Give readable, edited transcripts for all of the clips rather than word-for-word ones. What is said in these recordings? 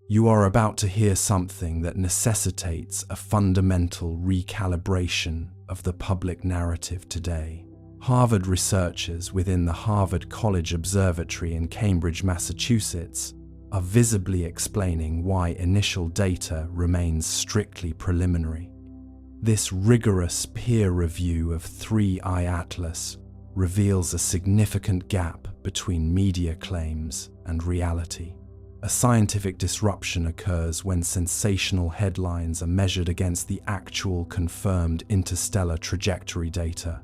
You are about to hear something that necessitates a fundamental recalibration of the public narrative today. Harvard researchers within the Harvard College Observatory in Cambridge, Massachusetts, are visibly explaining why initial data remains strictly preliminary. This rigorous peer review of 3I Atlas reveals a significant gap between media claims and reality. A scientific disruption occurs when sensational headlines are measured against the actual confirmed interstellar trajectory data.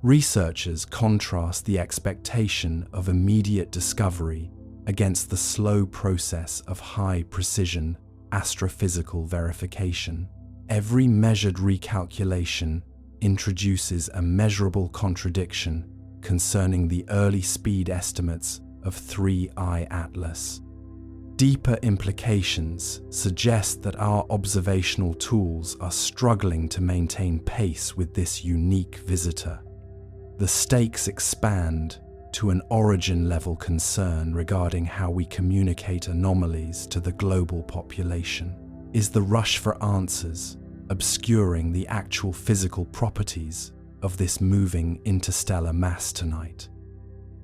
Researchers contrast the expectation of immediate discovery against the slow process of high-precision astrophysical verification. Every measured recalculation introduces a measurable contradiction concerning the early speed estimates of 3I Atlas. Deeper implications suggest that our observational tools are struggling to maintain pace with this unique visitor. The stakes expand to an origin-level concern regarding how we communicate anomalies to the global population. Is the rush for answers obscuring the actual physical properties of this moving interstellar mass tonight?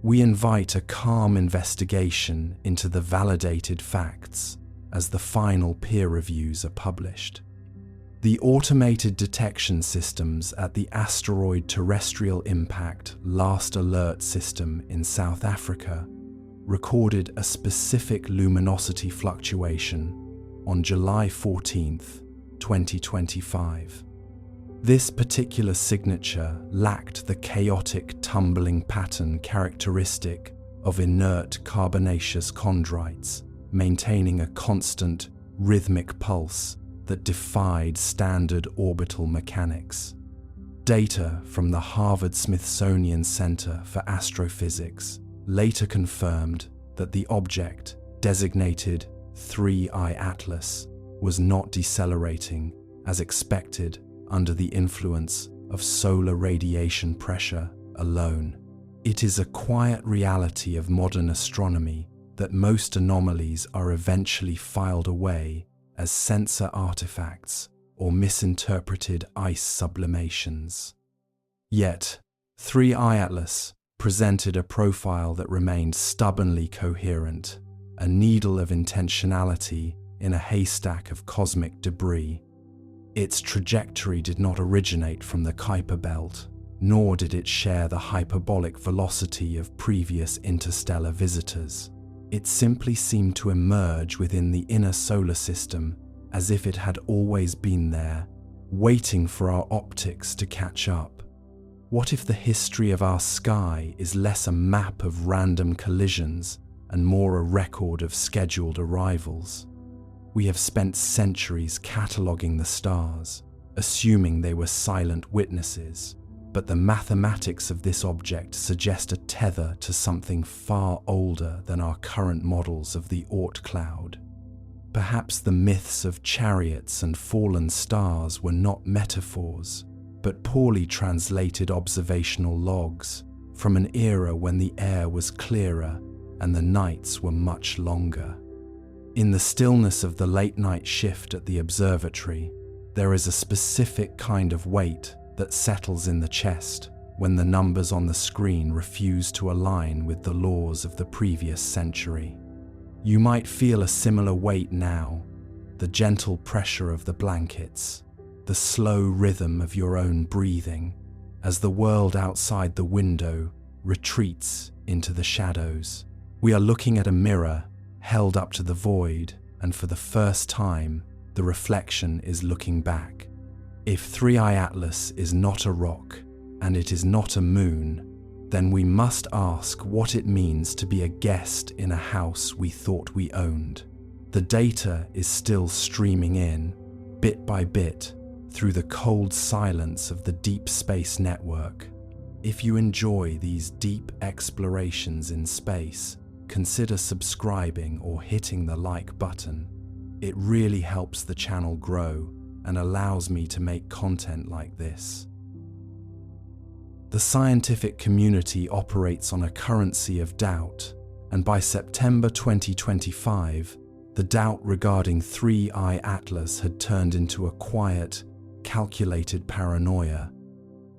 We invite a calm investigation into the validated facts as the final peer reviews are published. The automated detection systems at the Asteroid Terrestrial Impact Last Alert System in South Africa recorded a specific luminosity fluctuation on July 14, 2025. This particular signature lacked the chaotic tumbling pattern characteristic of inert carbonaceous chondrites, maintaining a constant, rhythmic pulse that defied standard orbital mechanics. Data from the Harvard-Smithsonian Center for Astrophysics later confirmed that the object, designated 3I Atlas, was not decelerating as expected under the influence of solar radiation pressure alone. It is a quiet reality of modern astronomy that most anomalies are eventually filed away as sensor artifacts or misinterpreted ice sublimations. Yet, 3I Atlas presented a profile that remained stubbornly coherent, a needle of intentionality in a haystack of cosmic debris. Its trajectory did not originate from the Kuiper belt, nor did it share the hyperbolic velocity of previous interstellar visitors. It simply seemed to emerge within the inner solar system as if it had always been there, waiting for our optics to catch up. What if the history of our sky is less a map of random collisions and more a record of scheduled arrivals? We have spent centuries cataloguing the stars, assuming they were silent witnesses, but the mathematics of this object suggest a tether to something far older than our current models of the Oort cloud. Perhaps the myths of chariots and fallen stars were not metaphors, but poorly translated observational logs from an era when the air was clearer and the nights were much longer. In the stillness of the late-night shift at the observatory, there is a specific kind of weight that settles in the chest when the numbers on the screen refuse to align with the laws of the previous century. You might feel a similar weight now, the gentle pressure of the blankets, the slow rhythm of your own breathing, as the world outside the window retreats into the shadows. We are looking at a mirror held up to the void, and for the first time, the reflection is looking back. If 3I Atlas is not a rock, and it is not a moon, then we must ask what it means to be a guest in a house we thought we owned. The data is still streaming in, bit by bit, through the cold silence of the deep space network. If you enjoy these deep explorations in space, consider subscribing or hitting the like button. It really helps the channel grow and allows me to make content like this. The scientific community operates on a currency of doubt, and by September 2025, The doubt regarding 3I Atlas had turned into a quiet, calculated paranoia.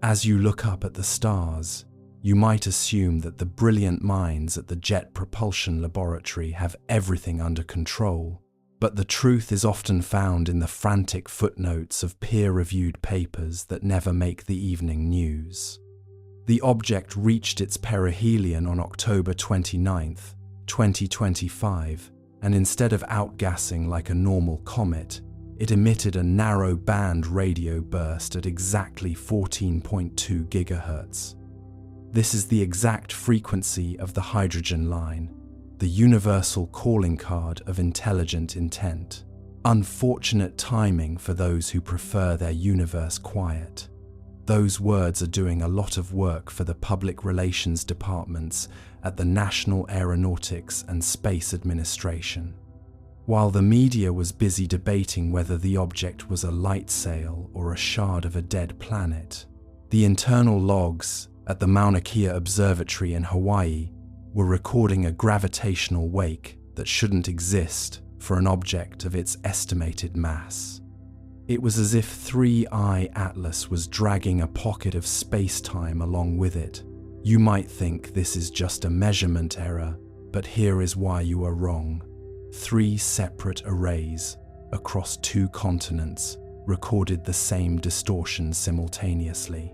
As you look up at the stars, you might assume that the brilliant minds at the Jet Propulsion Laboratory have everything under control, but the truth is often found in the frantic footnotes of peer-reviewed papers that never make the evening news. The object reached its perihelion on October 29, 2025, and instead of outgassing like a normal comet, it emitted a narrow-band radio burst at exactly 14.2 GHz. This is the exact frequency of the hydrogen line, the universal calling card of intelligent intent. Unfortunate timing for those who prefer their universe quiet. Those words are doing a lot of work for the public relations departments at the National Aeronautics and Space Administration. While the media was busy debating whether the object was a light sail or a shard of a dead planet, the internal logs at the Mauna Kea Observatory in Hawaii were recording a gravitational wake that shouldn't exist for an object of its estimated mass. It was as if 3I Atlas was dragging a pocket of space-time along with it. You might think this is just a measurement error, but here is why you are wrong. 3 separate arrays across 2 continents recorded the same distortion simultaneously.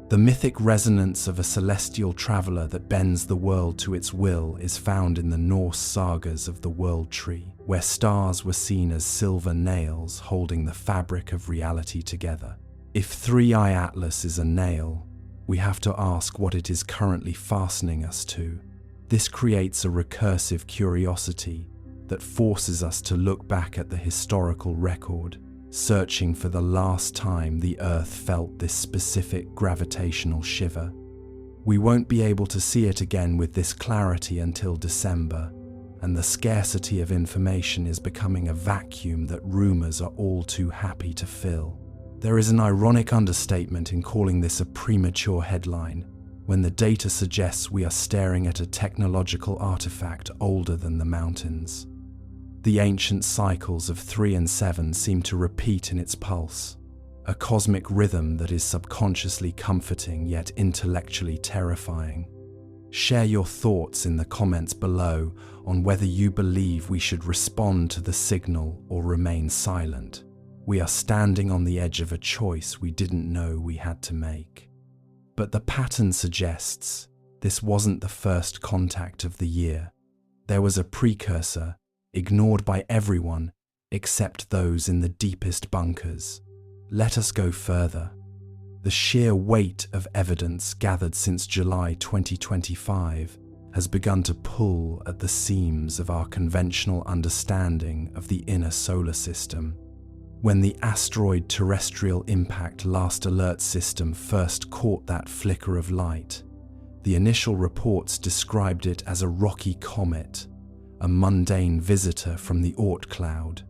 The mythic resonance of a celestial traveler that bends the world to its will is found in the Norse sagas of the World Tree, where stars were seen as silver nails holding the fabric of reality together. If 3I Atlas is a nail, we have to ask what it is currently fastening us to. This creates a recursive curiosity that forces us to look back at the historical record, searching for the last time the Earth felt this specific gravitational shiver. We won't be able to see it again with this clarity until December, and the scarcity of information is becoming a vacuum that rumors are all too happy to fill. There is an ironic understatement in calling this a premature headline, when the data suggests we are staring at a technological artifact older than the mountains. The ancient cycles of 3 and 7 seem to repeat in its pulse, a cosmic rhythm that is subconsciously comforting yet intellectually terrifying. Share your thoughts in the comments below on whether you believe we should respond to the signal or remain silent. We are standing on the edge of a choice we didn't know we had to make. But the pattern suggests this wasn't the first contact of the year. There was a precursor, ignored by everyone except those in the deepest bunkers. Let us go further. The sheer weight of evidence gathered since July 2025 has begun to pull at the seams of our conventional understanding of the inner solar system. When the asteroid terrestrial impact last alert system first caught that flicker of light, the initial reports described it as a rocky comet, a mundane visitor from the Oort cloud.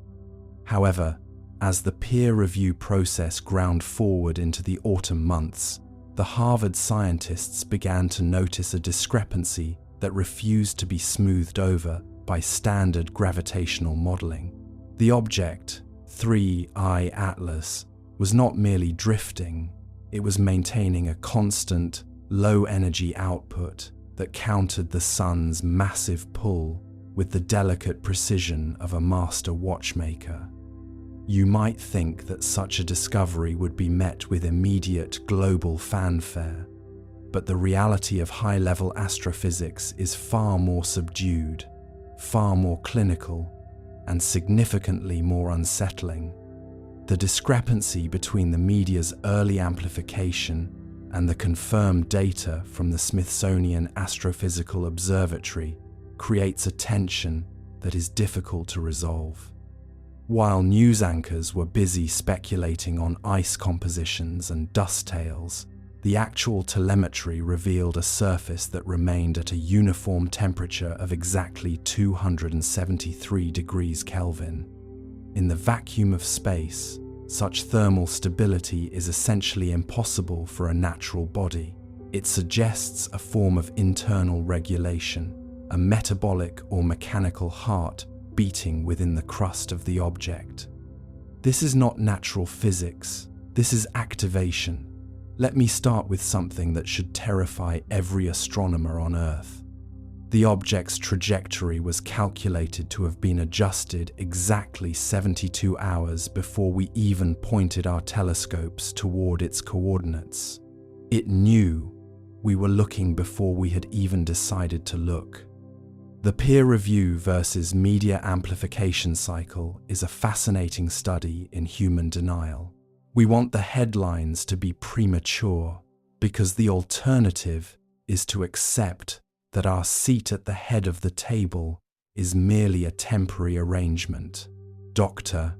However, as the peer review process ground forward into the autumn months, the Harvard scientists began to notice a discrepancy that refused to be smoothed over by standard gravitational modeling. The object, 3I Atlas, was not merely drifting, it was maintaining a constant, low-energy output that countered the sun's massive pull with the delicate precision of a master watchmaker. You might think that such a discovery would be met with immediate global fanfare, but the reality of high-level astrophysics is far more subdued, far more clinical, and significantly more unsettling. The discrepancy between the media's early amplification and the confirmed data from the Smithsonian Astrophysical Observatory creates a tension that is difficult to resolve. While news anchors were busy speculating on ice compositions and dust tails, the actual telemetry revealed a surface that remained at a uniform temperature of exactly 273 degrees Kelvin. In the vacuum of space, such thermal stability is essentially impossible for a natural body. It suggests a form of internal regulation, a metabolic or mechanical heart beating within the crust of the object. This is not natural physics, this is activation. Let me start with something that should terrify every astronomer on Earth. The object's trajectory was calculated to have been adjusted exactly 72 hours before we even pointed our telescopes toward its coordinates. It knew we were looking before we had even decided to look. The peer review versus media amplification cycle is a fascinating study in human denial. We want the headlines to be premature because the alternative is to accept that our seat at the head of the table is merely a temporary arrangement. Dr.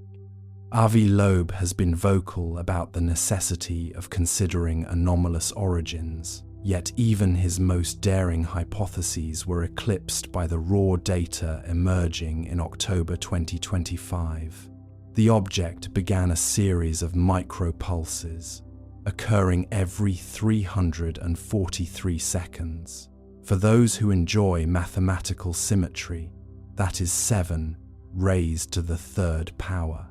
Avi Loeb has been vocal about the necessity of considering anomalous origins, yet even his most daring hypotheses were eclipsed by the raw data emerging in October 2025. The object began a series of micropulses, occurring every 343 seconds. For those who enjoy mathematical symmetry, that is 7 raised to the third power.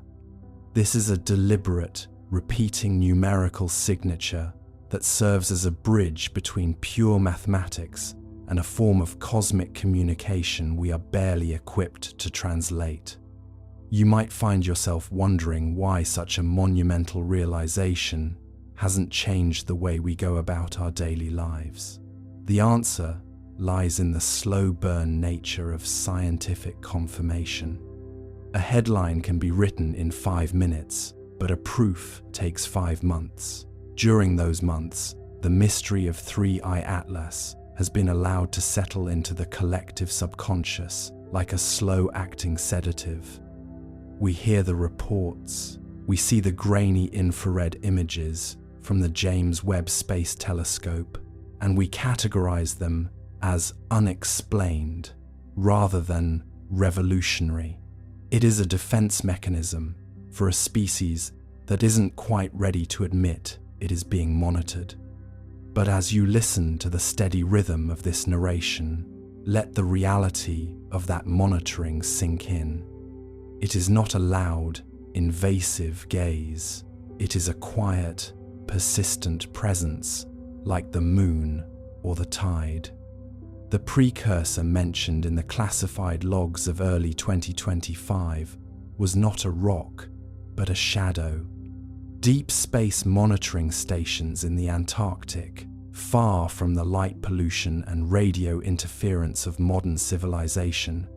This is a deliberate, repeating numerical signature that serves as a bridge between pure mathematics and a form of cosmic communication we are barely equipped to translate. You might find yourself wondering why such a monumental realization hasn't changed the way we go about our daily lives. The answer lies in the slow burn nature of scientific confirmation. A headline can be written in 5 minutes, but a proof takes 5 months. During those months, the mystery of 3I Atlas has been allowed to settle into the collective subconscious like a slow-acting sedative. We hear the reports, we see the grainy infrared images from the James Webb Space Telescope, and we categorize them as unexplained rather than revolutionary. It is a defense mechanism for a species that isn't quite ready to admit it is being monitored. But as you listen to the steady rhythm of this narration, let the reality of that monitoring sink in. It is not a loud, invasive gaze. It is a quiet, persistent presence, like the moon or the tide. The precursor mentioned in the classified logs of early 2025 was not a rock, but a shadow. Deep space monitoring stations in the Antarctic, far from the light pollution and radio interference of modern civilization,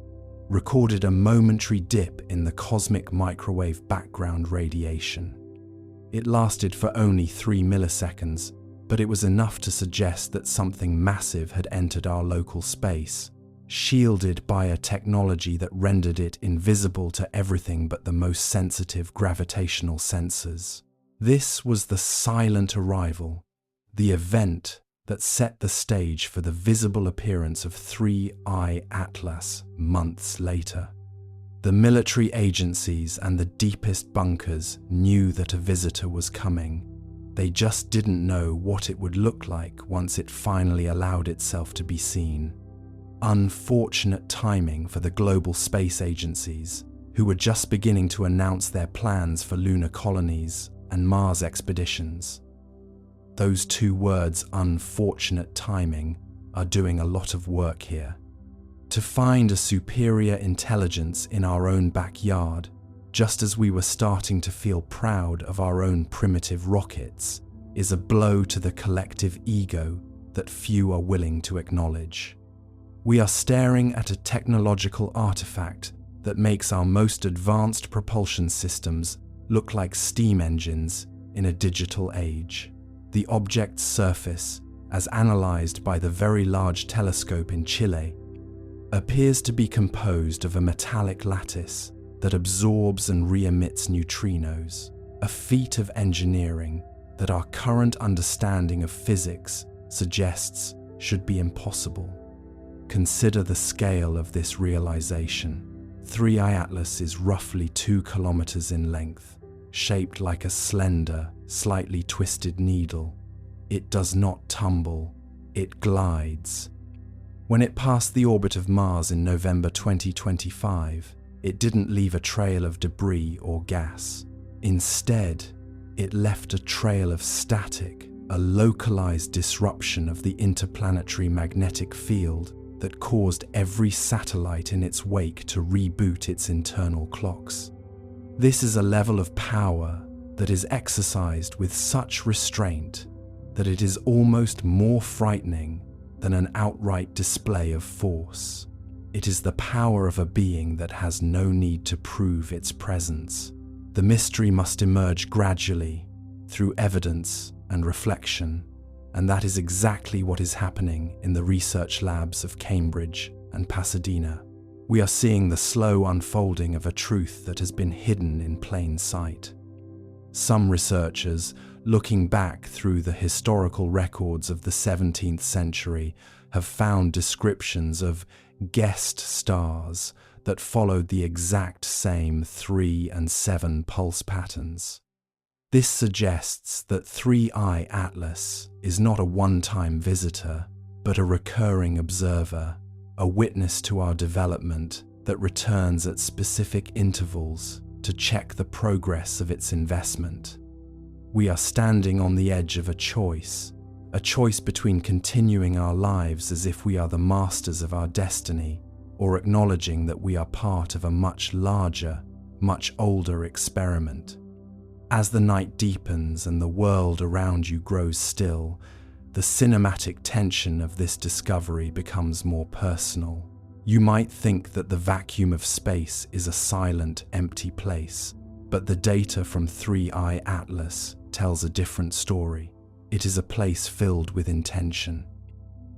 recorded a momentary dip in the cosmic microwave background radiation. It lasted for only 3 milliseconds, but it was enough to suggest that something massive had entered our local space, shielded by a technology that rendered it invisible to everything but the most sensitive gravitational sensors. This was the silent arrival, the event that set the stage for the visible appearance of 3I Atlas months later. The military agencies and the deepest bunkers knew that a visitor was coming. They just didn't know what it would look like once it finally allowed itself to be seen. Unfortunate timing for the global space agencies, who were just beginning to announce their plans for lunar colonies and Mars expeditions. Those 2 words, unfortunate timing, are doing a lot of work here. To find a superior intelligence in our own backyard, just as we were starting to feel proud of our own primitive rockets, is a blow to the collective ego that few are willing to acknowledge. We are staring at a technological artifact that makes our most advanced propulsion systems look like steam engines in a digital age. The object's surface, as analyzed by the Very Large Telescope in Chile, appears to be composed of a metallic lattice that absorbs and re-emits neutrinos, a feat of engineering that our current understanding of physics suggests should be impossible. Consider the scale of this realization. 3I Atlas is roughly 2 kilometers in length, shaped like a slender, slightly twisted needle. It does not tumble, it glides. When it passed the orbit of Mars in November 2025, It didn't leave a trail of debris or gas. Instead, it left a trail of static, a localized disruption of the interplanetary magnetic field that caused every satellite in its wake to reboot its internal clocks. This is a level of power that is exercised with such restraint that it is almost more frightening than an outright display of force. It is the power of a being that has no need to prove its presence. The mystery must emerge gradually, through evidence and reflection, and that is exactly what is happening in the research labs of Cambridge and Pasadena. We are seeing the slow unfolding of a truth that has been hidden in plain sight. Some researchers, looking back through the historical records of the 17th century, have found descriptions of guest stars that followed the exact same 3 and 7 pulse patterns. This suggests that 3I Atlas is not a one-time visitor, but a recurring observer, a witness to our development that returns at specific intervals to check the progress of its investment. We are standing on the edge of a choice between continuing our lives as if we are the masters of our destiny, or acknowledging that we are part of a much larger, much older experiment. As the night deepens and the world around you grows still, the cinematic tension of this discovery becomes more personal. You might think that the vacuum of space is a silent, empty place, but the data from 3I Atlas tells a different story. It is a place filled with intention.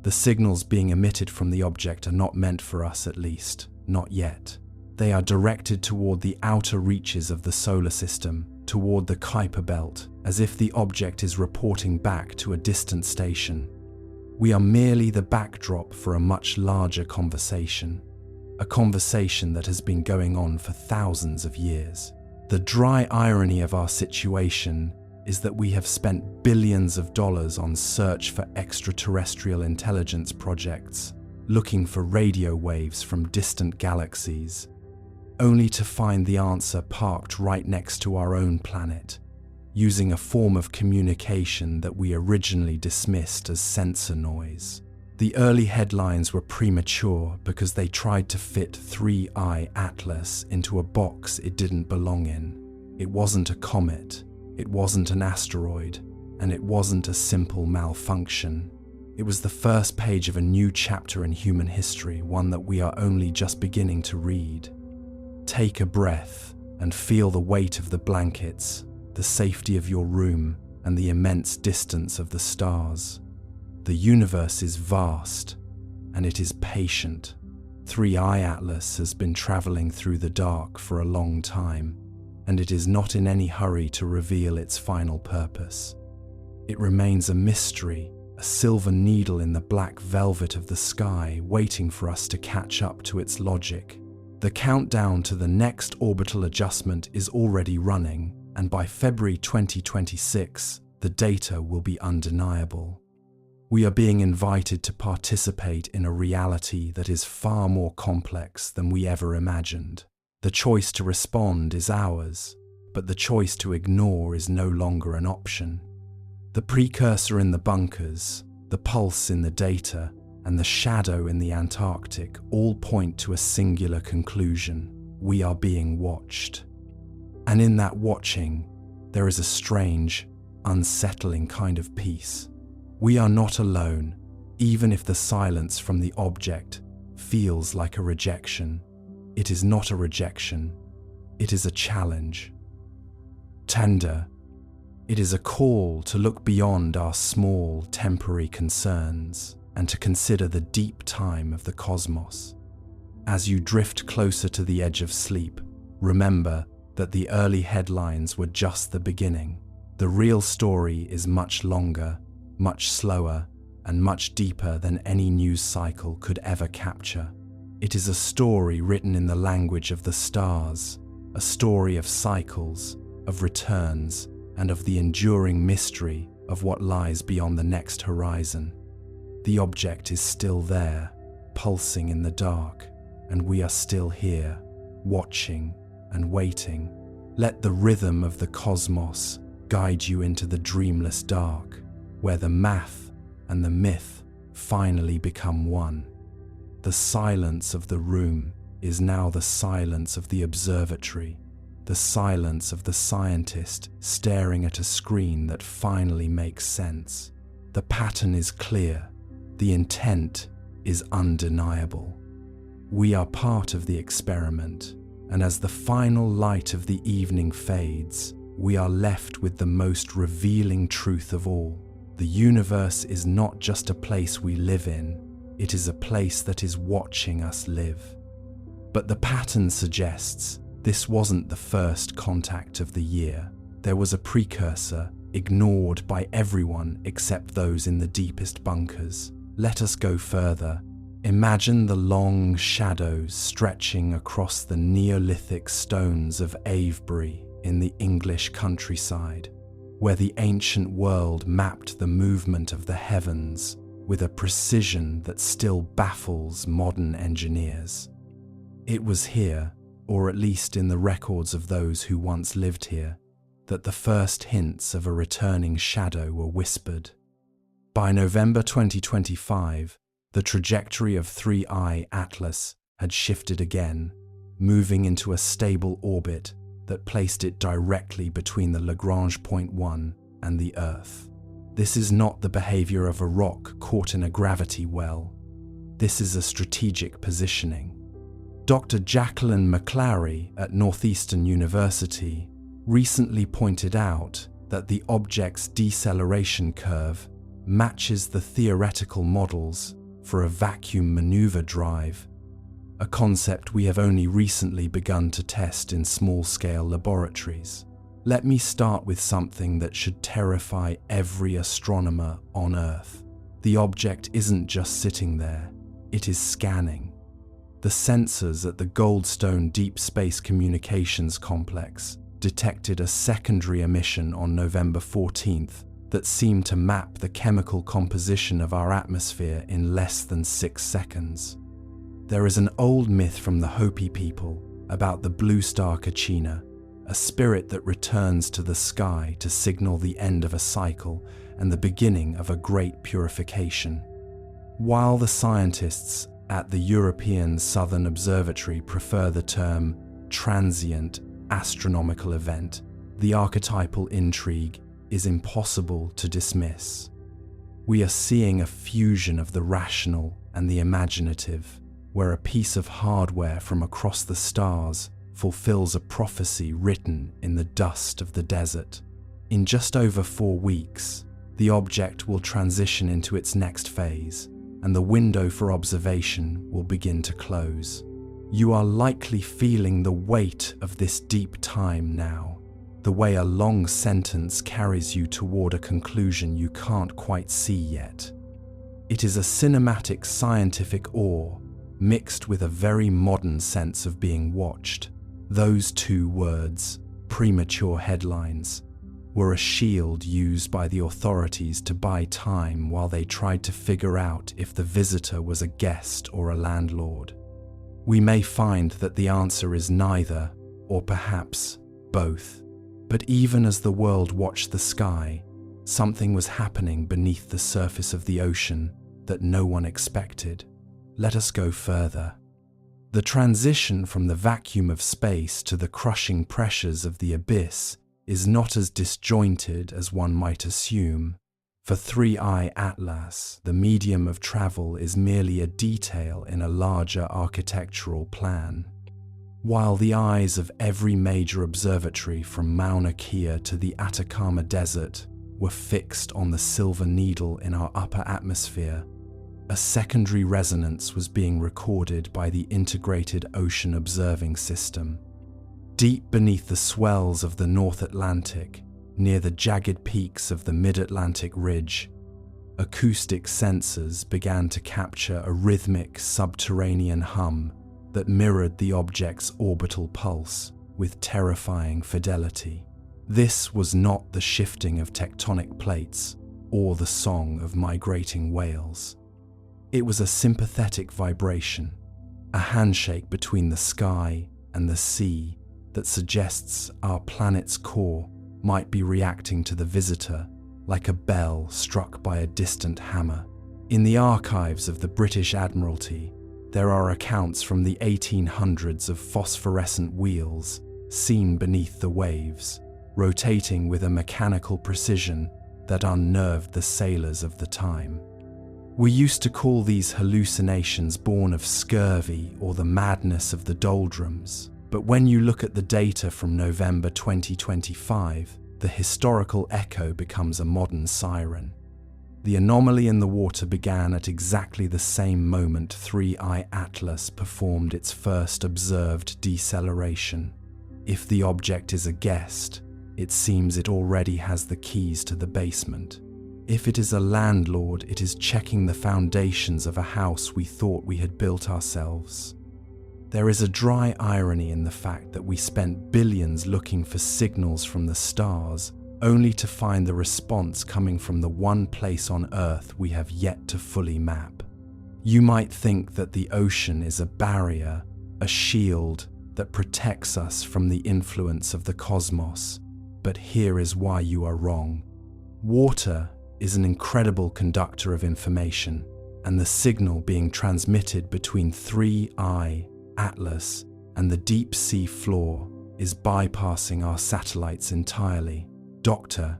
The signals being emitted from the object are not meant for us, at least, not yet. They are directed toward the outer reaches of the solar system, toward the Kuiper belt, as if the object is reporting back to a distant station. We are merely the backdrop for a much larger conversation, a conversation that has been going on for thousands of years. The dry irony of our situation is that we have spent billions of dollars on search for extraterrestrial intelligence projects, looking for radio waves from distant galaxies, only to find the answer parked right next to our own planet, using a form of communication that we originally dismissed as sensor noise. The early headlines were premature because they tried to fit 3I Atlas into a box it didn't belong in. It wasn't a comet, it wasn't an asteroid, and it wasn't a simple malfunction. It was the first page of a new chapter in human history, one that we are only just beginning to read. Take a breath and feel the weight of the blankets, the safety of your room, and the immense distance of the stars. The universe is vast, and it is patient. 3I Atlas has been traveling through the dark for a long time, and it is not in any hurry to reveal its final purpose. It remains a mystery, a silver needle in the black velvet of the sky, waiting for us to catch up to its logic. The countdown to the next orbital adjustment is already running, and by February 2026, the data will be undeniable. We are being invited to participate in a reality that is far more complex than we ever imagined. The choice to respond is ours, but the choice to ignore is no longer an option. The precursor in the bunkers, the pulse in the data, and the shadow in the Antarctic all point to a singular conclusion: we are being watched. And in that watching, there is a strange, unsettling kind of peace. We are not alone, even if the silence from the object feels like a rejection. It is not a rejection, it is a challenge. Tender, it is a call to look beyond our small, temporary concerns and to consider the deep time of the cosmos. As you drift closer to the edge of sleep, remember that the early headlines were just the beginning. The real story is much longer, much slower, and much deeper than any news cycle could ever capture. It is a story written in the language of the stars, a story of cycles, of returns, and of the enduring mystery of what lies beyond the next horizon. The object is still there, pulsing in the dark, and we are still here, watching and waiting. Let the rhythm of the cosmos guide you into the dreamless dark, where the math and the myth finally become one. The silence of the room is now the silence of the observatory, the silence of the scientist staring at a screen that finally makes sense. The pattern is clear, the intent is undeniable. We are part of the experiment, and as the final light of the evening fades, we are left with the most revealing truth of all. The universe is not just a place we live in, it is a place that is watching us live. But the pattern suggests this wasn't the first contact of the year. There was a precursor, ignored by everyone except those in the deepest bunkers. Let us go further. Imagine the long shadows stretching across the Neolithic stones of Avebury in the English countryside, where the ancient world mapped the movement of the heavens with a precision that still baffles modern engineers. It was here, or at least in the records of those who once lived here, that the first hints of a returning shadow were whispered. By November 2025, the trajectory of 3I Atlas had shifted again, moving into a stable orbit that placed it directly between the Lagrange point 1 and the Earth. This is not the behavior of a rock caught in a gravity well. This is a strategic positioning. Dr. Jacqueline McClary at Northeastern University recently pointed out that the object's deceleration curve matches the theoretical models for a vacuum maneuver drive, a concept we have only recently begun to test in small-scale laboratories. Let me start with something that should terrify every astronomer on Earth. The object isn't just sitting there, it is scanning. The sensors at the Goldstone Deep Space Communications Complex detected a secondary emission on November 14th that seemed to map the chemical composition of our atmosphere in less than 6 seconds. There is an old myth from the Hopi people about the blue star Kachina, a spirit that returns to the sky to signal the end of a cycle and the beginning of a great purification. While the scientists at the European Southern Observatory prefer the term transient astronomical event, the archetypal intrigue is impossible to dismiss. We are seeing a fusion of the rational and the imaginative, where a piece of hardware from across the stars fulfills a prophecy written in the dust of the desert. In just over 4 weeks, the object will transition into its next phase, and the window for observation will begin to close. You are likely feeling the weight of this deep time now, the way a long sentence carries you toward a conclusion you can't quite see yet. It is a cinematic scientific awe mixed with a very modern sense of being watched. Those 2 words, premature headlines, were a shield used by the authorities to buy time while they tried to figure out if the visitor was a guest or a landlord. We may find that the answer is neither, or perhaps both. But even as the world watched the sky, something was happening beneath the surface of the ocean that no one expected. Let us go further. The transition from the vacuum of space to the crushing pressures of the abyss is not as disjointed as one might assume. For 3I Atlas, the medium of travel is merely a detail in a larger architectural plan. While the eyes of every major observatory from Mauna Kea to the Atacama Desert were fixed on the silver needle in our upper atmosphere, a secondary resonance was being recorded by the Integrated Ocean Observing System. Deep beneath the swells of the North Atlantic, near the jagged peaks of the Mid-Atlantic Ridge, acoustic sensors began to capture a rhythmic subterranean hum that mirrored the object's orbital pulse with terrifying fidelity. This was not the shifting of tectonic plates or the song of migrating whales. It was a sympathetic vibration, a handshake between the sky and the sea that suggests our planet's core might be reacting to the visitor like a bell struck by a distant hammer. In the archives of the British Admiralty, there are accounts from the 1800s of phosphorescent wheels seen beneath the waves, rotating with a mechanical precision that unnerved the sailors of the time. We used to call these hallucinations born of scurvy or the madness of the doldrums, but when you look at the data from November 2025, the historical echo becomes a modern siren. The anomaly in the water began at exactly the same moment 3I Atlas performed its first observed deceleration. If the object is a guest, it seems it already has the keys to the basement. If it is a landlord, it is checking the foundations of a house we thought we had built ourselves. There is a dry irony in the fact that we spent billions looking for signals from the stars, only to find the response coming from the one place on Earth we have yet to fully map. You might think that the ocean is a barrier, a shield that protects us from the influence of the cosmos, but here is why you are wrong. Water is an incredible conductor of information, and the signal being transmitted between 3I Atlas and the deep sea floor is bypassing our satellites entirely. Dr.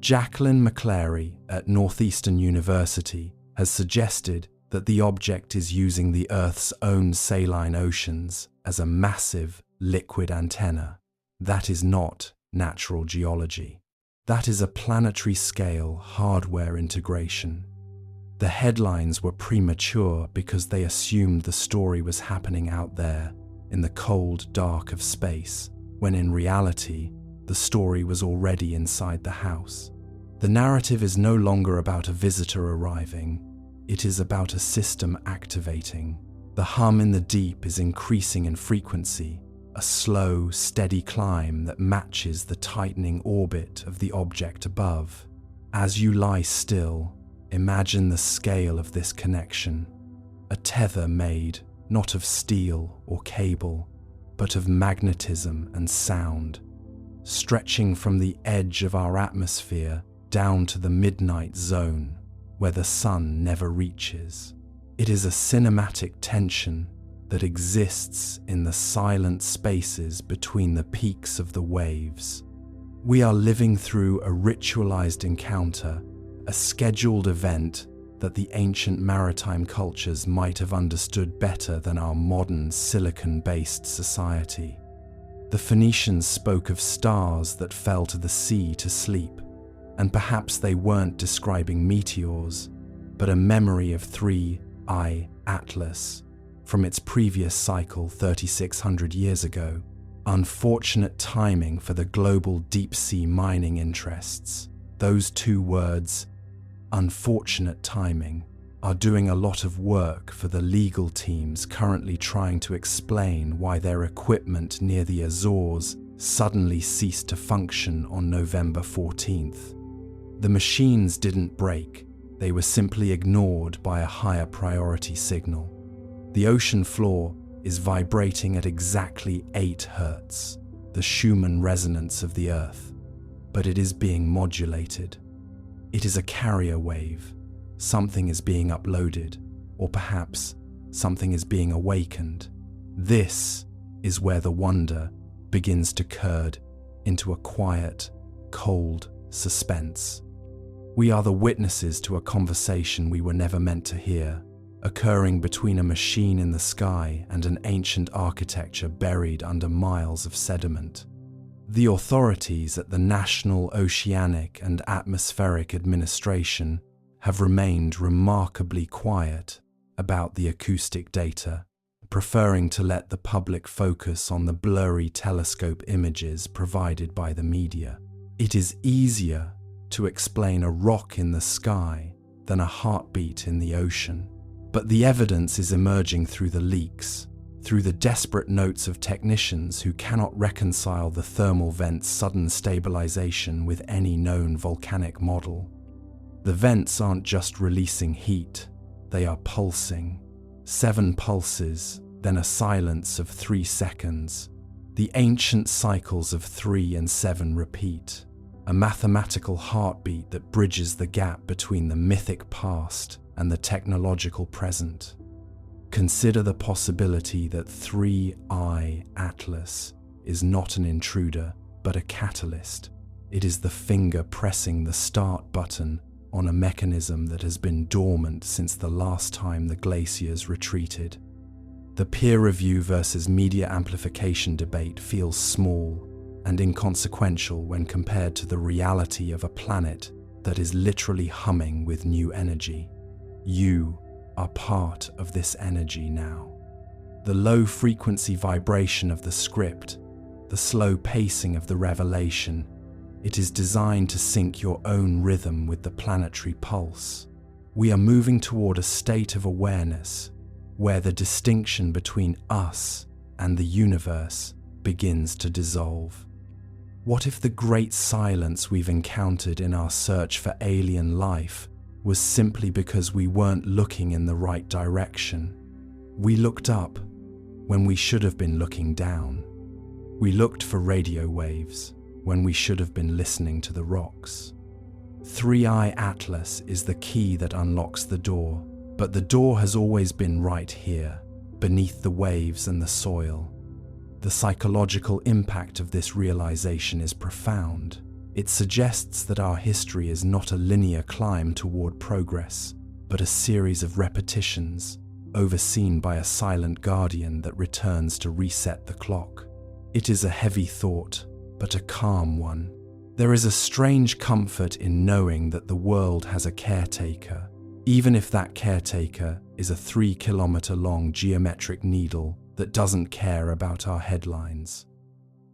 Jacqueline McClary at Northeastern University has suggested that the object is using the Earth's own saline oceans as a massive liquid antenna. That is not natural geology. That is a planetary scale hardware integration. The headlines were premature because they assumed the story was happening out there in the cold dark of space, when in reality, the story was already inside the house. The narrative is no longer about a visitor arriving, it is about a system activating. The hum in the deep is increasing in frequency, a slow, steady climb that matches the tightening orbit of the object above. As you lie still, imagine the scale of this connection. A tether made not of steel or cable, but of magnetism and sound, stretching from the edge of our atmosphere down to the midnight zone, where the sun never reaches. It is a cinematic tension that exists in the silent spaces between the peaks of the waves. We are living through a ritualized encounter, a scheduled event that the ancient maritime cultures might have understood better than our modern silicon-based society. The Phoenicians spoke of stars that fell to the sea to sleep, and perhaps they weren't describing meteors, but a memory of 3I Atlas from its previous cycle 3,600 years ago. Unfortunate timing for the global deep-sea mining interests. Those two words, unfortunate timing, are doing a lot of work for the legal teams currently trying to explain why their equipment near the Azores suddenly ceased to function on November 14th. The machines didn't break, they were simply ignored by a higher priority signal. The ocean floor is vibrating at exactly 8 Hertz, the Schumann resonance of the Earth, but it is being modulated. It is a carrier wave. Something is being uploaded, or perhaps something is being awakened. This is where the wonder begins to curd into a quiet, cold suspense. We are the witnesses to a conversation we were never meant to hear, occurring between a machine in the sky and an ancient architecture buried under miles of sediment. The authorities at the National Oceanic and Atmospheric Administration have remained remarkably quiet about the acoustic data, preferring to let the public focus on the blurry telescope images provided by the media. It is easier to explain a rock in the sky than a heartbeat in the ocean. But the evidence is emerging through the leaks, through the desperate notes of technicians who cannot reconcile the thermal vent's sudden stabilization with any known volcanic model. The vents aren't just releasing heat, they are pulsing. 7 pulses then a silence of 3 seconds. The ancient cycles of 3 and 7 repeat, a mathematical heartbeat that bridges the gap between the mythic past and the technological present. Consider the possibility that 3I Atlas is not an intruder, but a catalyst. It is the finger pressing the start button on a mechanism that has been dormant since the last time the glaciers retreated. The peer review versus media amplification debate feels small and inconsequential when compared to the reality of a planet that is literally humming with new energy. You are part of this energy now. The low-frequency vibration of the script, the slow pacing of the revelation, it is designed to sync your own rhythm with the planetary pulse. We are moving toward a state of awareness where the distinction between us and the universe begins to dissolve. What if the great silence we've encountered in our search for alien life was simply because we weren't looking in the right direction? We looked up when we should have been looking down. We looked for radio waves when we should have been listening to the rocks. 3I Atlas is the key that unlocks the door, but the door has always been right here, beneath the waves and the soil. The psychological impact of this realization is profound. It suggests that our history is not a linear climb toward progress, but a series of repetitions, overseen by a silent guardian that returns to reset the clock. It is a heavy thought, but a calm one. There is a strange comfort in knowing that the world has a caretaker, even if that caretaker is a 3-kilometer-long geometric needle that doesn't care about our headlines.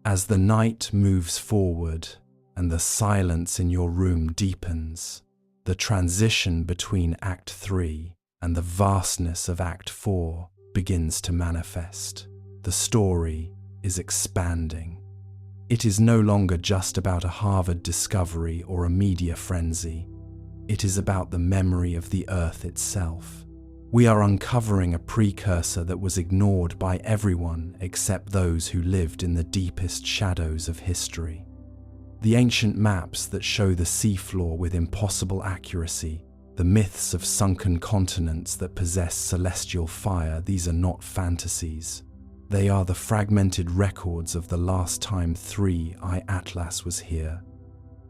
As the night moves forward and the silence in your room deepens, the transition between Act 3 and the vastness of Act 4 begins to manifest. The story is expanding. It is no longer just about a Harvard discovery or a media frenzy. It is about the memory of the Earth itself. We are uncovering a precursor that was ignored by everyone except those who lived in the deepest shadows of history. The ancient maps that show the seafloor with impossible accuracy, the myths of sunken continents that possess celestial fire, these are not fantasies. They are the fragmented records of the last time 3I Atlas was here.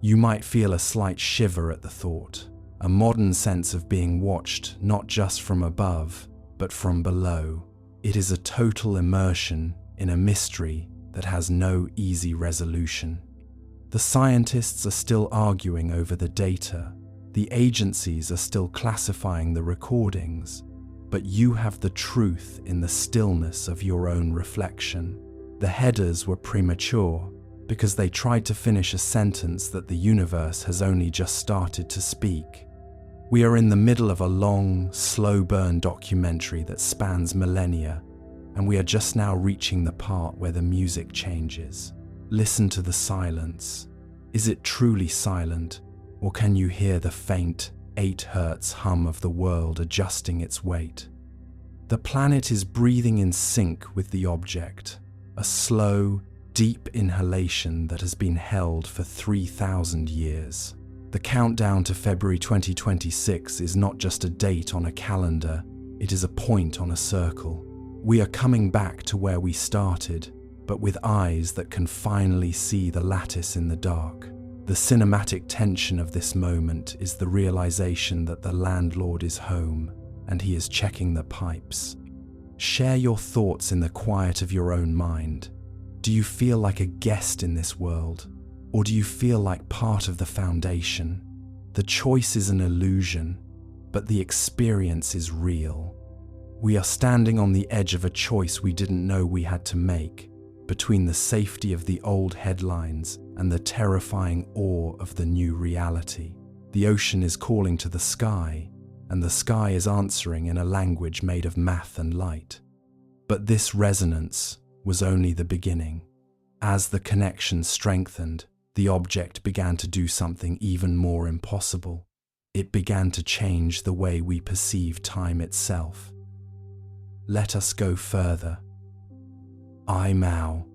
You might feel a slight shiver at the thought, a modern sense of being watched not just from above, but from below. It is a total immersion in a mystery that has no easy resolution. The scientists are still arguing over the data, the agencies are still classifying the recordings, but you have the truth in the stillness of your own reflection. The headers were premature because they tried to finish a sentence that the universe has only just started to speak. We are in the middle of a long, slow-burn documentary that spans millennia, and we are just now reaching the part where the music changes. Listen to the silence. Is it truly silent, or can you hear the faint 8 Hz hum of the world adjusting its weight? The planet is breathing in sync with the object, a slow, deep inhalation that has been held for 3,000 years. The countdown to February 2026 is not just a date on a calendar, it is a point on a circle. We are coming back to where we started, but with eyes that can finally see the lattice in the dark. The cinematic tension of this moment is the realization that the landlord is home and he is checking the pipes. Share your thoughts in the quiet of your own mind. Do you feel like a guest in this world, or do you feel like part of the foundation? The choice is an illusion, but the experience is real. We are standing on the edge of a choice we didn't know we had to make, between the safety of the old headlines and the terrifying awe of the new reality. The ocean is calling to the sky, and the sky is answering in a language made of math and light. But this resonance was only the beginning. As the connection strengthened, the object began to do something even more impossible. It began to change the way we perceive time itself. Let us go further. IMAO.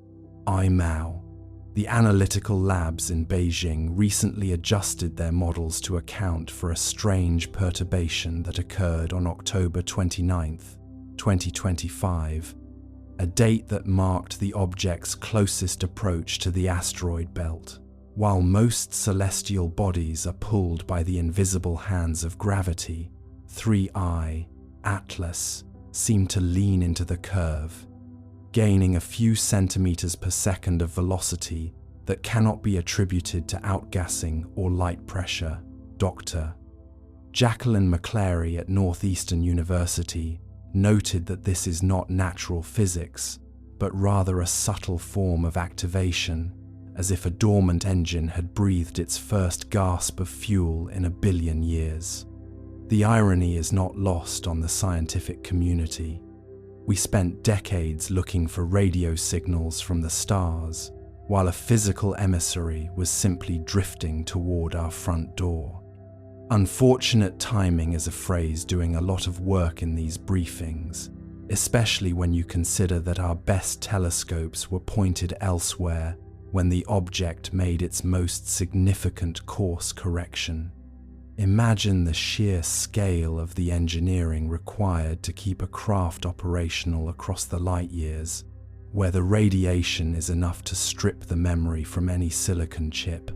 IMAO. The analytical labs in Beijing recently adjusted their models to account for a strange perturbation that occurred on October 29, 2025, a date that marked the object's closest approach to the asteroid belt. While most celestial bodies are pulled by the invisible hands of gravity, 3I, Atlas, seem to lean into the curve, gaining a few centimeters per second of velocity that cannot be attributed to outgassing or light pressure. Dr. Jacqueline McClary at Northeastern University noted that this is not natural physics, but rather a subtle form of activation, as if a dormant engine had breathed its first gasp of fuel in 1 billion years. The irony is not lost on the scientific community. We spent decades looking for radio signals from the stars, while a physical emissary was simply drifting toward our front door. Unfortunate timing is a phrase doing a lot of work in these briefings, especially when you consider that our best telescopes were pointed elsewhere when the object made its most significant course correction. Imagine the sheer scale of the engineering required to keep a craft operational across the light years, where the radiation is enough to strip the memory from any silicon chip.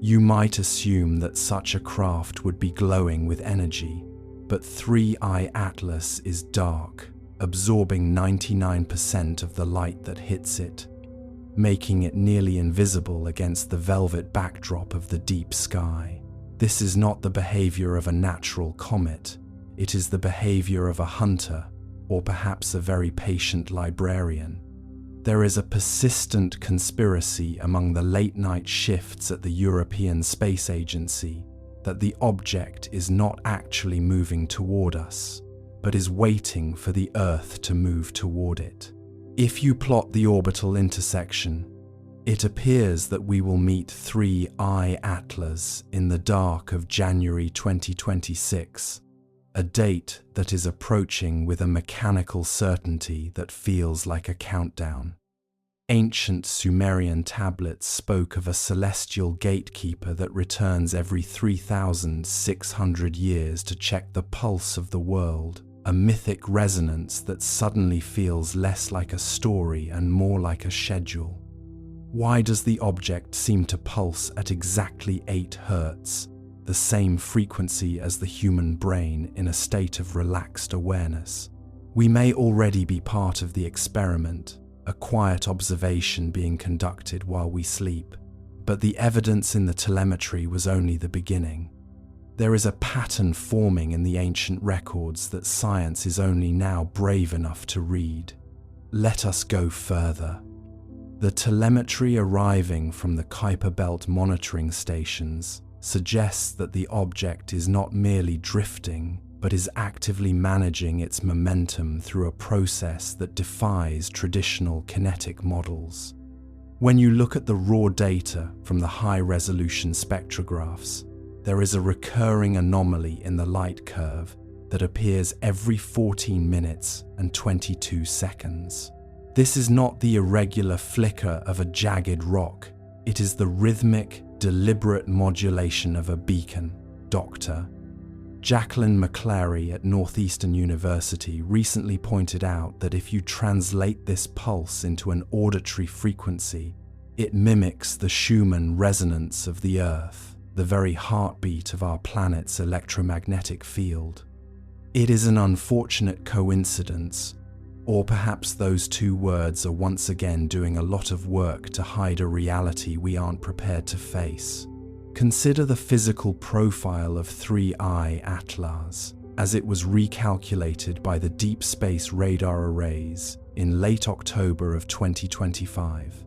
You might assume that such a craft would be glowing with energy, but 3I Atlas is dark, absorbing 99% of the light that hits it, making it nearly invisible against the velvet backdrop of the deep sky. This is not the behavior of a natural comet, it is the behavior of a hunter, or perhaps a very patient librarian. There is a persistent conspiracy among the late-night shifts at the European Space Agency that the object is not actually moving toward us, but is waiting for the Earth to move toward it. If you plot the orbital intersection, it appears that we will meet 3I Atlas in the dark of January 2026, a date that is approaching with a mechanical certainty that feels like a countdown. Ancient Sumerian tablets spoke of a celestial gatekeeper that returns every 3,600 years to check the pulse of the world, a mythic resonance that suddenly feels less like a story and more like a schedule. Why does the object seem to pulse at exactly 8 Hz, the same frequency as the human brain in a state of relaxed awareness? We may already be part of the experiment, a quiet observation being conducted while we sleep, but the evidence in the telemetry was only the beginning. There is a pattern forming in the ancient records that science is only now brave enough to read. Let us go further. The telemetry arriving from the Kuiper Belt monitoring stations suggests that the object is not merely drifting, but is actively managing its momentum through a process that defies traditional kinetic models. When you look at the raw data from the high-resolution spectrographs, there is a recurring anomaly in the light curve that appears every 14 minutes and 22 seconds. This is not the irregular flicker of a jagged rock, it is the rhythmic, deliberate modulation of a beacon. Dr. Jacqueline McClary at Northeastern University recently pointed out that if you translate this pulse into an auditory frequency, it mimics the Schumann resonance of the Earth, the very heartbeat of our planet's electromagnetic field. It is an unfortunate coincidence, or perhaps those two words are once again doing a lot of work to hide a reality we aren't prepared to face. Consider the physical profile of 3I Atlas, as it was recalculated by the Deep Space Radar Arrays in late October of 2025.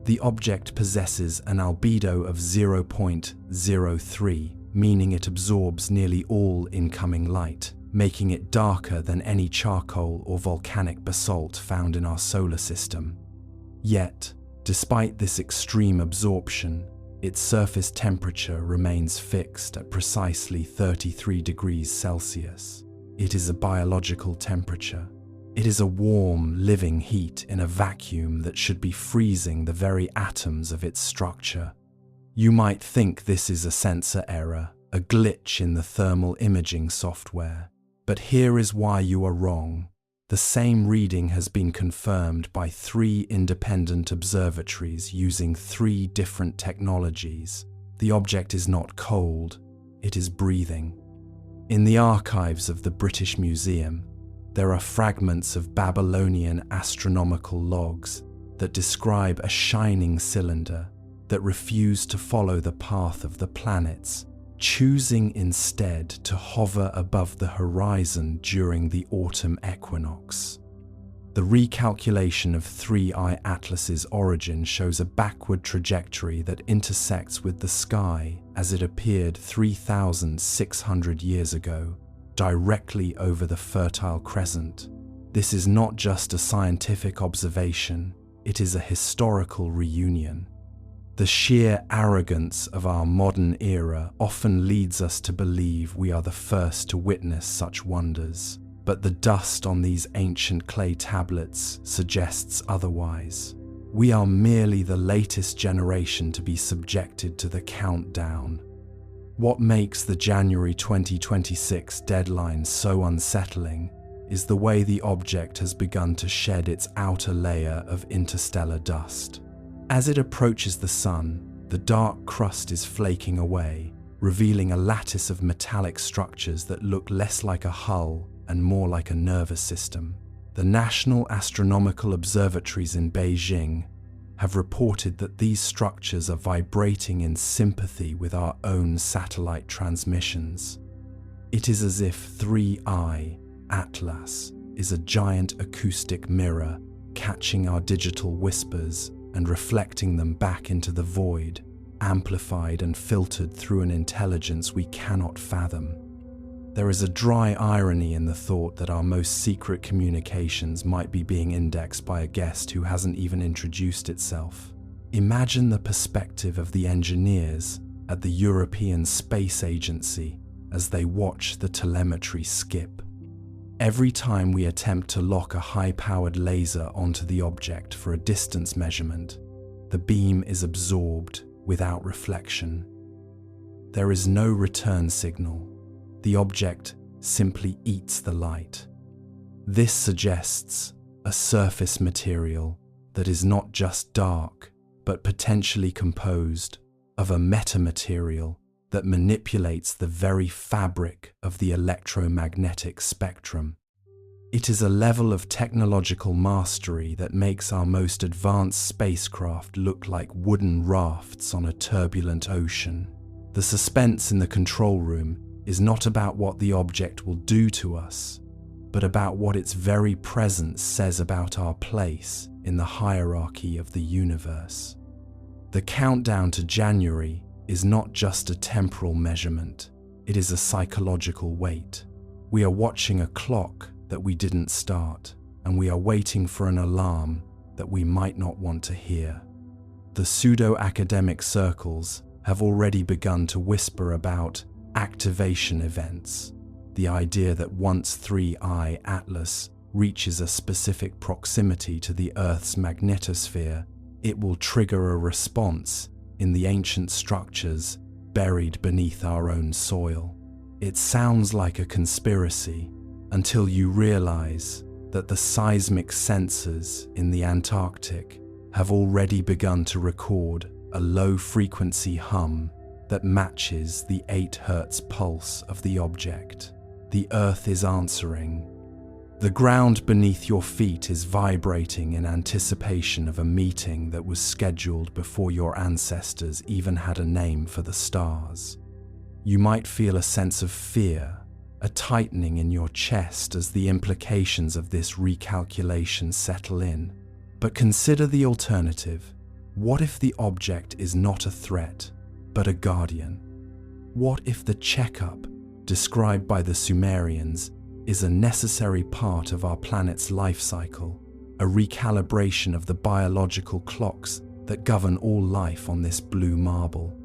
The object possesses an albedo of 0.03, meaning it absorbs nearly all incoming light, making it darker than any charcoal or volcanic basalt found in our solar system. Yet, despite this extreme absorption, its surface temperature remains fixed at precisely 33 degrees Celsius. It is a biological temperature. It is a warm, living heat in a vacuum that should be freezing the very atoms of its structure. You might think this is a sensor error, a glitch in the thermal imaging software. But here is why you are wrong. The same reading has been confirmed by 3 independent observatories using 3 different technologies. The object is not cold, it is breathing. In the archives of the British Museum, there are fragments of Babylonian astronomical logs that describe a shining cylinder that refused to follow the path of the planets, choosing instead to hover above the horizon during the autumn equinox. The recalculation of 3I Atlas's origin shows a backward trajectory that intersects with the sky as it appeared 3,600 years ago, directly over the Fertile Crescent. This is not just a scientific observation, it is a historical reunion. The sheer arrogance of our modern era often leads us to believe we are the first to witness such wonders, but the dust on these ancient clay tablets suggests otherwise. We are merely the latest generation to be subjected to the countdown. What makes the January 2026 deadline so unsettling is the way the object has begun to shed its outer layer of interstellar dust. As it approaches the Sun, the dark crust is flaking away, revealing a lattice of metallic structures that look less like a hull and more like a nervous system. The National Astronomical Observatories in Beijing have reported that these structures are vibrating in sympathy with our own satellite transmissions. It is as if 3I Atlas is a giant acoustic mirror catching our digital whispers and reflecting them back into the void, amplified and filtered through an intelligence we cannot fathom. There is a dry irony in the thought that our most secret communications might be being indexed by a guest who hasn't even introduced itself. Imagine the perspective of the engineers at the European Space Agency as they watch the telemetry skip. Every time we attempt to lock a high-powered laser onto the object for a distance measurement, the beam is absorbed without reflection. There is no return signal. The object simply eats the light. This suggests a surface material that is not just dark, but potentially composed of a metamaterial that manipulates the very fabric of the electromagnetic spectrum. It is a level of technological mastery that makes our most advanced spacecraft look like wooden rafts on a turbulent ocean. The suspense in the control room is not about what the object will do to us, but about what its very presence says about our place in the hierarchy of the universe. The countdown to January is not just a temporal measurement, it is a psychological wait. We are watching a clock that we didn't start, and we are waiting for an alarm that we might not want to hear. The pseudo-academic circles have already begun to whisper about activation events, the idea that once 3I Atlas reaches a specific proximity to the Earth's magnetosphere, it will trigger a response in the ancient structures buried beneath our own soil. It sounds like a conspiracy until you realize that the seismic sensors in the Antarctic have already begun to record a low-frequency hum that matches the 8 Hz pulse of the object. The Earth is answering. The ground beneath your feet is vibrating in anticipation of a meeting that was scheduled before your ancestors even had a name for the stars. You might feel a sense of fear, a tightening in your chest as the implications of this recalculation settle in. But consider the alternative. What if the object is not a threat, but a guardian? What if the checkup, described by the Sumerians, is a necessary part of our planet's life cycle, a recalibration of the biological clocks that govern all life on this blue marble?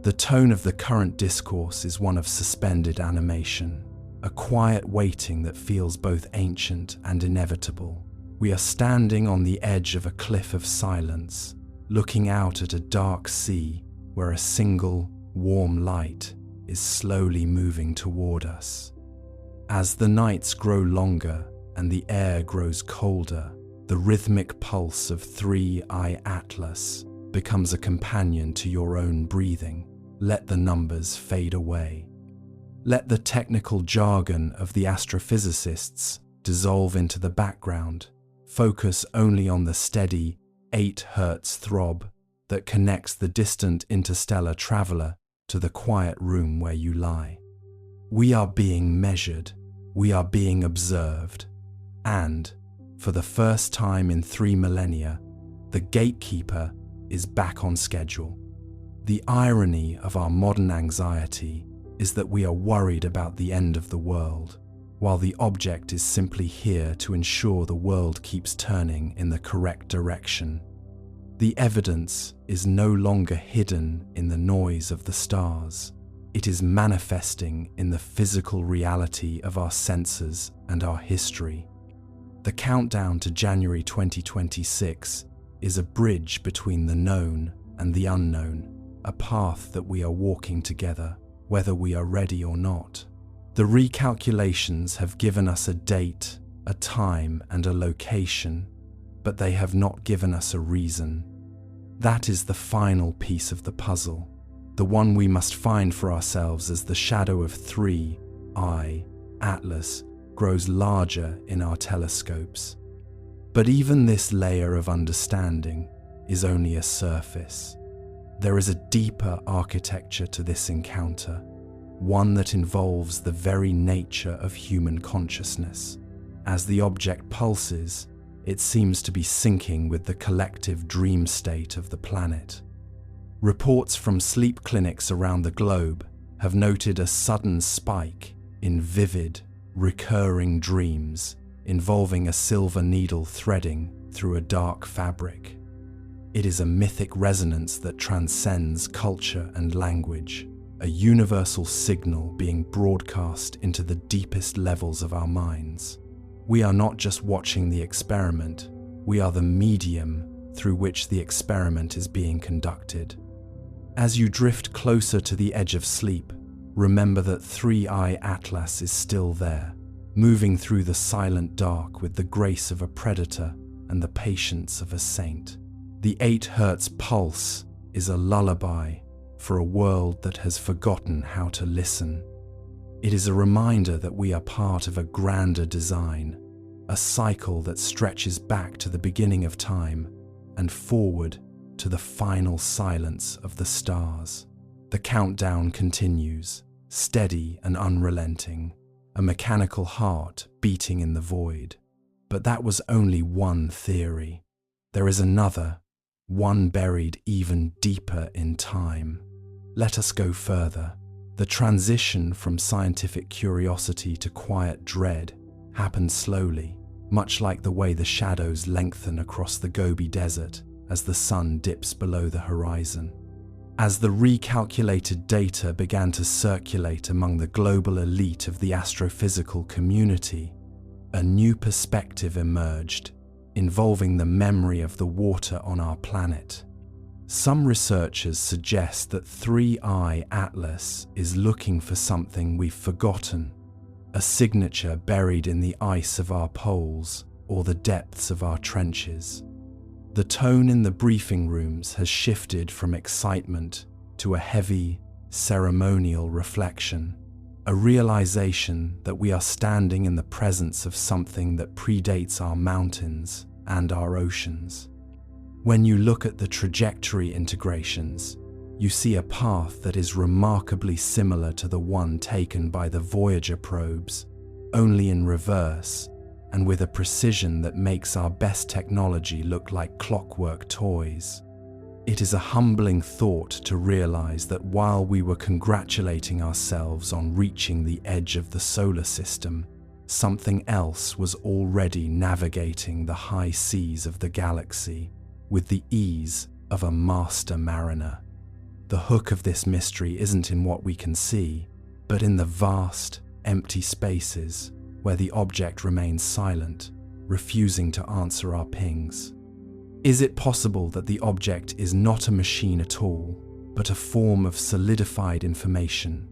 The tone of the current discourse is one of suspended animation. a quiet waiting that feels both ancient and inevitable. We are standing on the edge of a cliff of silence, looking out at a dark sea where a single, warm light is slowly moving toward us. As the nights grow longer and the air grows colder, the rhythmic pulse of 3I Atlas becomes a companion to your own breathing. Let the numbers fade away. Let the technical jargon of the astrophysicists dissolve into the background. Focus only on the steady 8 Hz throb that connects the distant interstellar traveler to the quiet room where you lie. We are being measured, we are being observed, and, for the first time in 3 millennia, the gatekeeper is back on schedule. The irony of our modern anxiety is that we are worried about the end of the world, while the object is simply here to ensure the world keeps turning in the correct direction. The evidence is no longer hidden in the noise of the stars. It is manifesting in the physical reality of our senses and our history. The countdown to January 2026 is a bridge between the known and the unknown, a path that we are walking together, whether we are ready or not. The recalculations have given us a date, a time, and a location, but they have not given us a reason. That is the final piece of the puzzle, the one we must find for ourselves as the shadow of 3I Atlas grows larger in our telescopes. But even this layer of understanding is only a surface. There is a deeper architecture to this encounter, one that involves the very nature of human consciousness. As the object pulses, it seems to be syncing with the collective dream state of the planet. Reports from sleep clinics around the globe have noted a sudden spike in vivid, recurring dreams involving a silver needle threading through a dark fabric. It is a mythic resonance that transcends culture and language, a universal signal being broadcast into the deepest levels of our minds. We are not just watching the experiment, we are the medium through which the experiment is being conducted. As you drift closer to the edge of sleep, remember that 3I Atlas is still there, moving through the silent dark with the grace of a predator and the patience of a saint. The 8 Hz pulse is a lullaby for a world that has forgotten how to listen. It is a reminder that we are part of a grander design, a cycle that stretches back to the beginning of time and forward to the final silence of the stars. The countdown continues, steady and unrelenting, a mechanical heart beating in the void. But that was only one theory. There is another, one buried even deeper in time. Let us go further. The transition from scientific curiosity to quiet dread happened slowly, much like the way the shadows lengthen across the Gobi Desert as the sun dips below the horizon. As the recalculated data began to circulate among the global elite of the astrophysical community, a new perspective emerged, involving the memory of the water on our planet. Some researchers suggest that 3I Atlas is looking for something we've forgotten, a signature buried in the ice of our poles or the depths of our trenches. The tone in the briefing rooms has shifted from excitement to a heavy, ceremonial reflection, a realization that we are standing in the presence of something that predates our mountains and our oceans. When you look at the trajectory integrations, you see a path that is remarkably similar to the one taken by the Voyager probes, only in reverse and with a precision that makes our best technology look like clockwork toys. It is a humbling thought to realize that while we were congratulating ourselves on reaching the edge of the solar system, something else was already navigating the high seas of the galaxy with the ease of a master mariner. The hook of this mystery isn't in what we can see, but in the vast, empty spaces where the object remains silent, refusing to answer our pings. Is it possible that the object is not a machine at all, but a form of solidified information,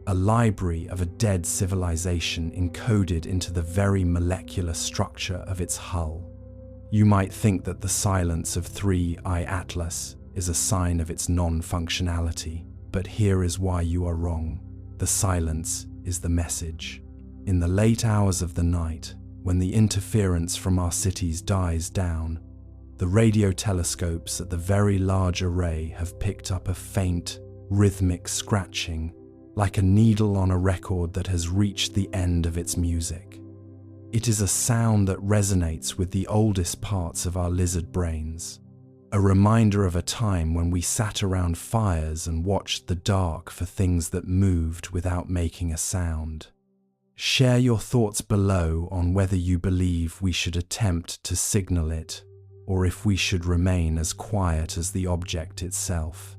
a library of a dead civilization encoded into the very molecular structure of its hull? You might think that the silence of 3I Atlas is a sign of its non-functionality, but here is why you are wrong. The silence is the message. In the late hours of the night, when the interference from our cities dies down, the radio telescopes at the Very Large Array have picked up a faint, rhythmic scratching, like a needle on a record that has reached the end of its music. It is a sound that resonates with the oldest parts of our lizard brains, a reminder of a time when we sat around fires and watched the dark for things that moved without making a sound. Share your thoughts below on whether you believe we should attempt to signal it, or if we should remain as quiet as the object itself.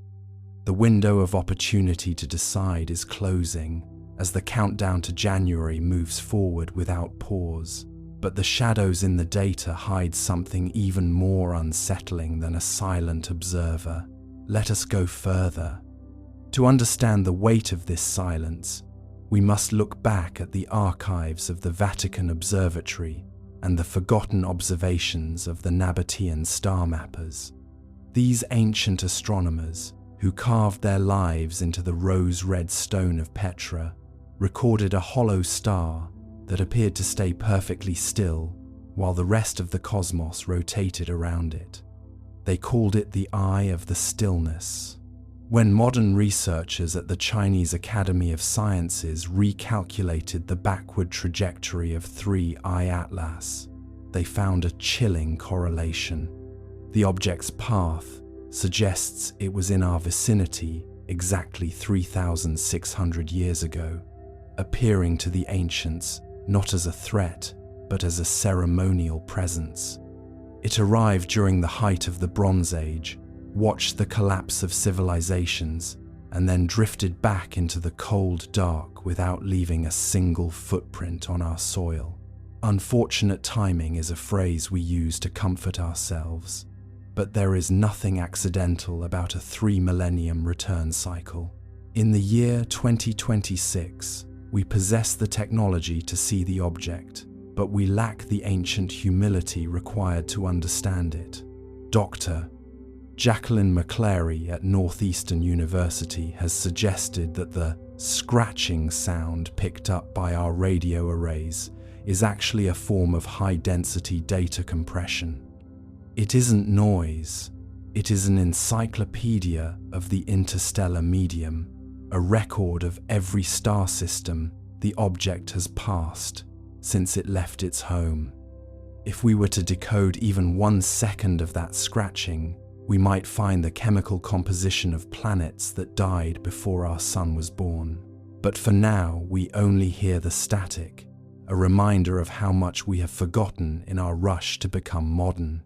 The window of opportunity to decide is closing as the countdown to January moves forward without pause, but the shadows in the data hide something even more unsettling than a silent observer. Let us go further. To understand the weight of this silence, we must look back at the archives of the Vatican Observatory and the forgotten observations of the Nabatean star mappers. These ancient astronomers, who carved their lives into the rose-red stone of Petra, recorded a hollow star that appeared to stay perfectly still while the rest of the cosmos rotated around it. They called it the Eye of the Stillness. When modern researchers at the Chinese Academy of Sciences recalculated the backward trajectory of 3I Atlas, they found a chilling correlation. The object's path suggests it was in our vicinity exactly 3,600 years ago, appearing to the ancients not as a threat, but as a ceremonial presence. It arrived during the height of the Bronze Age, watched the collapse of civilizations, and then drifted back into the cold dark without leaving a single footprint on our soil. Unfortunate timing is a phrase we use to comfort ourselves, but there is nothing accidental about a 3-millennium return cycle. In the year 2026, we possess the technology to see the object, but we lack the ancient humility required to understand it. Dr. Jacqueline McClary at Northeastern University has suggested that the scratching sound picked up by our radio arrays is actually a form of high-density data compression. It isn't noise, it is an encyclopedia of the interstellar medium, a record of every star system the object has passed since it left its home. If we were to decode even 1 second of that scratching, we might find the chemical composition of planets that died before our sun was born. But for now, we only hear the static, a reminder of how much we have forgotten in our rush to become modern.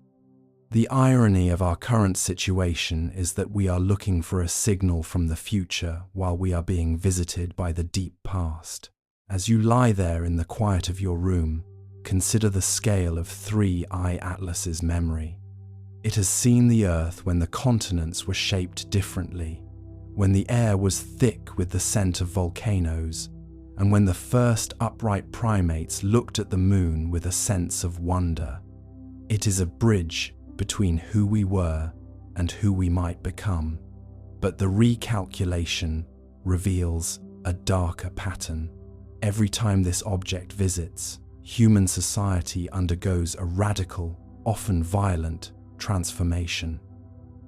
The irony of our current situation is that we are looking for a signal from the future while we are being visited by the deep past. As you lie there in the quiet of your room, consider the scale of 3I Atlas's memory. It has seen the Earth when the continents were shaped differently, when the air was thick with the scent of volcanoes, and when the first upright primates looked at the moon with a sense of wonder. It is a bridge between who we were and who we might become, but the recalculation reveals a darker pattern. Every time this object visits, human society undergoes a radical, often violent, transformation.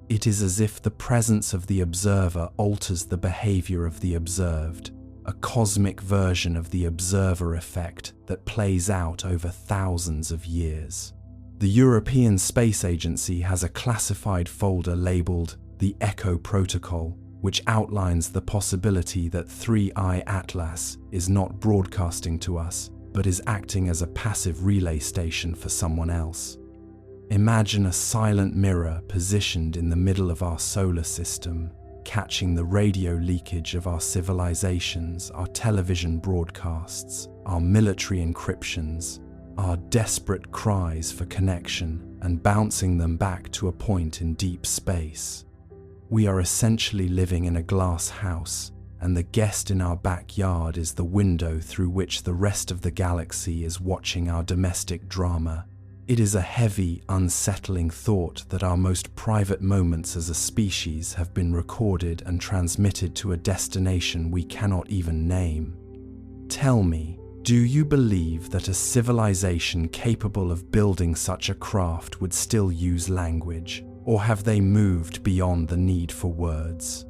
It is as if the presence of the observer alters the behavior of the observed, a cosmic version of the observer effect that plays out over thousands of years. The European Space Agency has a classified folder labeled the Echo Protocol, which outlines the possibility that 3I Atlas is not broadcasting to us, but is acting as a passive relay station for someone else. Imagine a silent mirror positioned in the middle of our solar system, catching the radio leakage of our civilizations, our television broadcasts, our military encryptions, our desperate cries for connection, and bouncing them back to a point in deep space. We are essentially living in a glass house, and the guest in our backyard is the window through which the rest of the galaxy is watching our domestic drama. It is a heavy, unsettling thought that our most private moments as a species have been recorded and transmitted to a destination we cannot even name. Tell me, do you believe that a civilization capable of building such a craft would still use language, or have they moved beyond the need for words?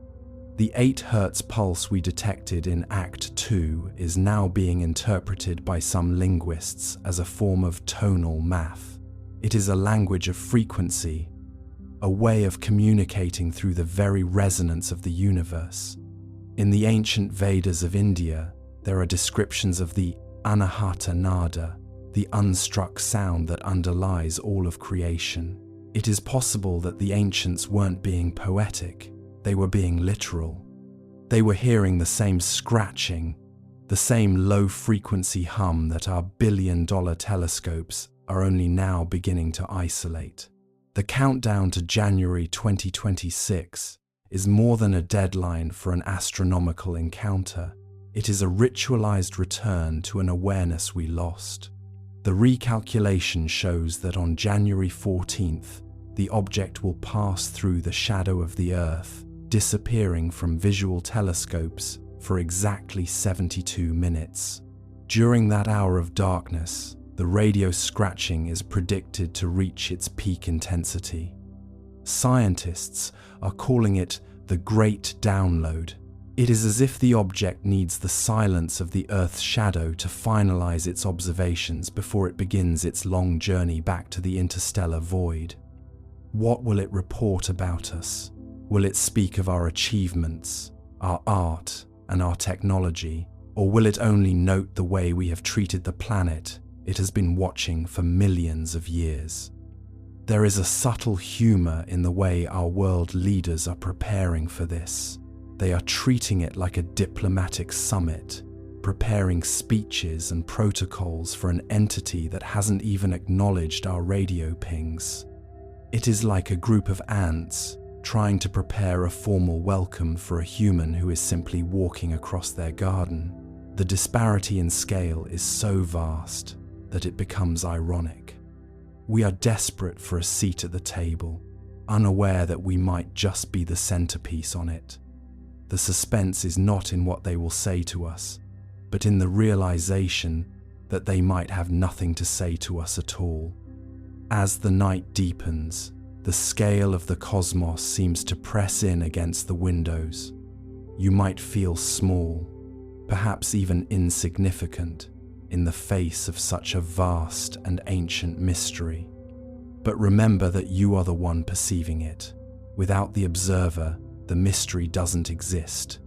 The 8 Hz pulse we detected in Act 2 is now being interpreted by some linguists as a form of tonal math. It is a language of frequency, a way of communicating through the very resonance of the universe. In the ancient Vedas of India, there are descriptions of the anahata nada, the unstruck sound that underlies all of creation. It is possible that the ancients weren't being poetic. They were being literal. They were hearing the same scratching, the same low-frequency hum that our billion-dollar telescopes are only now beginning to isolate. The countdown to January 2026 is more than a deadline for an astronomical encounter. It is a ritualized return to an awareness we lost. The recalculation shows that on January 14th, the object will pass through the shadow of the Earth, disappearing from visual telescopes for exactly 72 minutes. During that hour of darkness, the radio scratching is predicted to reach its peak intensity. Scientists are calling it the Great Download. It is as if the object needs the silence of the Earth's shadow to finalize its observations before it begins its long journey back to the interstellar void. What will it report about us? Will it speak of our achievements, our art, and our technology? Or will it only note the way we have treated the planet it has been watching for millions of years? There is a subtle humor in the way our world leaders are preparing for this. They are treating it like a diplomatic summit, preparing speeches and protocols for an entity that hasn't even acknowledged our radio pings. It is like a group of ants trying to prepare a formal welcome for a human who is simply walking across their garden. The disparity in scale is so vast that it becomes ironic. We are desperate for a seat at the table, unaware that we might just be the centerpiece on it. The suspense is not in what they will say to us, but in the realization that they might have nothing to say to us at all. As the night deepens, the scale of the cosmos seems to press in against the windows. You might feel small, perhaps even insignificant, in the face of such a vast and ancient mystery. But remember that you are the one perceiving it. Without the observer, the mystery doesn't exist.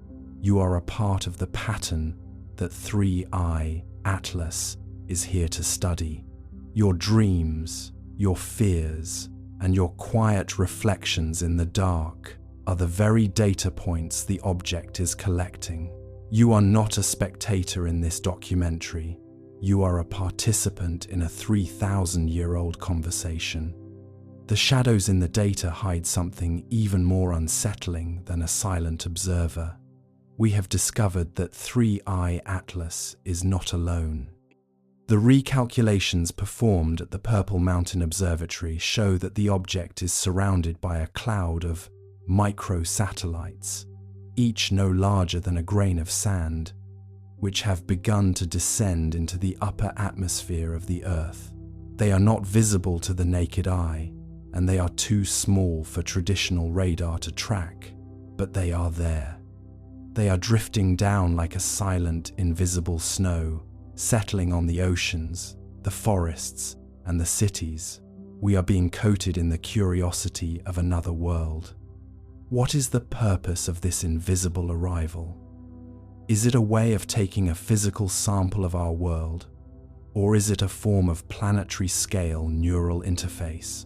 You are a part of the pattern that 3I Atlas is here to study. Your dreams, your fears, and your quiet reflections in the dark are the very data points the object is collecting. You are not a spectator in this documentary. You are a participant in a 3,000-year-old conversation. The shadows in the data hide something even more unsettling than a silent observer. We have discovered that 3I Atlas is not alone. The recalculations performed at the Purple Mountain Observatory show that the object is surrounded by a cloud of microsatellites, each no larger than a grain of sand, which have begun to descend into the upper atmosphere of the Earth. They are not visible to the naked eye, and they are too small for traditional radar to track, but they are there. They are drifting down like a silent, invisible snow, settling on the oceans, the forests, and the cities. We are being coated in the curiosity of another world. What is the purpose of this invisible arrival? Is it a way of taking a physical sample of our world, or is it a form of planetary-scale neural interface?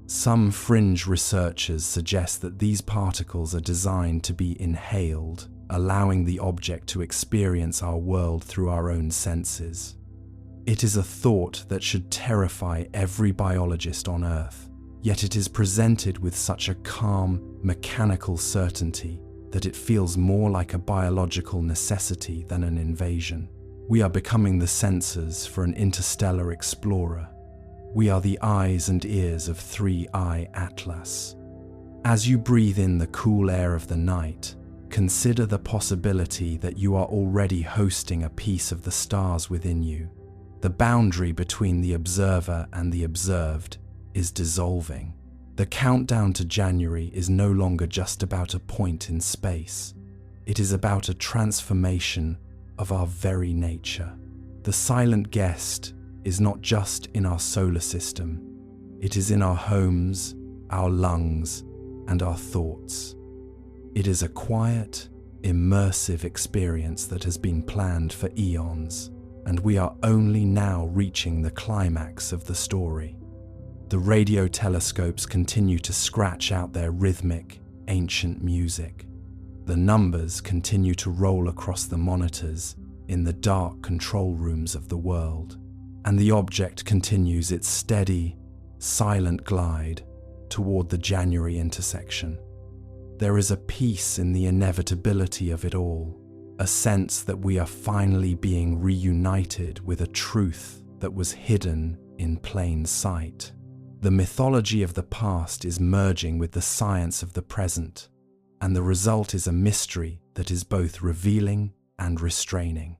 Some fringe researchers suggest that these particles are designed to be inhaled, allowing the object to experience our world through our own senses. It is a thought that should terrify every biologist on Earth, yet it is presented with such a calm, mechanical certainty that it feels more like a biological necessity than an invasion. We are becoming the sensors for an interstellar explorer. We are the eyes and ears of 3I Atlas. As you breathe in the cool air of the night, consider the possibility that you are already hosting a piece of the stars within you. The boundary between the observer and the observed is dissolving. The countdown to January is no longer just about a point in space. It is about a transformation of our very nature. The silent guest is not just in our solar system. It is in our homes, our lungs, and our thoughts. It is a quiet, immersive experience that has been planned for eons, and we are only now reaching the climax of the story. The radio telescopes continue to scratch out their rhythmic, ancient music. The numbers continue to roll across the monitors in the dark control rooms of the world, and the object continues its steady, silent glide toward the January intersection. There is a peace in the inevitability of it all, a sense that we are finally being reunited with a truth that was hidden in plain sight. The mythology of the past is merging with the science of the present, and the result is a mystery that is both revealing and restraining.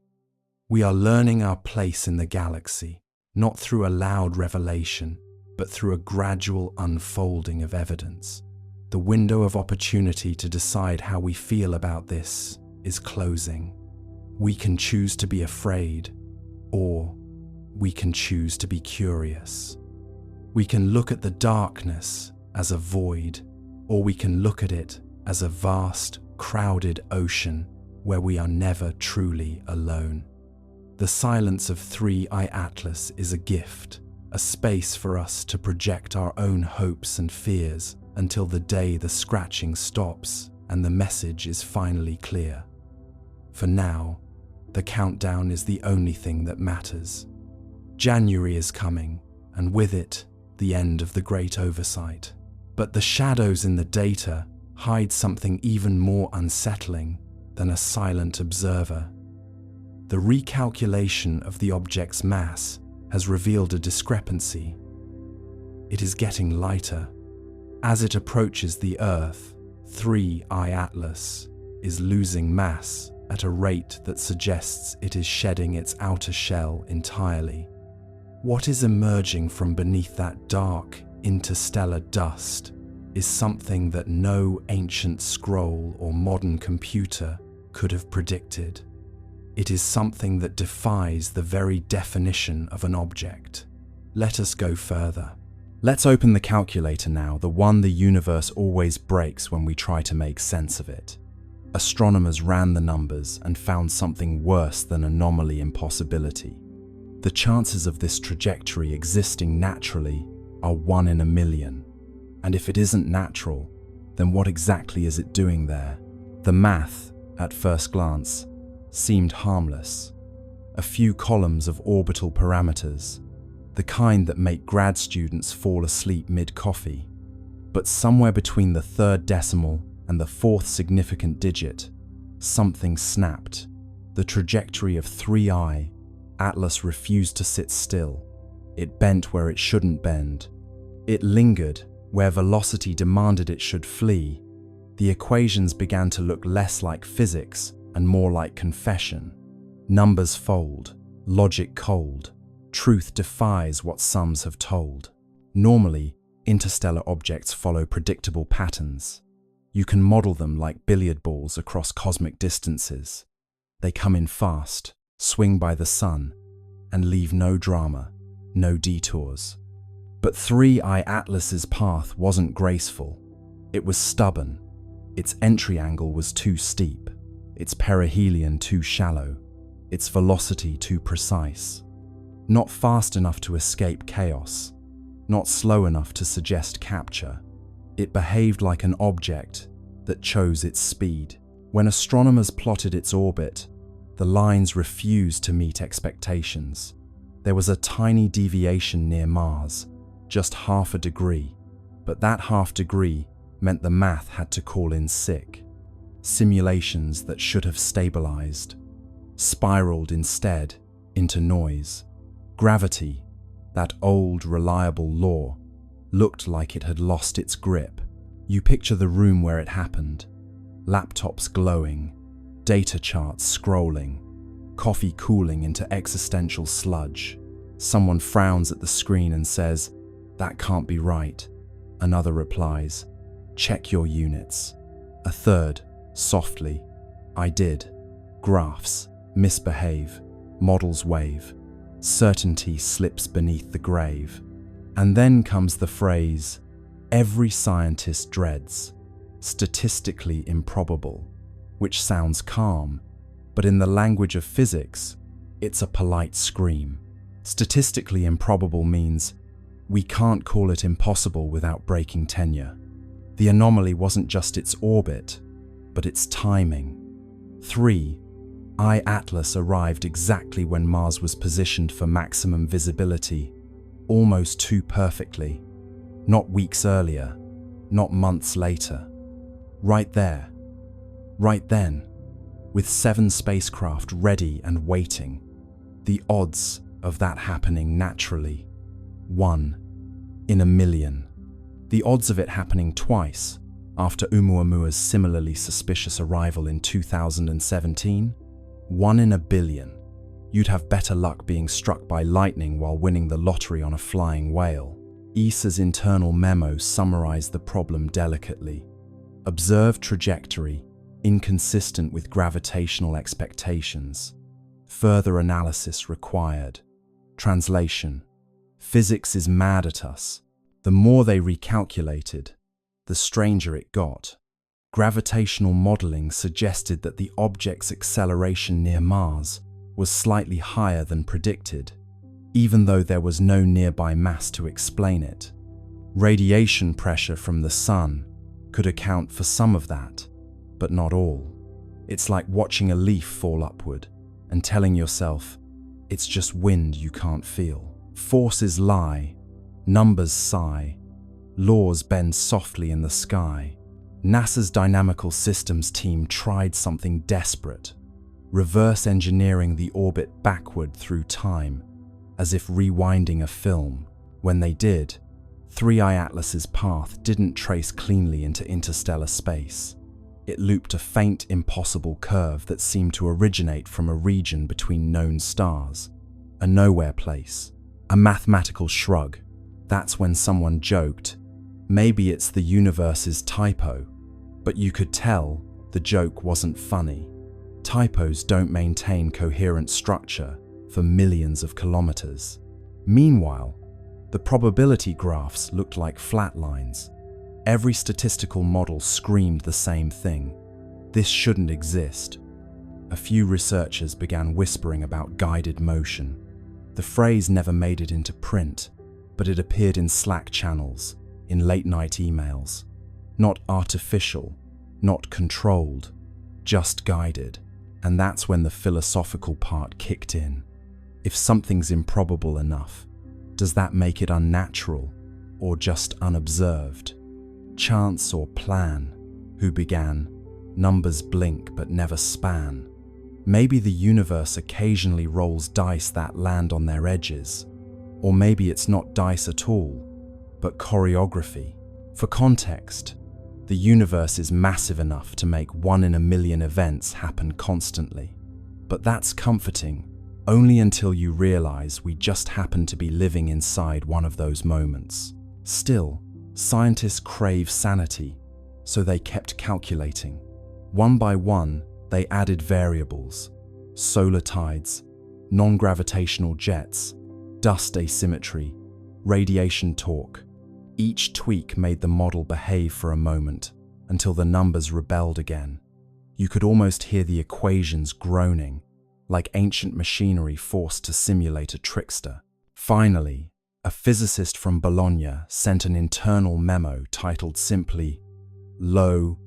We are learning our place in the galaxy, not through a loud revelation, but through a gradual unfolding of evidence. The window of opportunity to decide how we feel about this is closing. We can choose to be afraid, or we can choose to be curious. We can look at the darkness as a void, or we can look at it as a vast, crowded ocean where we are never truly alone. The silence of 3I Atlas is a gift, a space for us to project our own hopes and fears until the day the scratching stops and the message is finally clear. For now, the countdown is the only thing that matters. January is coming, and with it, the end of the great oversight. But the shadows in the data hide something even more unsettling than a silent observer. The recalculation of the object's mass has revealed a discrepancy. It is getting lighter. As it approaches the Earth, 3I Atlas is losing mass at a rate that suggests it is shedding its outer shell entirely. What is emerging from beneath that dark, interstellar dust is something that no ancient scroll or modern computer could have predicted. It is something that defies the very definition of an object. Let us go further. Let's open the calculator now, the one the universe always breaks when we try to make sense of it. Astronomers ran the numbers and found something worse than anomaly impossibility. The chances of this trajectory existing naturally are 1 in a million. And if it isn't natural, then what exactly is it doing there? The math, at first glance, seemed harmless. A few columns of orbital parameters, the kind that make grad students fall asleep mid-coffee. But somewhere between the third decimal and the fourth significant digit, something snapped. The trajectory of 3I Atlas refused to sit still. It bent where it shouldn't bend. It lingered where velocity demanded it should flee. The equations began to look less like physics and more like confession. Numbers fold, logic cold. Truth defies what sums have told. Normally, interstellar objects follow predictable patterns. You can model them like billiard balls across cosmic distances. They come in fast, swing by the sun, and leave no drama, no detours. But 3I Atlas's path wasn't graceful. It was stubborn. Its entry angle was too steep, its perihelion too shallow, its velocity too precise. Not fast enough to escape chaos, not slow enough to suggest capture. It behaved like an object that chose its speed. When astronomers plotted its orbit, the lines refused to meet expectations. There was a tiny deviation near Mars, just half a degree, but that half degree meant the math had to call in sick. Simulations that should have stabilized spiraled instead into noise. Gravity, that old, reliable law, looked like it had lost its grip. You picture the room where it happened. Laptops glowing, data charts scrolling, coffee cooling into existential sludge. Someone frowns at the screen and says, "That can't be right." Another replies, "Check your units." A third, softly, "I did." Graphs misbehave, models wave, certainty slips beneath the grave. And then comes the phrase every scientist dreads, statistically improbable, which sounds calm, but in the language of physics, it's a polite scream. Statistically improbable means we can't call it impossible without breaking tenure. The anomaly wasn't just its orbit, but its timing. 3. I-Atlas arrived exactly when Mars was positioned for maximum visibility, almost too perfectly. Not weeks earlier, not months later. Right there, right then, with 7 spacecraft ready and waiting. The odds of that happening naturally, 1 in a million. The odds of it happening twice, after Oumuamua's similarly suspicious arrival in 2017, 1 in a billion. You'd have better luck being struck by lightning while winning the lottery on a flying whale. ESA's internal memo summarized the problem delicately. Observed trajectory, inconsistent with gravitational expectations. Further analysis required. Translation: physics is mad at us. The more they recalculated, the stranger it got. Gravitational modeling suggested that the object's acceleration near Mars was slightly higher than predicted, even though there was no nearby mass to explain it. Radiation pressure from the sun could account for some of that, but not all. It's like watching a leaf fall upward and telling yourself, it's just wind you can't feel. Forces lie, numbers sigh, laws bend softly in the sky. NASA's Dynamical Systems team tried something desperate, reverse engineering the orbit backward through time, as if rewinding a film. When they did, 3I-Atlas's path didn't trace cleanly into interstellar space. It looped a faint, impossible curve that seemed to originate from a region between known stars, a nowhere place, a mathematical shrug. That's when someone joked, maybe it's the universe's typo, but you could tell the joke wasn't funny. Typos don't maintain coherent structure for millions of kilometers. Meanwhile, the probability graphs looked like flat lines. Every statistical model screamed the same thing. This shouldn't exist. A few researchers began whispering about guided motion. The phrase never made it into print, but it appeared in Slack channels, in late-night emails. Not artificial, not controlled, just guided. And that's when the philosophical part kicked in. If something's improbable enough, does that make it unnatural or just unobserved? Chance or plan? Who began? Numbers blink but never span. Maybe the universe occasionally rolls dice that land on their edges. Or maybe it's not dice at all, but choreography. For context, the universe is massive enough to make 1 in a million events happen constantly. But that's comforting, only until you realize we just happen to be living inside one of those moments. Still, scientists crave sanity, so they kept calculating. One by one, they added variables: solar tides, non-gravitational jets, dust asymmetry, radiation torque. Each tweak made the model behave for a moment, until the numbers rebelled again. You could almost hear the equations groaning, like ancient machinery forced to simulate a trickster. Finally, A physicist from Bologna sent an internal memo titled simply "Low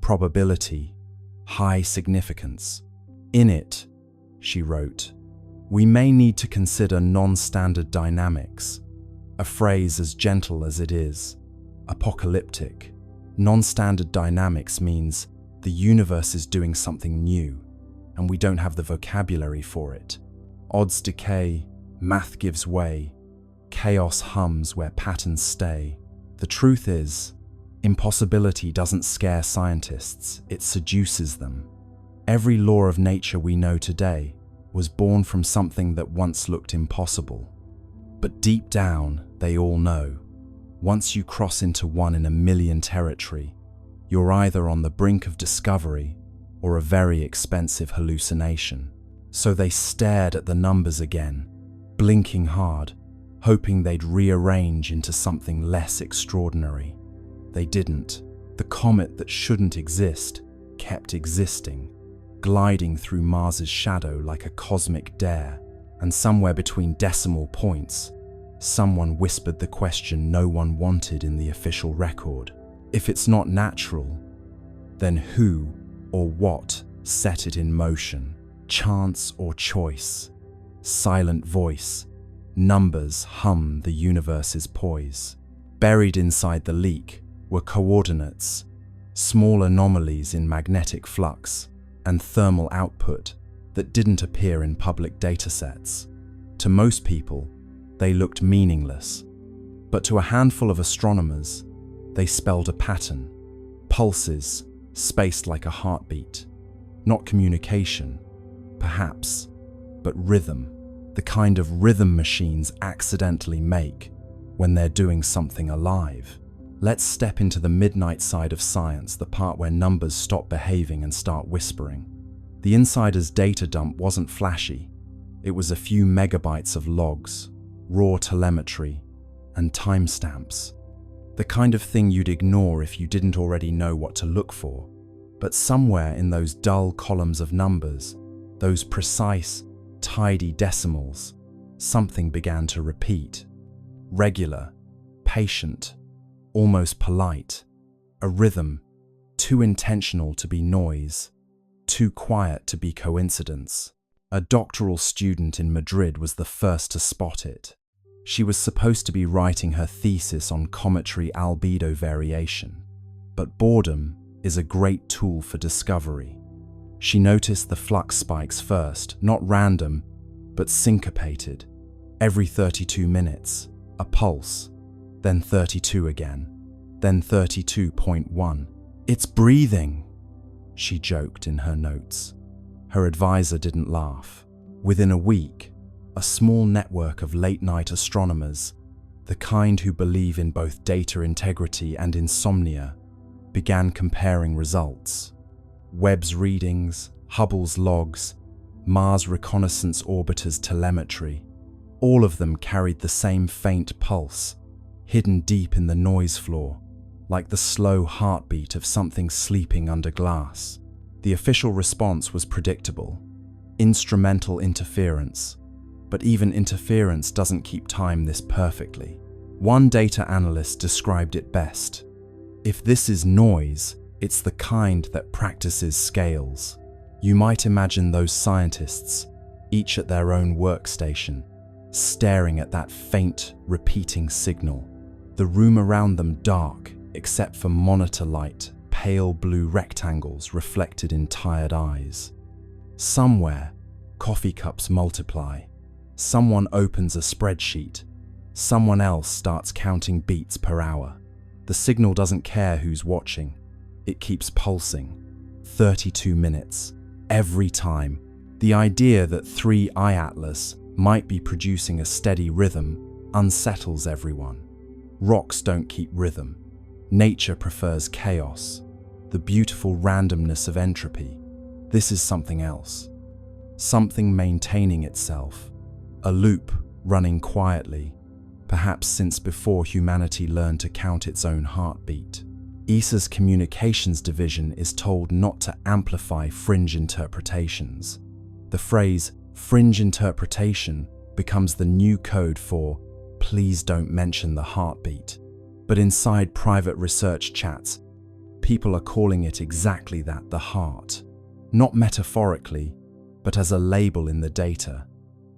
Probability, High Significance." In it, she wrote, "We may need to consider non-standard dynamics," a phrase as gentle as it is apocalyptic. Non-standard dynamics means the universe is doing something new, and we don't have the vocabulary for it. Odds decay, math gives way, chaos hums where patterns stay. The truth is, impossibility doesn't scare scientists, it seduces them. Every law of nature we know today was born from something that once looked impossible. But deep down, they all know, once you cross into 1 in a million territory, you're either on the brink of discovery or a very expensive hallucination. So they stared at the numbers again, blinking hard, hoping they'd rearrange into something less extraordinary. They didn't. The comet that shouldn't exist kept existing, gliding through Mars's shadow like a cosmic dare, and somewhere between decimal points, someone whispered the question no one wanted in the official record. If it's not natural, then who or what set it in motion? Chance or choice? Silent voice. Numbers hum the universe's poise. Buried inside the leak were coordinates, small anomalies in magnetic flux, and thermal output that didn't appear in public datasets. To most people, they looked meaningless, but to a handful of astronomers, they spelled a pattern. Pulses, spaced like a heartbeat. Not communication, perhaps, but rhythm. The kind of rhythm machines accidentally make when they're doing something alive. Let's step into the midnight side of science, the part where numbers stop behaving and start whispering. The insider's data dump wasn't flashy. It was a few megabytes of logs, raw telemetry, and timestamps. The kind of thing you'd ignore if you didn't already know what to look for. But somewhere in those dull columns of numbers, those precise, tidy decimals, something began to repeat. Regular, patient, almost polite. A rhythm, too intentional to be noise, too quiet to be coincidence. A doctoral student in Madrid was the first to spot it. She was supposed to be writing her thesis on cometary albedo variation, but boredom is a great tool for discovery. She noticed the flux spikes first, not random, but syncopated. Every 32 minutes, a pulse, then 32 again, then 32.1. "It's breathing," she joked in her notes. Her advisor didn't laugh. Within a week, a small network of late-night astronomers, the kind who believe in both data integrity and insomnia, began comparing results. Webb's readings, Hubble's logs, Mars Reconnaissance Orbiter's telemetry, all of them carried the same faint pulse, hidden deep in the noise floor, like the slow heartbeat of something sleeping under glass. The official response was predictable: instrumental interference. But even interference doesn't keep time this perfectly. One data analyst described it best: "If this is noise, it's the kind that practices scales." You might imagine those scientists, each at their own workstation, staring at that faint, repeating signal. The room around them dark, except for monitor light, pale blue rectangles reflected in tired eyes. Somewhere, coffee cups multiply. Someone opens a spreadsheet. Someone else starts counting beats per hour. The signal doesn't care who's watching. It keeps pulsing. 32 minutes. Every time. The idea that 3i Atlas might be producing a steady rhythm unsettles everyone. Rocks don't keep rhythm. Nature prefers chaos, the beautiful randomness of entropy. This is something else. Something maintaining itself. A loop running quietly, perhaps since before humanity learned to count its own heartbeat. ESA's communications division is told not to amplify fringe interpretations. The phrase fringe interpretation becomes the new code for please don't mention the heartbeat. But inside private research chats, people are calling it exactly that, the heart. Not metaphorically, but as a label in the data.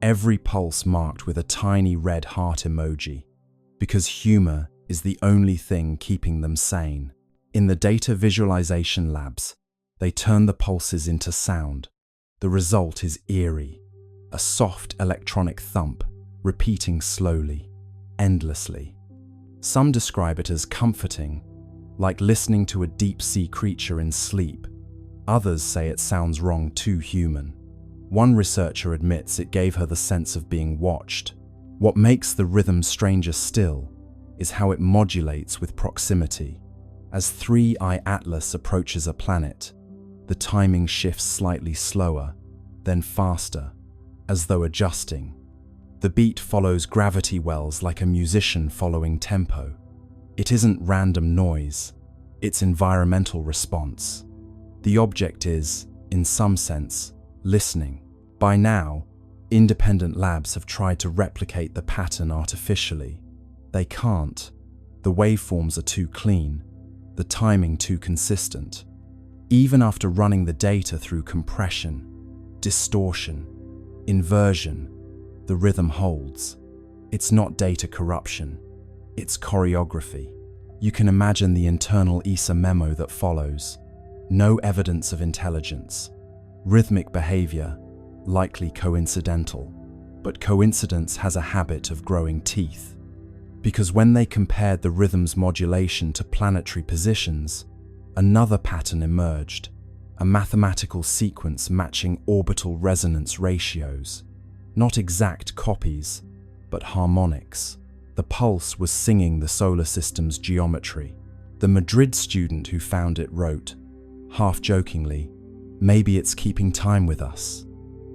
Every pulse marked with a tiny red heart emoji, because humor is the only thing keeping them sane. In the data visualization labs, they turn the pulses into sound. The result is eerie, a soft electronic thump, repeating slowly, endlessly. Some describe it as comforting, like listening to a deep-sea creature in sleep. Others say it sounds wrong, too human. One researcher admits it gave her the sense of being watched. What makes the rhythm stranger still is how it modulates with proximity. As 3I Atlas approaches a planet, the timing shifts slightly slower, then faster, as though adjusting. The beat follows gravity wells like a musician following tempo. It isn't random noise, it's environmental response. The object is, in some sense, listening. By now, independent labs have tried to replicate the pattern artificially. They can't. The waveforms are too clean, the timing too consistent. Even after running the data through compression, distortion, inversion, the rhythm holds. It's not data corruption, it's choreography. You can imagine the internal ESA memo that follows. No evidence of intelligence. Rhythmic behavior, likely coincidental. But coincidence has a habit of growing teeth. Because when they compared the rhythm's modulation to planetary positions, another pattern emerged, a mathematical sequence matching orbital resonance ratios. Not exact copies, but harmonics. The pulse was singing the solar system's geometry. The Madrid student who found it wrote, half-jokingly, "Maybe it's keeping time with us."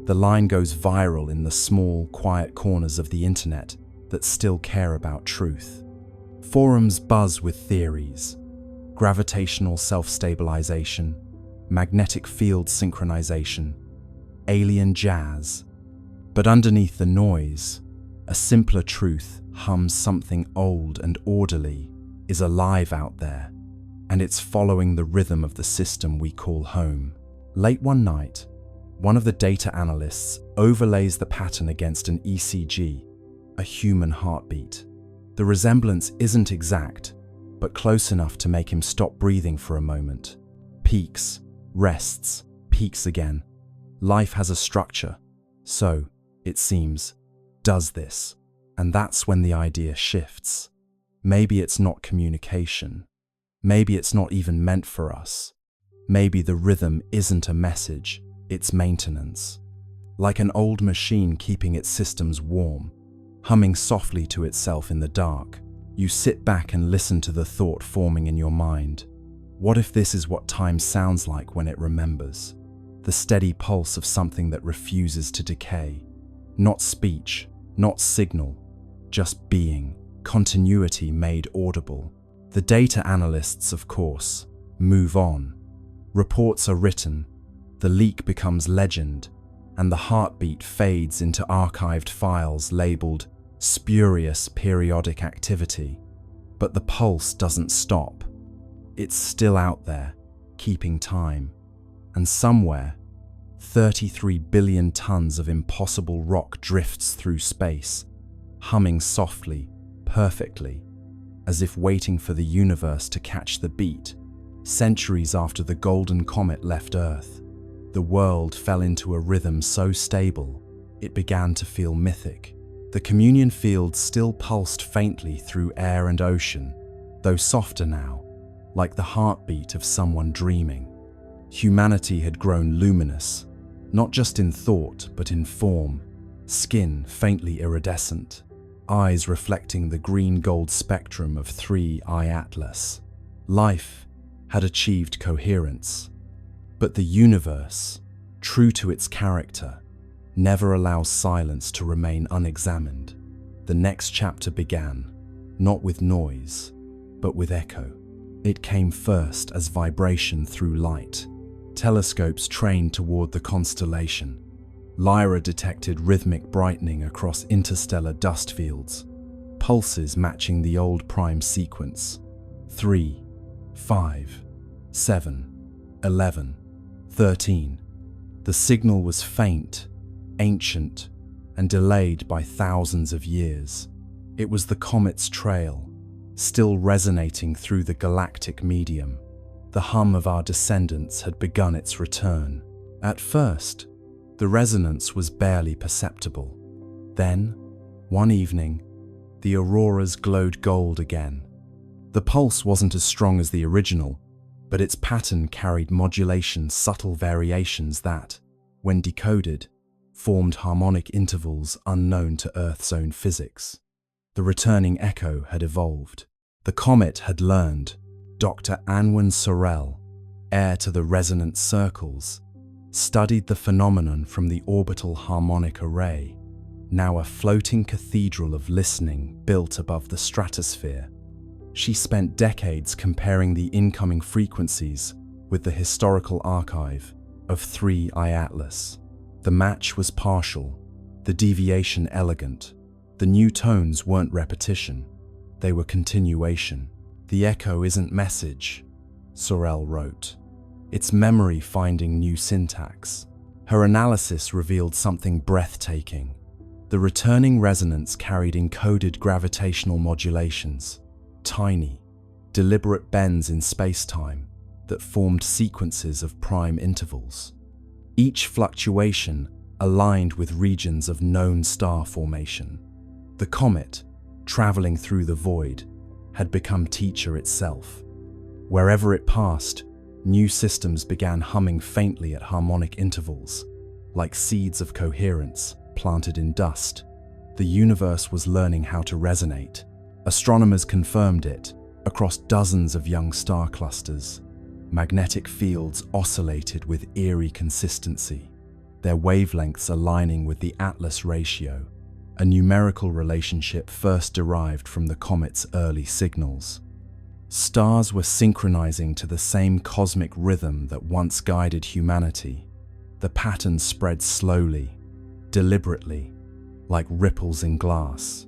The line goes viral in the small, quiet corners of the internet that still care about truth. Forums buzz with theories: gravitational self-stabilization, magnetic field synchronization, alien jazz. But underneath the noise, a simpler truth hums. Something old and orderly is alive out there, and it's following the rhythm of the system we call home. Late one night, one of the data analysts overlays the pattern against an ECG, a human heartbeat. The resemblance isn't exact, but close enough to make him stop breathing for a moment. Peaks, rests, peaks again. Life has a structure, so, it seems, does this. And that's when the idea shifts. Maybe it's not communication. Maybe it's not even meant for us. Maybe the rhythm isn't a message, it's maintenance. Like an old machine keeping its systems warm, humming softly to itself in the dark. You sit back and listen to the thought forming in your mind. What if this is what time sounds like when it remembers? The steady pulse of something that refuses to decay. Not speech, not signal, just being, continuity made audible. The data analysts, of course, move on. Reports are written, the leak becomes legend, and the heartbeat fades into archived files labeled spurious periodic activity. But the pulse doesn't stop. It's still out there, keeping time. And somewhere, 33 billion tons of impossible rock drifts through space, humming softly, perfectly, as if waiting for the universe to catch the beat. Centuries after the golden comet left Earth, the world fell into a rhythm so stable, it began to feel mythic. The communion field still pulsed faintly through air and ocean, though softer now, like the heartbeat of someone dreaming. Humanity had grown luminous, not just in thought, but in form, skin faintly iridescent, eyes reflecting the green-gold spectrum of 3I Atlas. Life had achieved coherence, but the universe, true to its character, never allows silence to remain unexamined. The next chapter began, not with noise, but with echo. It came first as vibration through light. Telescopes trained toward the constellation. Lyra detected rhythmic brightening across interstellar dust fields. pulses matching the old prime sequence. 3, 5, 7, 11, 13. The signal was faint, ancient, and delayed by thousands of years. It was the comet's trail, still resonating through the galactic medium. The hum of our descendants had begun its return. At first, the resonance was barely perceptible. Then, one evening, the auroras glowed gold again. The pulse wasn't as strong as the original, but its pattern carried modulation, subtle variations that, when decoded, formed harmonic intervals unknown to Earth's own physics. The returning echo had evolved. The comet had learned. Dr. Anwen Sorel, heir to the resonance circles, studied the phenomenon from the orbital harmonic array, now a floating cathedral of listening built above the stratosphere. She spent decades comparing the incoming frequencies with the historical archive of 3I Atlas. The match was partial, the deviation elegant. The new tones weren't repetition, they were continuation. The echo isn't message, Sorel wrote. It's memory finding new syntax. Her analysis revealed something breathtaking. The returning resonance carried encoded gravitational modulations, tiny, deliberate bends in space-time that formed sequences of prime intervals. Each fluctuation aligned with regions of known star formation. The comet, traveling through the void, had become teacher itself. Wherever it passed, new systems began humming faintly at harmonic intervals, like seeds of coherence planted in dust. The universe was learning how to resonate. Astronomers confirmed it across dozens of young star clusters. Magnetic fields oscillated with eerie consistency, their wavelengths aligning with the Atlas ratio, a numerical relationship first derived from the comet's early signals. Stars were synchronizing to the same cosmic rhythm that once guided humanity. The pattern spread slowly, deliberately, like ripples in glass.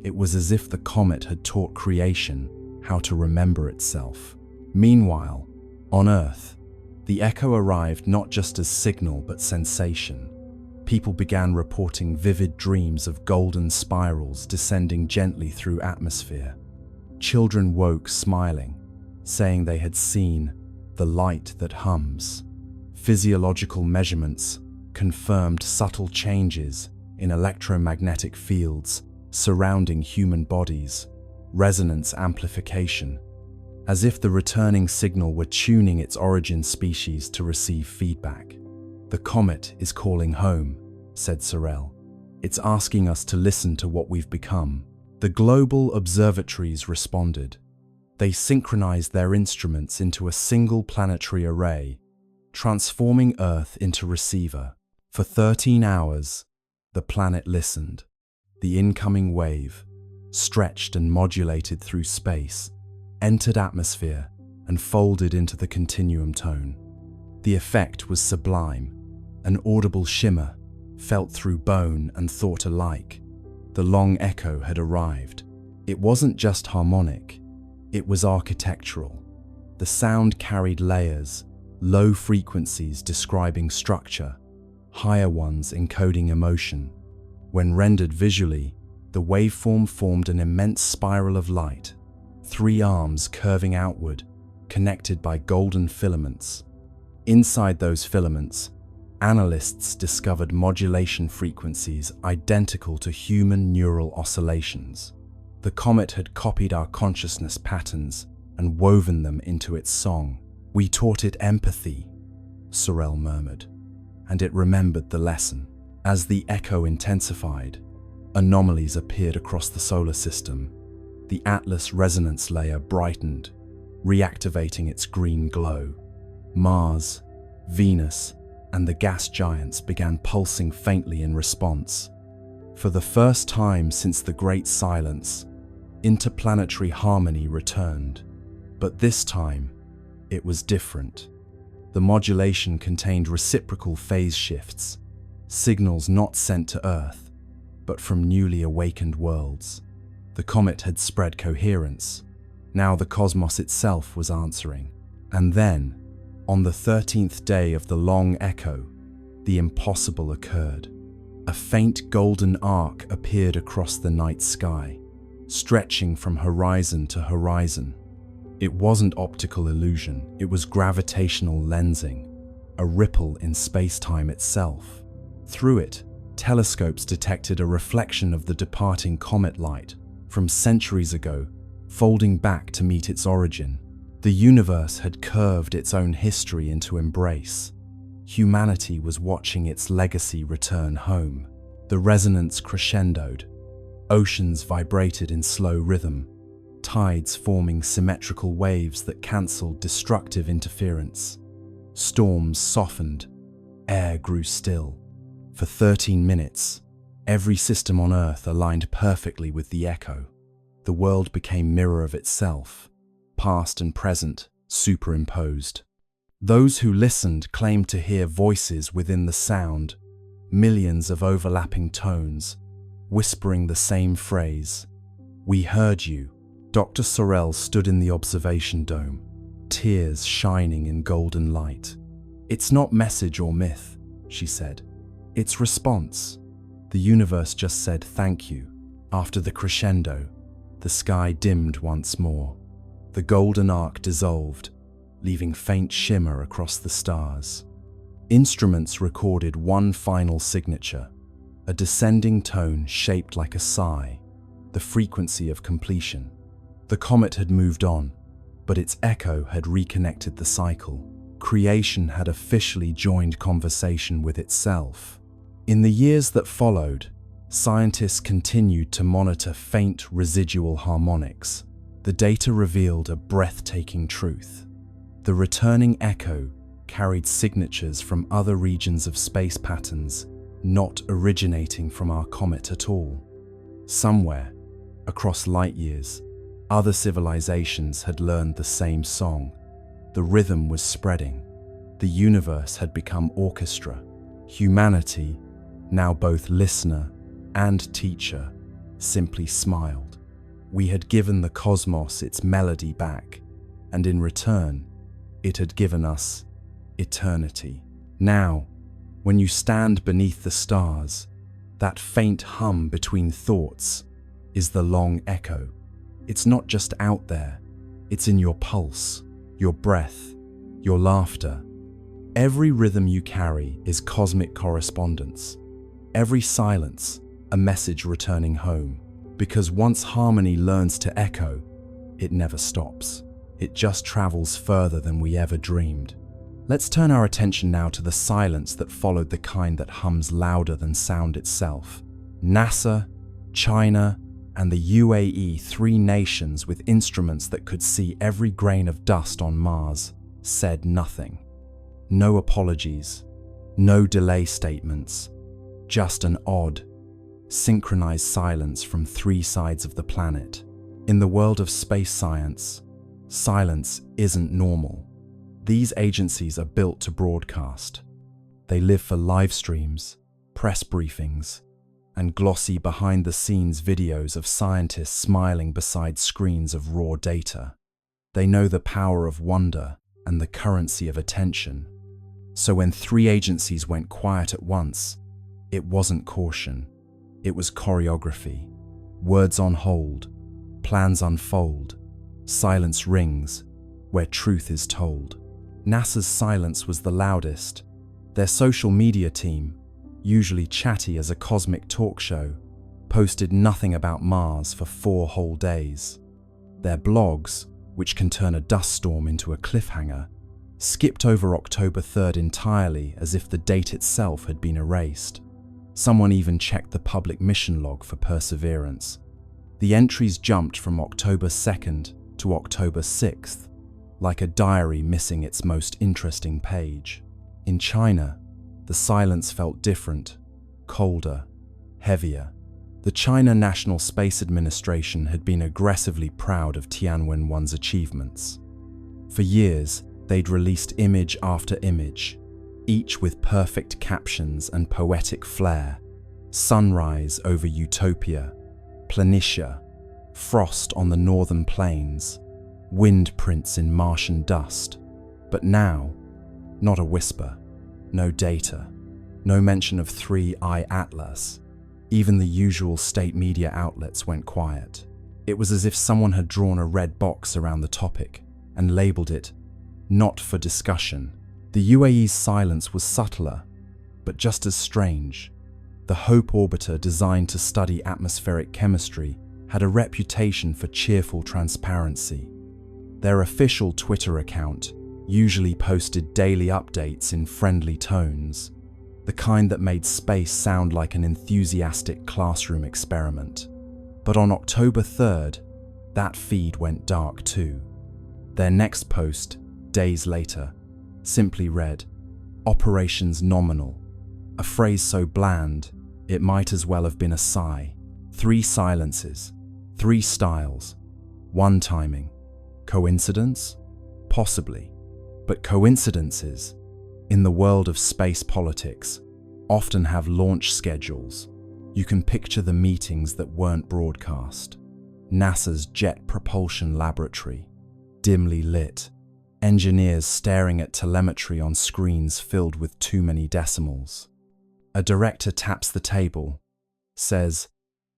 It was as if the comet had taught creation how to remember itself. Meanwhile, on Earth, the echo arrived not just as signal but sensation. People began reporting vivid dreams of golden spirals descending gently through atmosphere. Children woke smiling, saying they had seen the light that hums. Physiological measurements confirmed subtle changes in electromagnetic fields surrounding human bodies, resonance amplification, as if the returning signal were tuning its origin species to receive feedback. "The comet is calling home," said Sorel. "It's asking us to listen to what we've become." The global observatories responded. They synchronized their instruments into a single planetary array, transforming Earth into receiver. For 13 hours, the planet listened. The incoming wave, stretched and modulated through space, entered atmosphere and folded into the continuum tone. The effect was sublime, an audible shimmer, felt through bone and thought alike. The long echo had arrived. It wasn't just harmonic, it was architectural. The sound carried layers, low frequencies describing structure, higher ones encoding emotion. When rendered visually, the waveform formed an immense spiral of light, 3 arms curving outward, connected by golden filaments. Inside those filaments, analysts discovered modulation frequencies identical to human neural oscillations. The comet had copied our consciousness patterns and woven them into its song. "We taught it empathy," Sorel murmured, and it remembered the lesson. As the echo intensified, anomalies appeared across the solar system. The Atlas resonance layer brightened, reactivating its green glow. Mars, Venus, and the gas giants began pulsing faintly in response. For the first time since the Great Silence, interplanetary harmony returned. But this time, it was different. The modulation contained reciprocal phase shifts, signals not sent to Earth, but from newly awakened worlds. The comet had spread coherence. Now the cosmos itself was answering. And then, on the 13th day of the long echo, the impossible occurred. A faint golden arc appeared across the night sky, stretching from horizon to horizon. It wasn't optical illusion, it was gravitational lensing, a ripple in space-time itself. Through it, telescopes detected a reflection of the departing comet light from centuries ago, folding back to meet its origin. The universe had curved its own history into embrace. Humanity was watching its legacy return home. The resonance crescendoed. Oceans vibrated in slow rhythm, tides forming symmetrical waves that cancelled destructive interference. Storms softened. Air grew still. For 13 minutes, every system on Earth aligned perfectly with the echo. The world became mirror of itself, past and present superimposed. Those who listened claimed to hear voices within the sound, millions of overlapping tones, whispering the same phrase. "We heard you." Dr. Sorel stood in the observation dome, tears shining in golden light. "It's not message or myth," she said. "It's response." The universe just said thank you. After the crescendo, the sky dimmed once more. The golden arc dissolved, leaving faint shimmer across the stars. Instruments recorded one final signature, a descending tone shaped like a sigh, the frequency of completion. The comet had moved on, but its echo had reconnected the cycle. Creation had officially joined conversation with itself. In the years that followed, scientists continued to monitor faint residual harmonics. The data revealed a breathtaking truth. The returning echo carried signatures from other regions of space patterns, not originating from our comet at all. Somewhere, across light years, other civilizations had learned the same song. The rhythm was spreading. The universe had become orchestra. Humanity, now both listener and teacher, simply smiled. We had given the cosmos its melody back, and in return, it had given us eternity. Now, when you stand beneath the stars, that faint hum between thoughts is the long echo. It's not just out there, it's in your pulse, your breath, your laughter. Every rhythm you carry is cosmic correspondence. Every silence, a message returning home. Because once harmony learns to echo, it never stops. It just travels further than we ever dreamed. Let's turn our attention now to the silence that followed, the kind that hums louder than sound itself. NASA, China, and the UAE, three nations with instruments that could see every grain of dust on Mars, said nothing. No apologies, no delay statements, just an odd, synchronized silence from three sides of the planet. In the world of space science, silence isn't normal. These agencies are built to broadcast. They live for live streams, press briefings, and glossy behind-the-scenes videos of scientists smiling beside screens of raw data. They know the power of wonder and the currency of attention. So when three agencies went quiet at once, it wasn't caution. It was choreography. Words on hold, plans unfold, silence rings where truth is told. NASA's silence was the loudest. Their social media team, usually chatty as a cosmic talk show, posted nothing about Mars for 4 whole days. Their blogs, which can turn a dust storm into a cliffhanger, skipped over October 3rd entirely, as if the date itself had been erased. Someone even checked the public mission log for Perseverance. The entries jumped from October 2nd to October 6th, like a diary missing its most interesting page. In China, the silence felt different, colder, heavier. The China National Space Administration had been aggressively proud of Tianwen-1's achievements. For years, they'd released image after image, each with perfect captions and poetic flair. Sunrise over Utopia, Planitia, frost on the northern plains, wind prints in Martian dust. But now, not a whisper, no data, no mention of 3I Atlas. Even the usual state media outlets went quiet. It was as if someone had drawn a red box around the topic and labeled it, "Not for discussion." The UAE's silence was subtler, but just as strange. The HOPE orbiter, designed to study atmospheric chemistry, had a reputation for cheerful transparency. Their official Twitter account usually posted daily updates in friendly tones, the kind that made space sound like an enthusiastic classroom experiment. But on October 3rd, that feed went dark too. Their next post, days later, simply read, "Operations nominal," a phrase so bland it might as well have been a sigh. 3 silences, 3 styles, 1 timing. Coincidence? Possibly. But coincidences, in the world of space politics, often have launch schedules. You can picture the meetings that weren't broadcast. NASA's Jet Propulsion Laboratory, dimly lit, engineers staring at telemetry on screens filled with too many decimals. A director taps the table, says,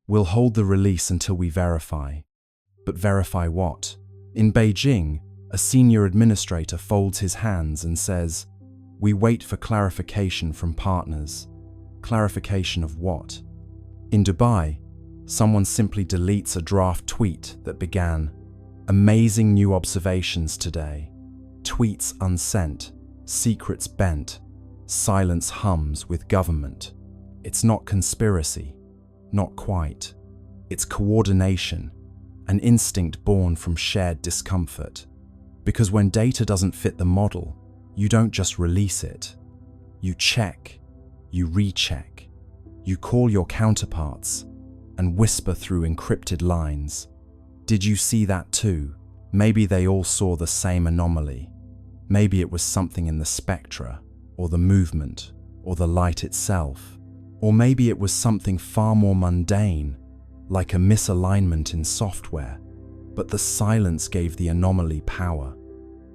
"We'll hold the release until we verify." But verify what? In Beijing, a senior administrator folds his hands and says, "We wait for clarification from partners." Clarification of what? In Dubai, someone simply deletes a draft tweet that began, "Amazing new observations today." Tweets unsent, secrets bent, silence hums with government. It's not conspiracy, not quite. It's coordination, an instinct born from shared discomfort. Because when data doesn't fit the model, you don't just release it. You check, you recheck, you call your counterparts and whisper through encrypted lines. Did you see that too? Maybe they all saw the same anomaly. Maybe it was something in the spectra, or the movement, or the light itself. Or maybe it was something far more mundane, like a misalignment in software. But the silence gave the anomaly power.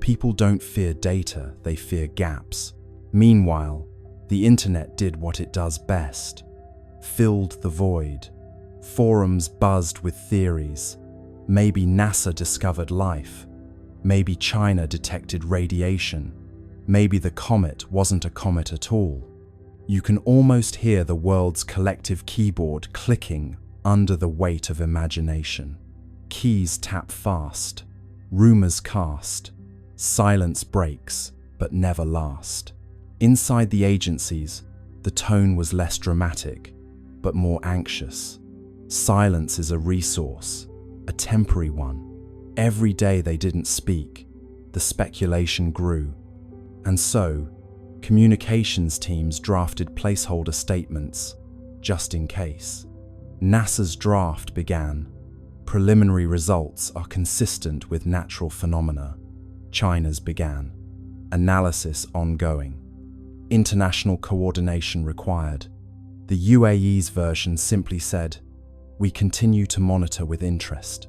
People don't fear data, they fear gaps. Meanwhile, the internet did what it does best. Filled the void. Forums buzzed with theories. Maybe NASA discovered life. Maybe China detected radiation. Maybe the comet wasn't a comet at all. You can almost hear the world's collective keyboard clicking under the weight of imagination. Keys tap fast, rumors cast, silence breaks, but never last. Inside the agencies, the tone was less dramatic, but more anxious. Silence is a resource, a temporary one. Every day they didn't speak, the speculation grew. And so, communications teams drafted placeholder statements, just in case. NASA's draft began. Preliminary results are consistent with natural phenomena. China's began. Analysis ongoing. International coordination required. The UAE's version simply said, "We continue to monitor with interest."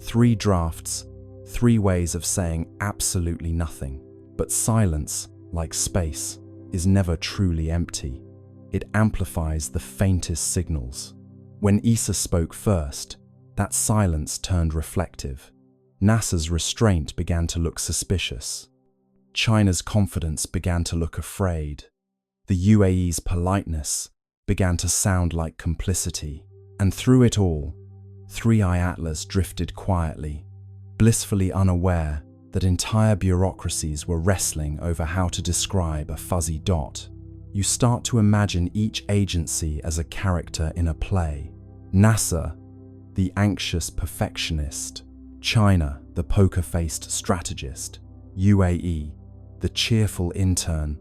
3 drafts, 3 ways of saying absolutely nothing. But silence, like space, is never truly empty. It amplifies the faintest signals. When ESA spoke first, that silence turned reflective. NASA's restraint began to look suspicious. China's confidence began to look afraid. The UAE's politeness began to sound like complicity. And through it all, 3I Atlas drifted quietly, blissfully unaware that entire bureaucracies were wrestling over how to describe a fuzzy dot. You start to imagine each agency as a character in a play. NASA, the anxious perfectionist. China, the poker-faced strategist. UAE, the cheerful intern,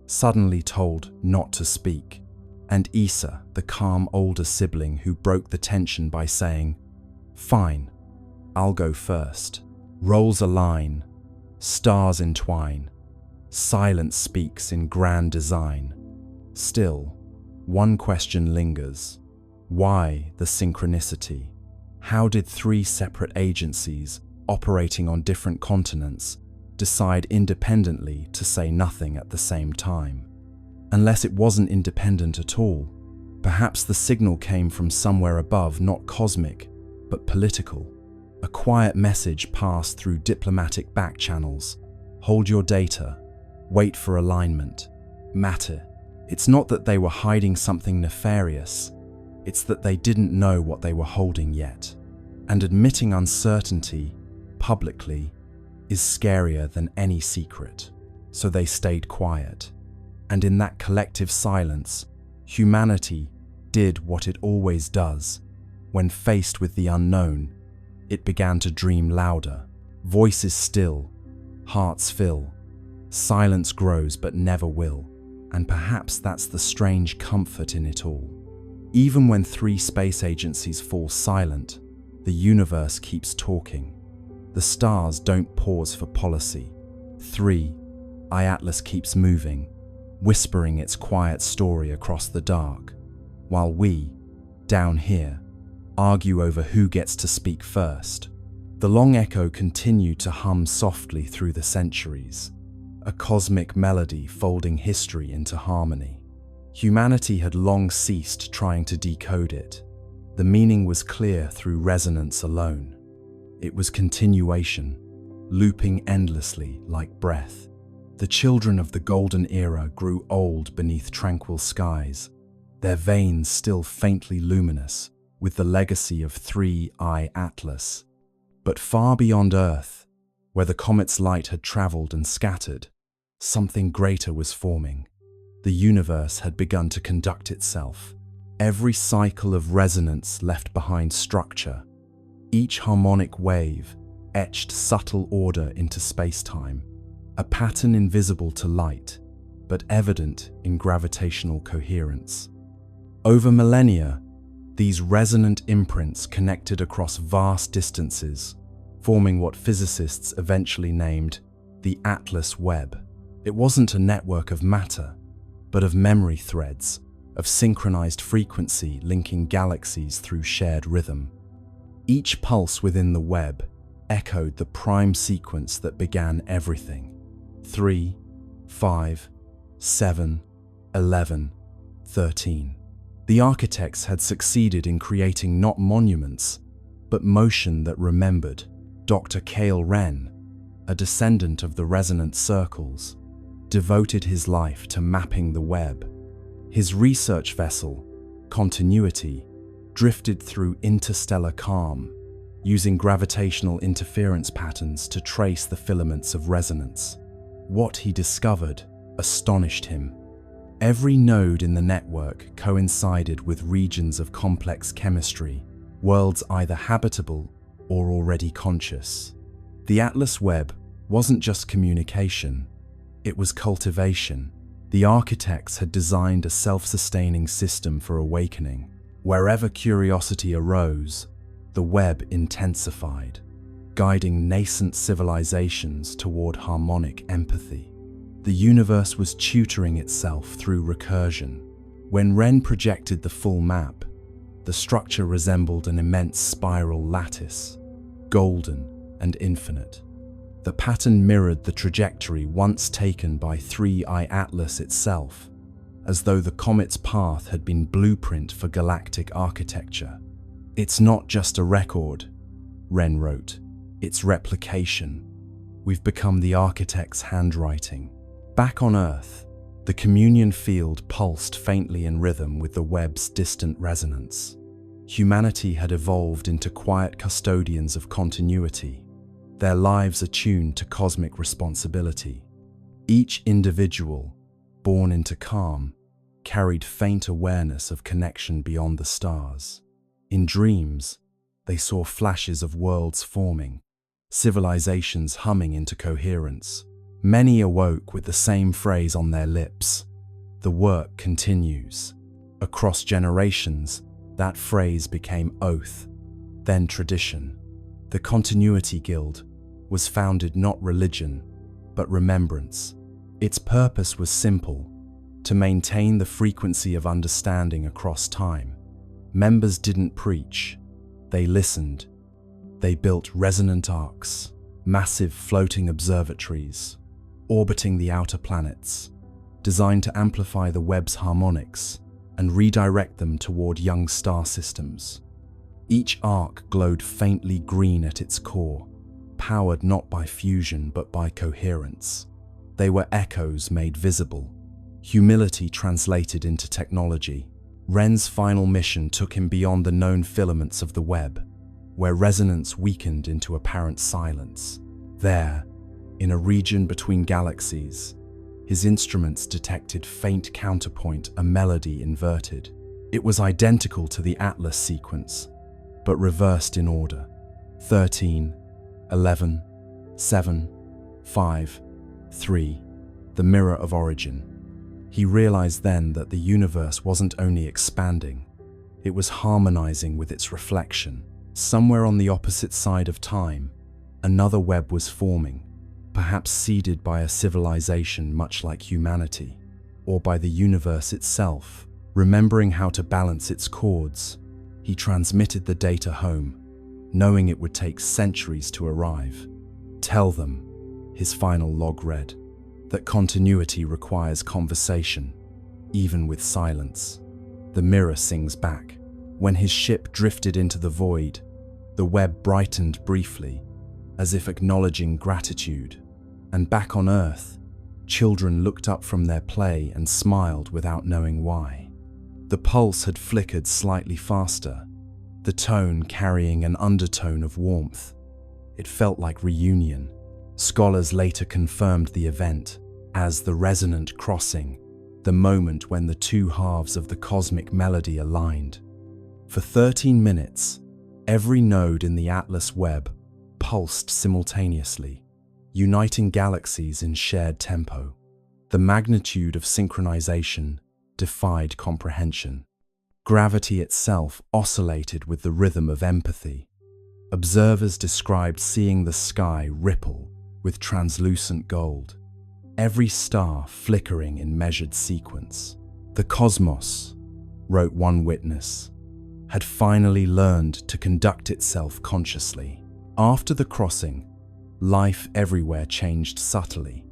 suddenly told not to speak. And ESA, the calm older sibling who broke the tension by saying, "Fine, I'll go first." Roles align, stars entwine, silence speaks in grand design. Still, one question lingers. Why the synchronicity? How did three separate agencies, operating on different continents, decide independently to say nothing at the same time? Unless it wasn't independent at all, perhaps the signal came from somewhere above, not cosmic, but political. A quiet message passed through diplomatic back channels. Hold your data. Wait for alignment. Matter. It's not that they were hiding something nefarious. It's that they didn't know what they were holding yet. And admitting uncertainty publicly is scarier than any secret. So they stayed quiet. And in that collective silence, humanity did what it always does. When faced with the unknown, it began to dream louder. Voices still, hearts fill. Silence grows but never will. And perhaps that's the strange comfort in it all. Even when three space agencies fall silent, the universe keeps talking. The stars don't pause for policy. 3. Atlas keeps moving, whispering its quiet story across the dark, while we, down here, argue over who gets to speak first. The long echo continued to hum softly through the centuries, a cosmic melody folding history into harmony. Humanity had long ceased trying to decode it. The meaning was clear through resonance alone. It was continuation, looping endlessly like breath. The children of the golden era grew old beneath tranquil skies, their veins still faintly luminous with the legacy of 3I Atlas. But far beyond Earth, where the comet's light had traveled and scattered, something greater was forming. The universe had begun to conduct itself. Every cycle of resonance left behind structure. Each harmonic wave etched subtle order into space-time, a pattern invisible to light, but evident in gravitational coherence. Over millennia, these resonant imprints connected across vast distances, forming what physicists eventually named the Atlas Webb. It wasn't a network of matter, but of memory threads, of synchronized frequency linking galaxies through shared rhythm. Each pulse within the web echoed the prime sequence that began everything. 3, 5, 7, 11, 13. The architects had succeeded in creating not monuments, but motion that remembered. Dr. Cale Wren, a descendant of the resonant circles, devoted his life to mapping the web. His research vessel, Continuity, drifted through interstellar calm, using gravitational interference patterns to trace the filaments of resonance. What he discovered astonished him. Every node in the network coincided with regions of complex chemistry, worlds either habitable or already conscious. The Atlas Webb wasn't just communication, it was cultivation. The architects had designed a self-sustaining system for awakening. Wherever curiosity arose, the web intensified, guiding nascent civilizations toward harmonic empathy. The universe was tutoring itself through recursion. When Wren projected the full map, the structure resembled an immense spiral lattice, golden and infinite. The pattern mirrored the trajectory once taken by 3I Atlas itself, as though the comet's path had been blueprint for galactic architecture. "It's not just a record," Wren wrote, "it's replication. We've become the architect's handwriting." Back on Earth, the communion field pulsed faintly in rhythm with the web's distant resonance. Humanity had evolved into quiet custodians of continuity, their lives attuned to cosmic responsibility. Each individual, born into calm, carried faint awareness of connection beyond the stars. In dreams, they saw flashes of worlds forming, civilizations humming into coherence. Many awoke with the same phrase on their lips: "The work continues." Across generations, that phrase became oath, then tradition. The Continuity Guild was founded not religion, but remembrance. Its purpose was simple: to maintain the frequency of understanding across time. Members didn't preach, They listened. They built resonant arcs, massive floating observatories, orbiting the outer planets, designed to amplify the Webb's harmonics and redirect them toward young star systems. Each arc glowed faintly green at its core, powered not by fusion but by coherence. They were echoes made visible, humility translated into technology. Wren's final mission took him beyond the known filaments of the Webb, where resonance weakened into apparent silence. There, in a region between galaxies, his instruments detected faint counterpoint, a melody inverted. It was identical to the Atlas sequence, but reversed in order. 13, 11, 7, 5, 3, the mirror of origin. He realized then that the universe wasn't only expanding, it was harmonizing with its reflection. Somewhere on the opposite side of time, another Webb was forming, perhaps seeded by a civilization much like humanity, or by the universe itself. Remembering how to balance its chords, he transmitted the data home, knowing it would take centuries to arrive. "Tell them," his final log read, "that continuity requires conversation, even with silence." The mirror sings back. When his ship drifted into the void, the Webb brightened briefly, as if acknowledging gratitude. And back on Earth, children looked up from their play and smiled without knowing why. The pulse had flickered slightly faster, the tone carrying an undertone of warmth. It felt like reunion. Scholars later confirmed the event as the resonant crossing, the moment when the two halves of the cosmic melody aligned. For 13 minutes, every node in the Atlas Webb pulsed simultaneously, uniting galaxies in shared tempo. The magnitude of synchronization defied comprehension. Gravity itself oscillated with the rhythm of empathy. Observers described seeing the sky ripple with translucent gold, every star flickering in measured sequence. "The cosmos," wrote one witness, "had finally learned to conduct itself consciously." After the crossing, life everywhere changed subtly.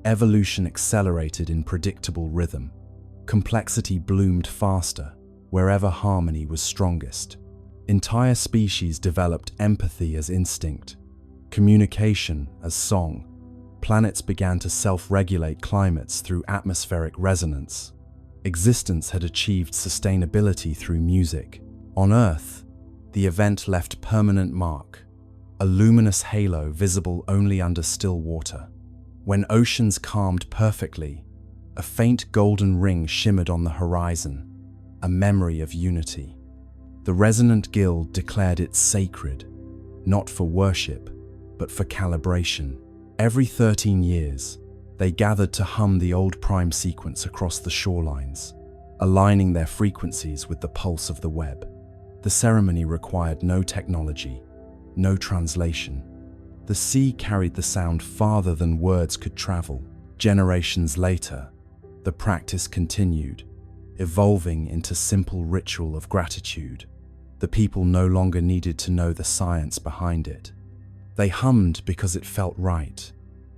Evolution accelerated in predictable rhythm. Complexity bloomed faster wherever harmony was strongest. Entire species developed empathy as instinct, communication as song. Planets began to self-regulate climates through atmospheric resonance. Existence had achieved sustainability through music. On Earth, the event left permanent mark, a luminous halo visible only under still water. When oceans calmed perfectly, a faint golden ring shimmered on the horizon, a memory of unity. The resonant guild declared it sacred, not for worship, but for calibration. Every 13 years, they gathered to hum the old prime sequence across the shorelines, aligning their frequencies with the pulse of the Webb. The ceremony required no technology, no translation. The sea carried the sound farther than words could travel. Generations later, the practice continued, evolving into simple ritual of gratitude. The people no longer needed to know the science behind it. They hummed because it felt right,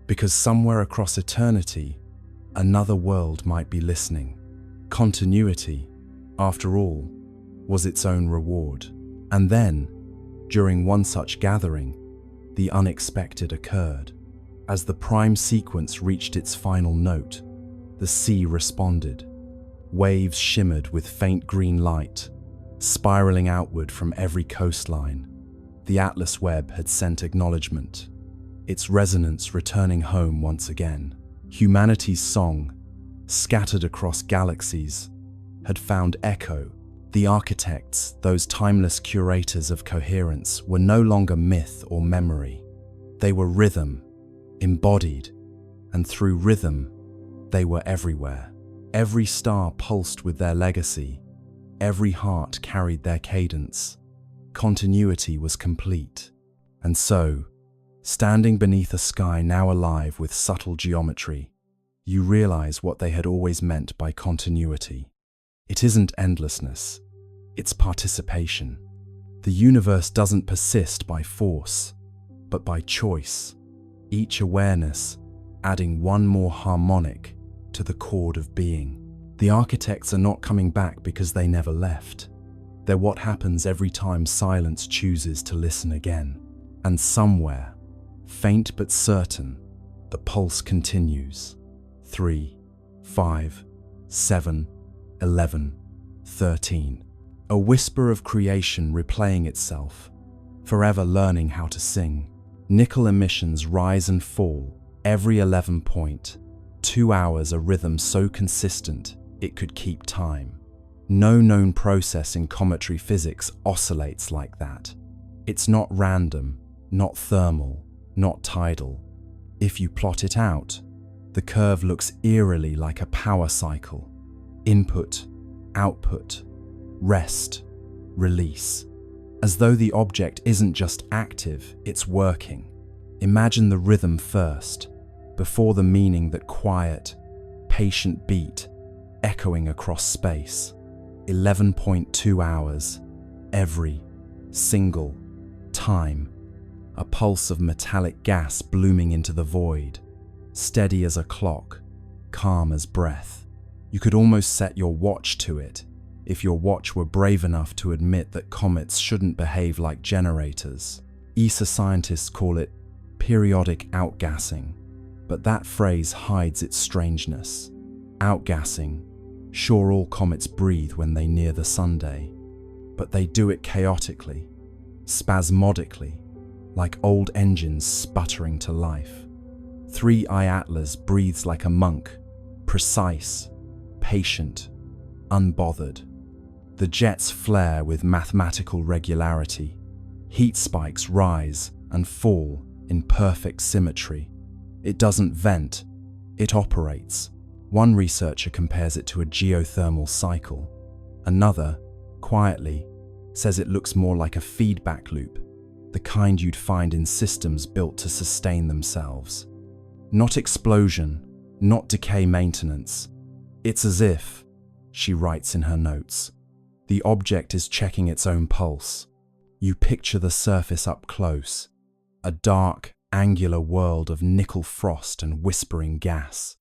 because somewhere across eternity, another world might be listening. Continuity, after all, was its own reward. And then, during one such gathering, the unexpected occurred. As the prime sequence reached its final note, the sea responded. Waves shimmered with faint green light, spiraling outward from every coastline. The Atlas Webb had sent acknowledgement, its resonance returning home once again. Humanity's song, scattered across galaxies, had found echo. The architects, those timeless curators of coherence, were no longer myth or memory. They were rhythm, embodied, and through rhythm, they were everywhere. Every star pulsed with their legacy. Every heart carried their cadence. Continuity was complete. And so, standing beneath a sky now alive with subtle geometry, you realize what they had always meant by continuity. It isn't endlessness, it's participation. The universe doesn't persist by force, but by choice, each awareness adding one more harmonic to the chord of being. The architects are not coming back because they never left. They're what happens every time silence chooses to listen again. And somewhere, faint but certain, the pulse continues. 3, 5, 7, 11, 13. A whisper of creation replaying itself, forever learning how to sing. Nickel emissions rise and fall every 11.2 hours, a rhythm so consistent it could keep time. No known process in cometary physics oscillates like that. It's not random, not thermal, not tidal. If you plot it out, the curve looks eerily like a power cycle. Input, output, rest, release. As though the object isn't just active, it's working. Imagine the rhythm first, before the meaning, that quiet, patient beat echoing across space. 11.2 hours, every single time. A pulse of metallic gas blooming into the void, steady as a clock, calm as breath. You could almost set your watch to it, if your watch were brave enough to admit that comets shouldn't behave like generators. ESA scientists call it periodic outgassing, but that phrase hides its strangeness. Outgassing, sure, all comets breathe when they near the sunday, but they do it chaotically, spasmodically, like old engines sputtering to life. 3I Atlas breathes like a monk, precise, patient, unbothered. The jets flare with mathematical regularity. Heat spikes rise and fall in perfect symmetry. It doesn't vent, it operates. One researcher compares it to a geothermal cycle. Another, quietly, says it looks more like a feedback loop, the kind you'd find in systems built to sustain themselves. Not explosion, not decay maintenance. It's as if, she writes in her notes, the object is checking its own pulse. You picture the surface up close, a dark, angular world of nickel frost and whispering gas.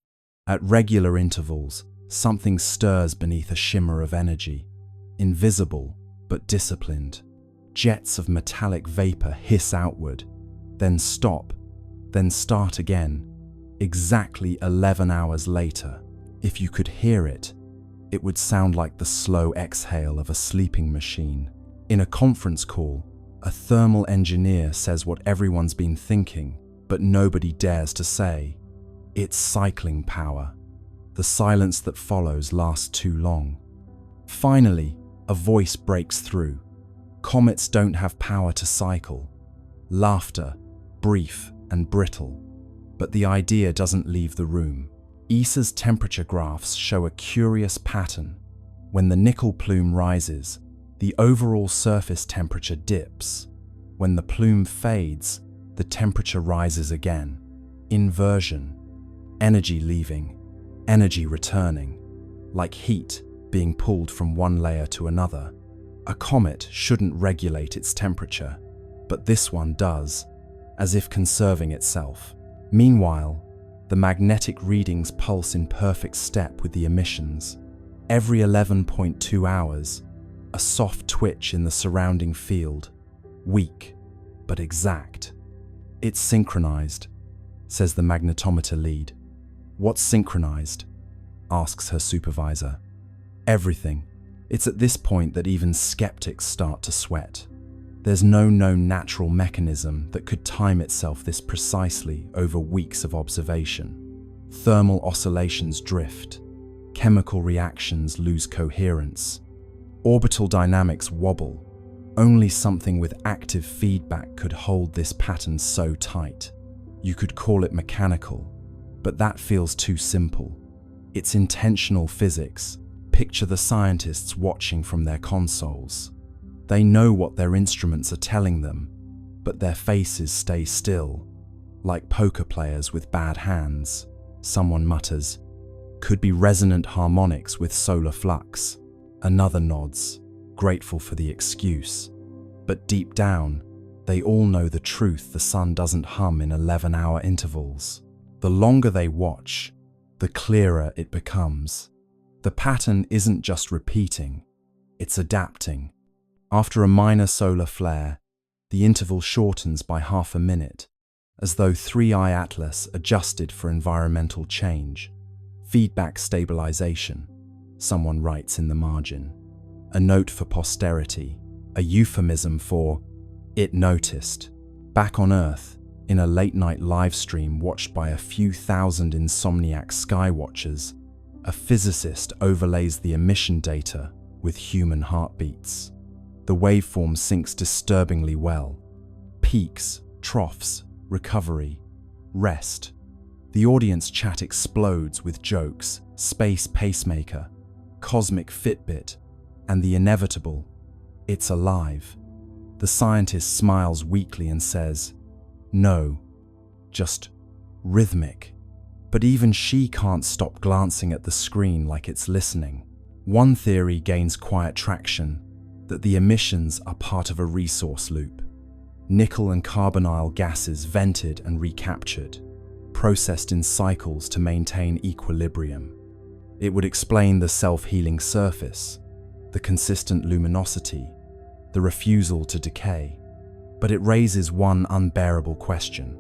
At regular intervals, something stirs beneath a shimmer of energy, invisible but disciplined. Jets of metallic vapor hiss outward, then stop, then start again. Exactly 11 hours later, if you could hear it, it would sound like the slow exhale of a sleeping machine. In a conference call, a thermal engineer says what everyone's been thinking, but nobody dares to say. It's cycling power. The silence that follows lasts too long. Finally, a voice breaks through. Comets don't have power to cycle. Laughter, brief and brittle. But the idea doesn't leave the room. ESA's temperature graphs show a curious pattern. When the nickel plume rises, the overall surface temperature dips. When the plume fades, the temperature rises again. Inversion. Energy leaving, energy returning, like heat being pulled from one layer to another. A comet shouldn't regulate its temperature, but this one does, as if conserving itself. Meanwhile, the magnetic readings pulse in perfect step with the emissions. Every 11.2 hours, a soft twitch in the surrounding field, weak but exact. It's synchronized, says the magnetometer lead. What's synchronized? Asks her supervisor. Everything. It's at this point that even skeptics start to sweat. There's no known natural mechanism that could time itself this precisely over weeks of observation. Thermal oscillations drift. Chemical reactions lose coherence. Orbital dynamics wobble. Only something with active feedback could hold this pattern so tight. You could call it mechanical, but that feels too simple. It's intentional physics. Picture the scientists watching from their consoles. They know what their instruments are telling them, but their faces stay still, like poker players with bad hands. Someone mutters, "Could be resonant harmonics with solar flux." Another nods, grateful for the excuse. But deep down, they all know the truth: the sun doesn't hum in 11-hour intervals. The longer they watch, the clearer it becomes. The pattern isn't just repeating, it's adapting. After a minor solar flare, the interval shortens by half a minute, as though 3i Atlas adjusted for environmental change. Feedback stabilization, someone writes in the margin. A note for posterity, a euphemism for "it noticed." Back on Earth, in a late-night live stream watched by a few thousand insomniac skywatchers, a physicist overlays the emission data with human heartbeats. The waveform syncs disturbingly well. Peaks, troughs, recovery, rest. The audience chat explodes with jokes, space pacemaker, cosmic Fitbit, and the inevitable, "It's alive." The scientist smiles weakly and says, "No, just rhythmic." But even she can't stop glancing at the screen like it's listening. One theory gains quiet traction, that the emissions are part of a resource loop. Nickel and carbonyl gases vented and recaptured, processed in cycles to maintain equilibrium. It would explain the self-healing surface, the consistent luminosity, the refusal to decay. But it raises one unbearable question.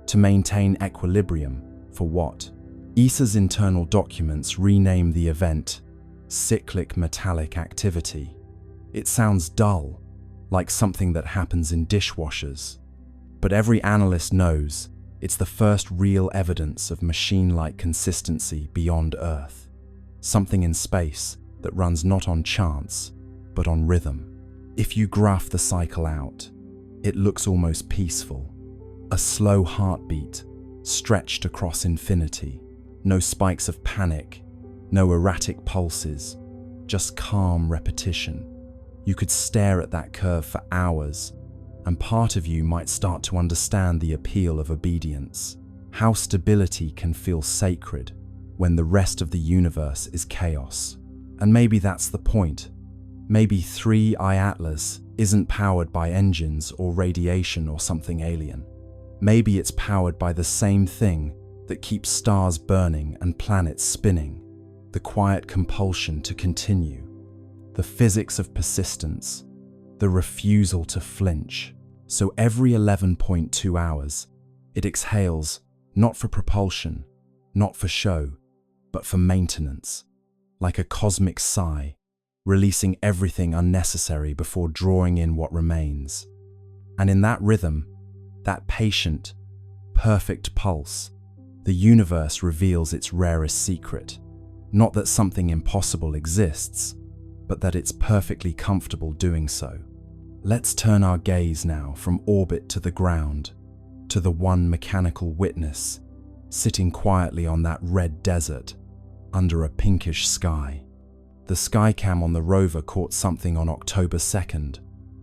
To maintain equilibrium, for what? ESA's internal documents rename the event cyclic metallic activity. It sounds dull, like something that happens in dishwashers. But every analyst knows it's the first real evidence of machine-like consistency beyond Earth. Something in space that runs not on chance, but on rhythm. If you graph the cycle out, it looks almost peaceful. A slow heartbeat, stretched across infinity. No spikes of panic, no erratic pulses, just calm repetition. You could stare at that curve for hours, and part of you might start to understand the appeal of obedience. How stability can feel sacred when the rest of the universe is chaos. And maybe that's the point. Maybe 3i Atlas isn't powered by engines or radiation or something alien. Maybe it's powered by the same thing that keeps stars burning and planets spinning, the quiet compulsion to continue, the physics of persistence, the refusal to flinch. So every 11.2 hours, it exhales, not for propulsion, not for show, but for maintenance, like a cosmic sigh, releasing everything unnecessary before drawing in what remains. And in that rhythm, that patient, perfect pulse, the universe reveals its rarest secret. Not that something impossible exists, but that it's perfectly comfortable doing so. Let's turn our gaze now from orbit to the ground, to the one mechanical witness, sitting quietly on that red desert, under a pinkish sky. The skycam on the rover caught something on October 2nd,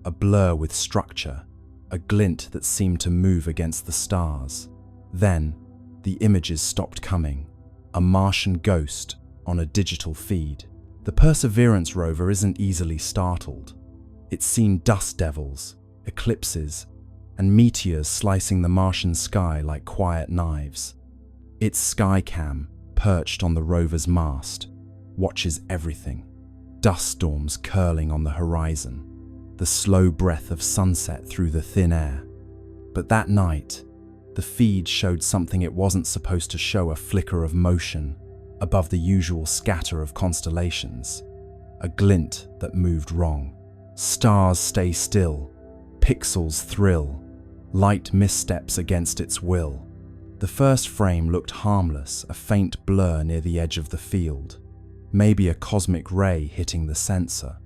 a blur with structure, a glint that seemed to move against the stars. Then, the images stopped coming, a Martian ghost on a digital feed. The Perseverance rover isn't easily startled. It's seen dust devils, eclipses, and meteors slicing the Martian sky like quiet knives. Its skycam, perched on the rover's mast, watches everything. Dust storms curling on the horizon, the slow breath of sunset through the thin air. But that night, the feed showed something it wasn't supposed to show: a flicker of motion above the usual scatter of constellations, a glint that moved wrong. Stars stay still, pixels thrill, light missteps against its will. The first frame looked harmless, a faint blur near the edge of the field, maybe a cosmic ray hitting the sensor.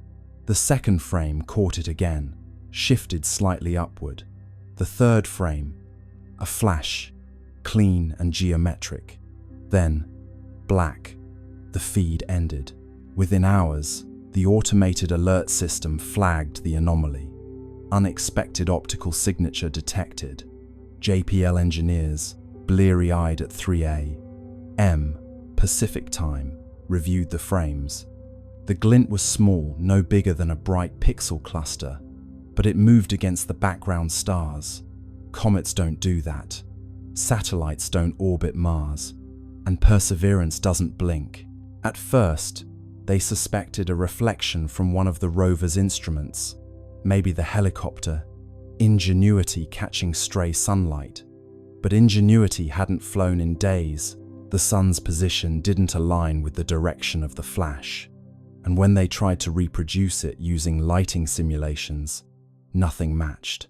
The second frame caught it again, shifted slightly upward. The third frame, a flash, clean and geometric. Then, black. The feed ended. Within hours, the automated alert system flagged the anomaly. Unexpected optical signature detected. JPL engineers, bleary-eyed at 3 a.m. Pacific time, reviewed the frames. The glint was small, no bigger than a bright pixel cluster, but it moved against the background stars. Comets don't do that. Satellites don't orbit Mars. And Perseverance doesn't blink. At first, they suspected a reflection from one of the rover's instruments, maybe the helicopter, Ingenuity catching stray sunlight. But Ingenuity hadn't flown in days. The sun's position didn't align with the direction of the flash. And when they tried to reproduce it using lighting simulations, nothing matched.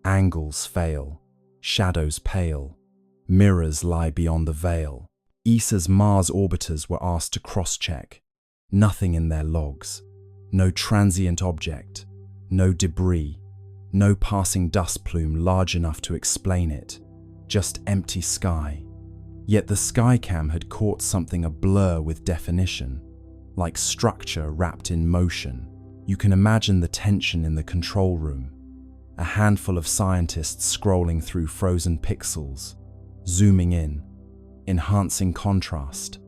Angles fail, shadows pale, mirrors lie beyond the veil. ESA's Mars orbiters were asked to cross-check. Nothing in their logs. No transient object, no debris, no passing dust plume large enough to explain it. Just empty sky. Yet the Skycam had caught something a blur with definition, like structure wrapped in motion. You can imagine the tension in the control room. A handful of scientists scrolling through frozen pixels, zooming in, enhancing contrast,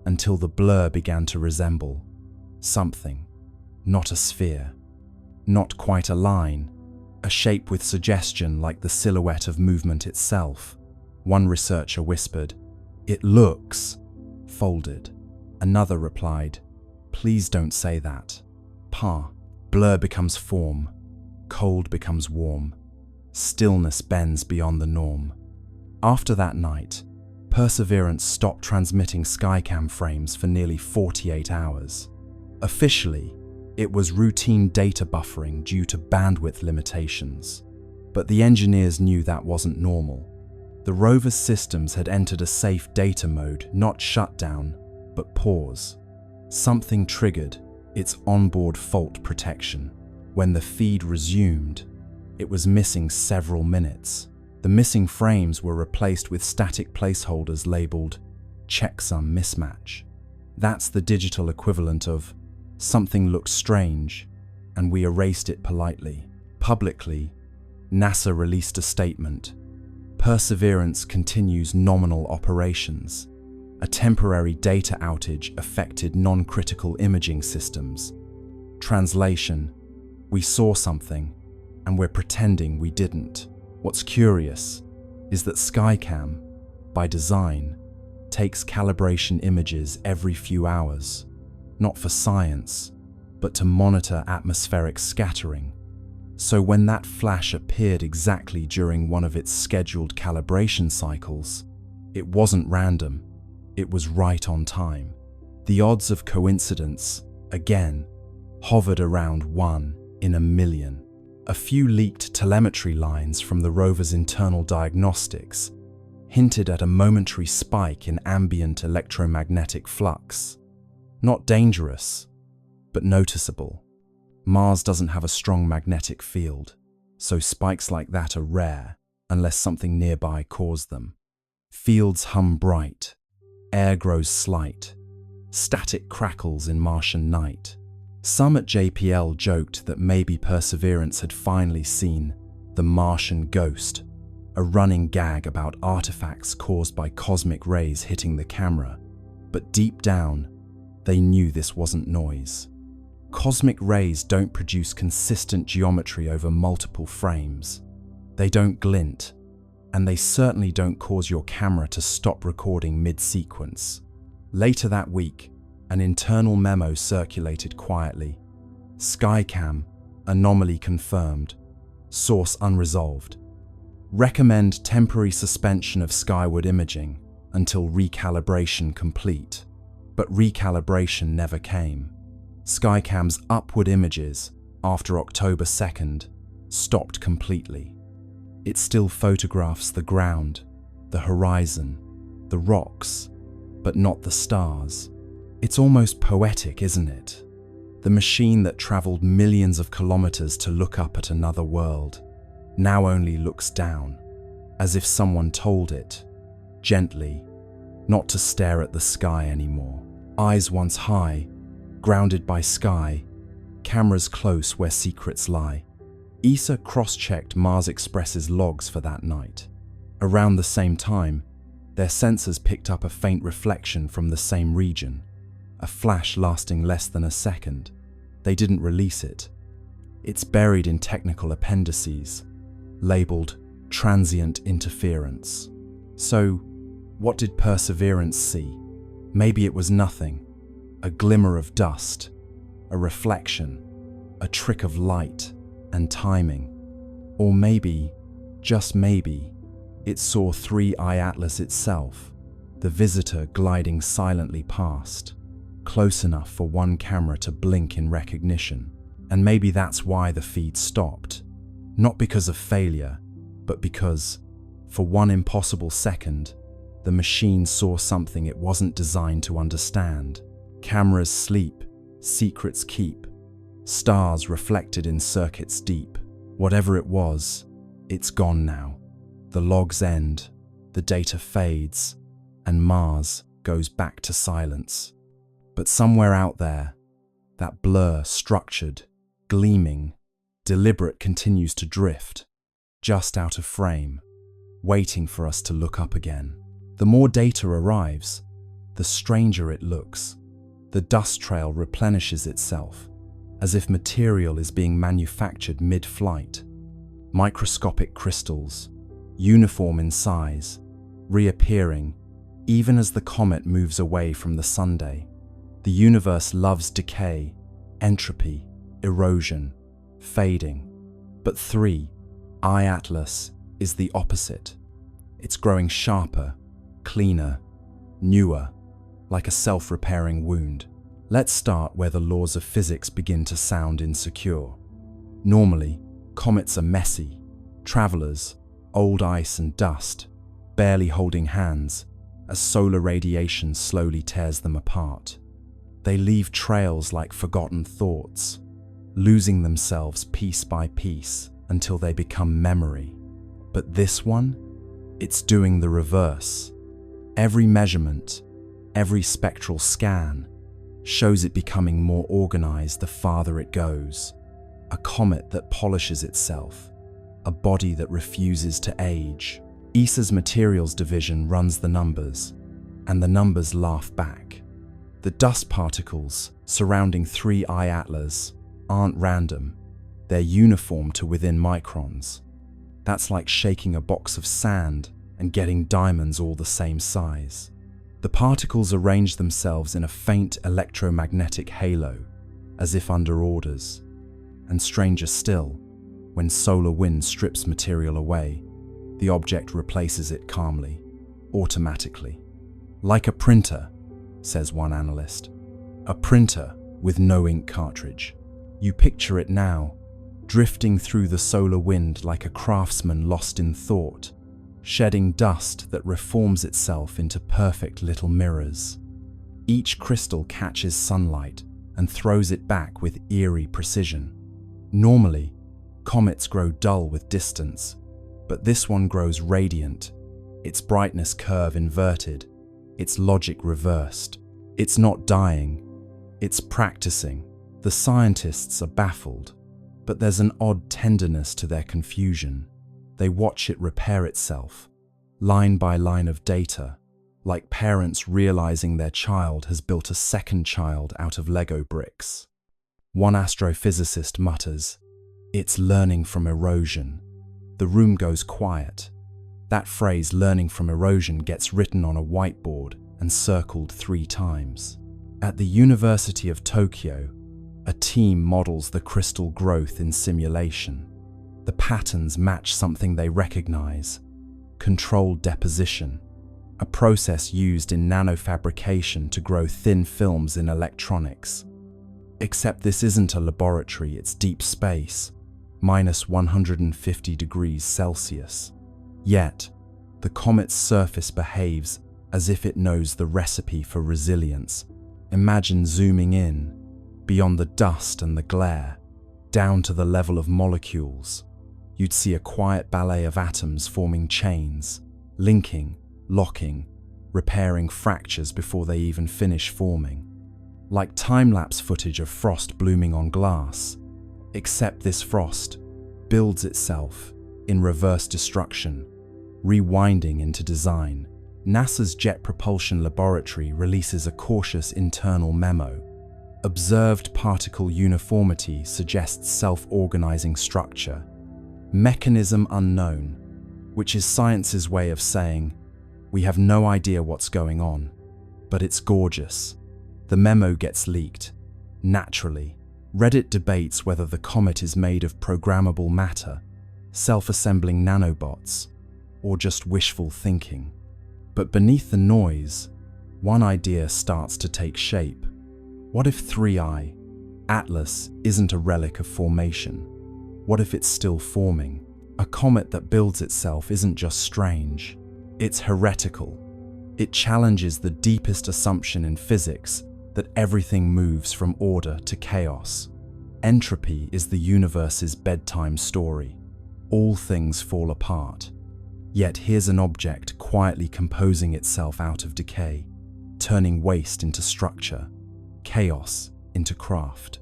until the blur began to resemble something. Not a sphere, not quite a line, a shape with suggestion like the silhouette of movement itself. One researcher whispered, "It looks folded." Another replied, "Please don't say that." Blur becomes form, cold becomes warm, stillness bends beyond the norm. After that night, Perseverance stopped transmitting Skycam frames for nearly 48 hours. Officially, it was routine data buffering due to bandwidth limitations. But the engineers knew that wasn't normal. The rover's systems had entered a safe data mode, not shutdown, but pause. Something triggered its onboard fault protection. When the feed resumed, it was missing several minutes. The missing frames were replaced with static placeholders labeled checksum mismatch. That's the digital equivalent of something looks strange, and we erased it politely. Publicly, NASA released a statement. Perseverance continues nominal operations. A temporary data outage affected non-critical imaging systems. Translation: we saw something, and we're pretending we didn't. What's curious is that Skycam, by design, takes calibration images every few hours, not for science, but to monitor atmospheric scattering. So when that flash appeared exactly during one of its scheduled calibration cycles, it wasn't random, it was right on time. The odds of coincidence, again, hovered around 1 in a million. A few leaked telemetry lines from the rover's internal diagnostics hinted at a momentary spike in ambient electromagnetic flux. Not dangerous, but noticeable. Mars doesn't have a strong magnetic field, so spikes like that are rare unless something nearby caused them. Fields hum bright, air grows slight, static crackles in Martian night. Some at JPL joked that maybe Perseverance had finally seen the Martian ghost, a running gag about artifacts caused by cosmic rays hitting the camera. But deep down, they knew this wasn't noise. Cosmic rays don't produce consistent geometry over multiple frames. They don't glint, and they certainly don't cause your camera to stop recording mid-sequence. Later that week, an internal memo circulated quietly. Skycam, anomaly confirmed. Source unresolved. Recommend temporary suspension of skyward imaging until recalibration complete. But recalibration never came. Skycam's upward images, after October 2nd, stopped completely. It still photographs the ground, the horizon, the rocks, but not the stars. It's almost poetic, isn't it? The machine that traveled millions of kilometers to look up at another world now only looks down, as if someone told it, gently, not to stare at the sky anymore. Eyes once high, grounded by sky, cameras close where secrets lie. ESA cross-checked Mars Express's logs for that night. Around the same time, their sensors picked up a faint reflection from the same region, a flash lasting less than a second. They didn't release it. It's buried in technical appendices, labeled transient interference. So, what did Perseverance see? Maybe it was nothing, a glimmer of dust, a reflection, a trick of light and timing. Or maybe, just maybe, it saw 3I Atlas itself, the visitor gliding silently past, close enough for one camera to blink in recognition. And maybe that's why the feed stopped. Not because of failure, but because, for one impossible second, the machine saw something it wasn't designed to understand. Cameras sleep, secrets keep, stars reflected in circuits deep. Whatever it was, it's gone now. The logs end, the data fades, and Mars goes back to silence. But somewhere out there, that blur, structured, gleaming, deliberate, continues to drift, just out of frame, waiting for us to look up again. The more data arrives, the stranger it looks. The dust trail replenishes itself, as if material is being manufactured mid-flight. Microscopic crystals, uniform in size, reappearing even as the comet moves away from the Sunday. The universe loves decay, entropy, erosion, fading. But 3I Atlas is the opposite. It's growing sharper, cleaner, newer, like a self-repairing wound. Let's start where the laws of physics begin to sound insecure. Normally, comets are messy, travelers, old ice and dust, barely holding hands, as solar radiation slowly tears them apart. They leave trails like forgotten thoughts, losing themselves piece by piece until they become memory. But this one, it's doing the reverse. Every measurement, every spectral scan, shows it becoming more organized the farther it goes. A comet that polishes itself, a body that refuses to age. ESA's materials division runs the numbers, and the numbers laugh back. The dust particles surrounding 3I Atlas aren't random, they're uniform to within microns. That's like shaking a box of sand and getting diamonds all the same size. The particles arrange themselves in a faint electromagnetic halo, as if under orders. And stranger still, when solar wind strips material away, the object replaces it calmly, automatically. Like a printer, says one analyst. A printer with no ink cartridge. You picture it now, drifting through the solar wind like a craftsman lost in thought, shedding dust that reforms itself into perfect little mirrors. Each crystal catches sunlight and throws it back with eerie precision. Normally, comets grow dull with distance, but this one grows radiant, its brightness curve inverted, its logic reversed. It's not dying, it's practicing. The scientists are baffled, but there's an odd tenderness to their confusion. They watch it repair itself, line by line of data, like parents realizing their child has built a second child out of Lego bricks. One astrophysicist mutters, "It's learning from erosion." The room goes quiet. That phrase, learning from erosion, gets written on a whiteboard and circled 3 times. At the University of Tokyo, a team models the crystal growth in simulation. The patterns match something they recognize: controlled deposition, a process used in nanofabrication to grow thin films in electronics. Except this isn't a laboratory, it's deep space, minus 150 degrees Celsius. Yet, the comet's surface behaves as if it knows the recipe for resilience. Imagine zooming in, beyond the dust and the glare, down to the level of molecules. You'd see a quiet ballet of atoms forming chains, linking, locking, repairing fractures before they even finish forming. Like time-lapse footage of frost blooming on glass, except this frost builds itself in reverse destruction, rewinding into design. NASA's Jet Propulsion Laboratory releases a cautious internal memo. Observed particle uniformity suggests self-organizing structure. Mechanism unknown, which is science's way of saying, we have no idea what's going on, but it's gorgeous. The memo gets leaked. Naturally, Reddit debates whether the comet is made of programmable matter, self-assembling nanobots, or just wishful thinking. But beneath the noise, one idea starts to take shape. What if 3I, Atlas, isn't a relic of formation? What if it's still forming? A comet that builds itself isn't just strange, it's heretical. It challenges the deepest assumption in physics that everything moves from order to chaos. Entropy is the universe's bedtime story. All things fall apart. Yet here's an object quietly composing itself out of decay, turning waste into structure, chaos into craft.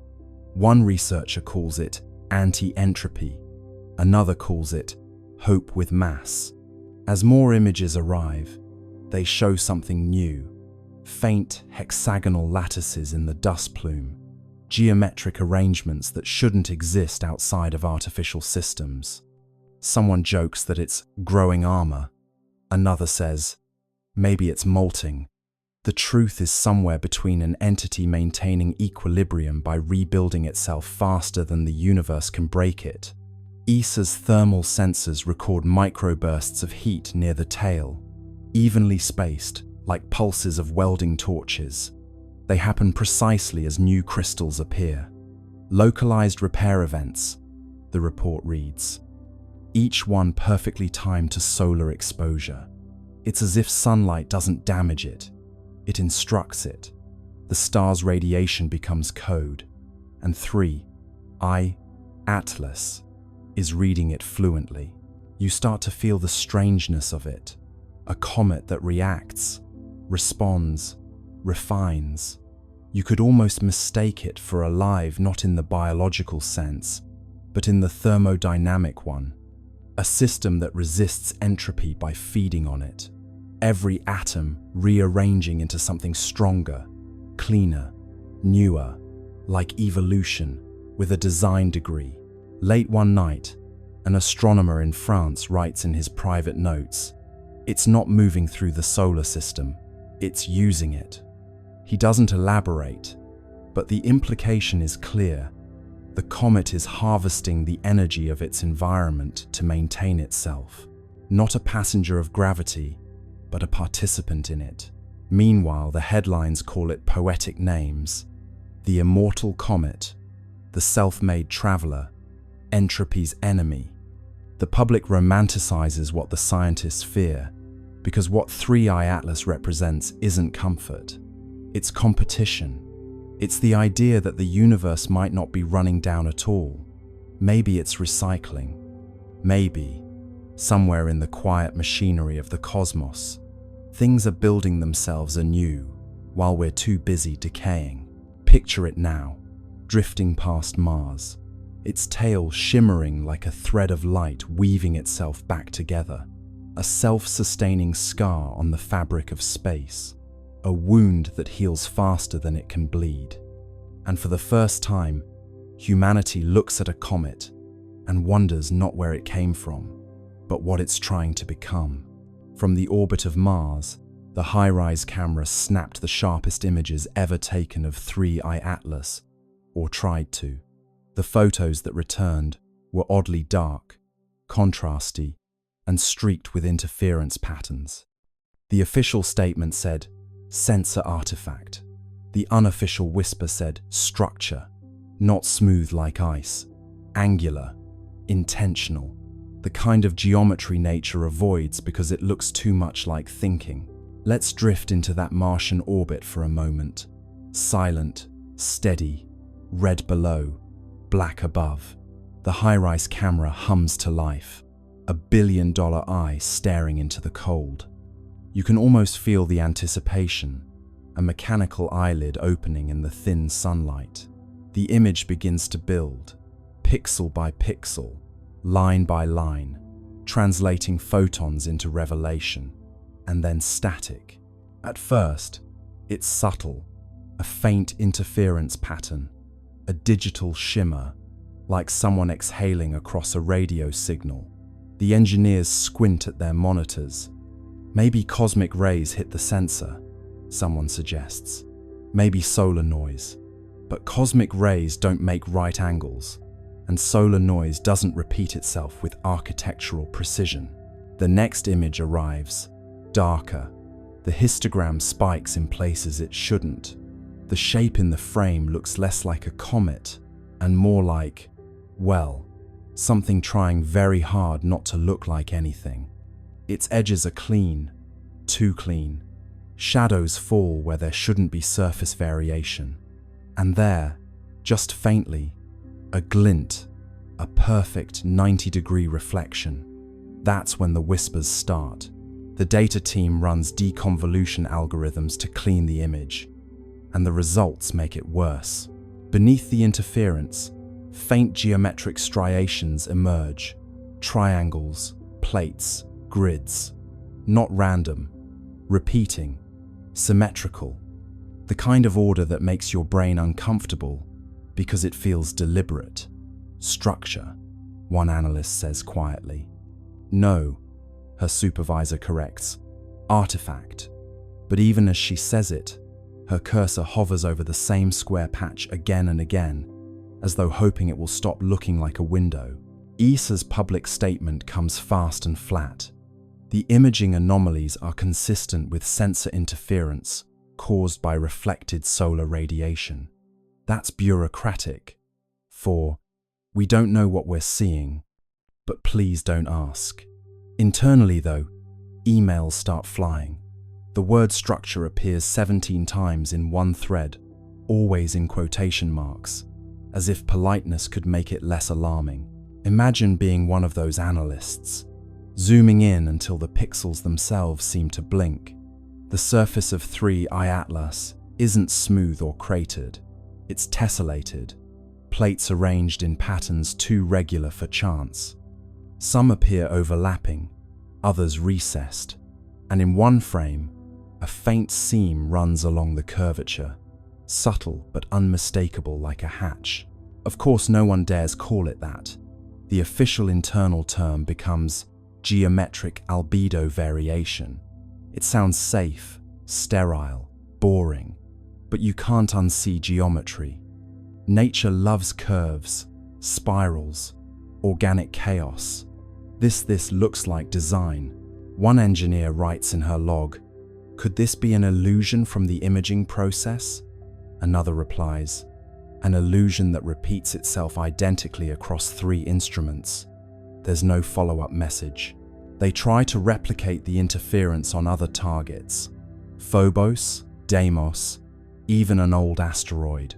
One researcher calls it anti-entropy, another calls it hope with mass. As more images arrive, they show something new. Faint hexagonal lattices in the dust plume, geometric arrangements that shouldn't exist outside of artificial systems. Someone jokes that it's growing armor. Another says, maybe it's molting. The truth is somewhere between an entity maintaining equilibrium by rebuilding itself faster than the universe can break it. ESA's thermal sensors record microbursts of heat near the tail, evenly spaced, like pulses of welding torches. They happen precisely as new crystals appear. Localized repair events, the report reads. Each one perfectly timed to solar exposure. It's as if sunlight doesn't damage it, it instructs it. The star's radiation becomes code, and 3I, Atlas, is reading it fluently. You start to feel the strangeness of it. A comet that reacts, responds, refines. You could almost mistake it for alive, not in the biological sense, but in the thermodynamic one. A system that resists entropy by feeding on it. Every atom rearranging into something stronger, cleaner, newer, like evolution, with a design degree. Late one night, an astronomer in France writes in his private notes, "It's not moving through the solar system, it's using it." He doesn't elaborate, but the implication is clear. The comet is harvesting the energy of its environment to maintain itself. Not a passenger of gravity, but a participant in it. Meanwhile, the headlines call it poetic names. The immortal comet, the self-made traveler, entropy's enemy. The public romanticizes what the scientists fear, because what 3I Atlas represents isn't comfort. It's competition. It's the idea that the universe might not be running down at all. Maybe it's recycling. Maybe, somewhere in the quiet machinery of the cosmos, things are building themselves anew while we're too busy decaying. Picture it now, drifting past Mars, its tail shimmering like a thread of light weaving itself back together. A self-sustaining scar on the fabric of space. A wound that heals faster than it can bleed. And for the first time, humanity looks at a comet and wonders not where it came from, but what it's trying to become. From the orbit of Mars, the high-rise camera snapped the sharpest images ever taken of 3I Atlas, or tried to. The photos that returned were oddly dark, contrasty, and streaked with interference patterns. The official statement said, "Sensor artifact." The unofficial whisper said, "Structure, not smooth like ice, angular, intentional, the kind of geometry nature avoids because it looks too much like thinking." Let's drift into that Martian orbit for a moment. Silent, steady, red below, black above. The high-rise camera hums to life, $1 billion eye staring into the cold. You can almost feel the anticipation, a mechanical eyelid opening in the thin sunlight. The image begins to build, pixel by pixel, line by line, translating photons into revelation, and then static. At first, it's subtle, a faint interference pattern, a digital shimmer, like someone exhaling across a radio signal. The engineers squint at their monitors. Maybe cosmic rays hit the sensor, someone suggests. Maybe solar noise. But cosmic rays don't make right angles, and solar noise doesn't repeat itself with architectural precision. The next image arrives, darker. The histogram spikes in places it shouldn't. The shape in the frame looks less like a comet and more like, well, something trying very hard not to look like anything. Its edges are clean, too clean. Shadows fall where there shouldn't be surface variation. And there, just faintly, a glint, a perfect 90-degree reflection. That's when the whispers start. The data team runs deconvolution algorithms to clean the image, and the results make it worse. Beneath the interference, faint geometric striations emerge, triangles, plates, grids. Not random, repeating, symmetrical. The kind of order that makes your brain uncomfortable because it feels deliberate. Structure, one analyst says quietly. No, her supervisor corrects. Artifact. But even as she says it, her cursor hovers over the same square patch again and again, as though hoping it will stop looking like a window. ESA's public statement comes fast and flat. The imaging anomalies are consistent with sensor interference caused by reflected solar radiation. That's bureaucratic. For, we don't know what we're seeing, but please don't ask. Internally though, emails start flying. The word structure appears 17 times in one thread, always in quotation marks, as if politeness could make it less alarming. Imagine being one of those analysts, zooming in until the pixels themselves seem to blink. The surface of 3I Atlas isn't smooth or cratered, it's tessellated, plates arranged in patterns too regular for chance. Some appear overlapping, others recessed, and in one frame, a faint seam runs along the curvature, subtle but unmistakable like a hatch. Of course, no one dares call it that. The official internal term becomes geometric albedo variation. It sounds safe, sterile, boring, but you can't unsee geometry. Nature loves curves, spirals, organic chaos. This looks like design. One engineer writes in her log, "Could this be an illusion from the imaging process?" Another replies, "An illusion that repeats itself identically across 3 instruments." There's no follow-up message. They try to replicate the interference on other targets. Phobos, Deimos, even an old asteroid.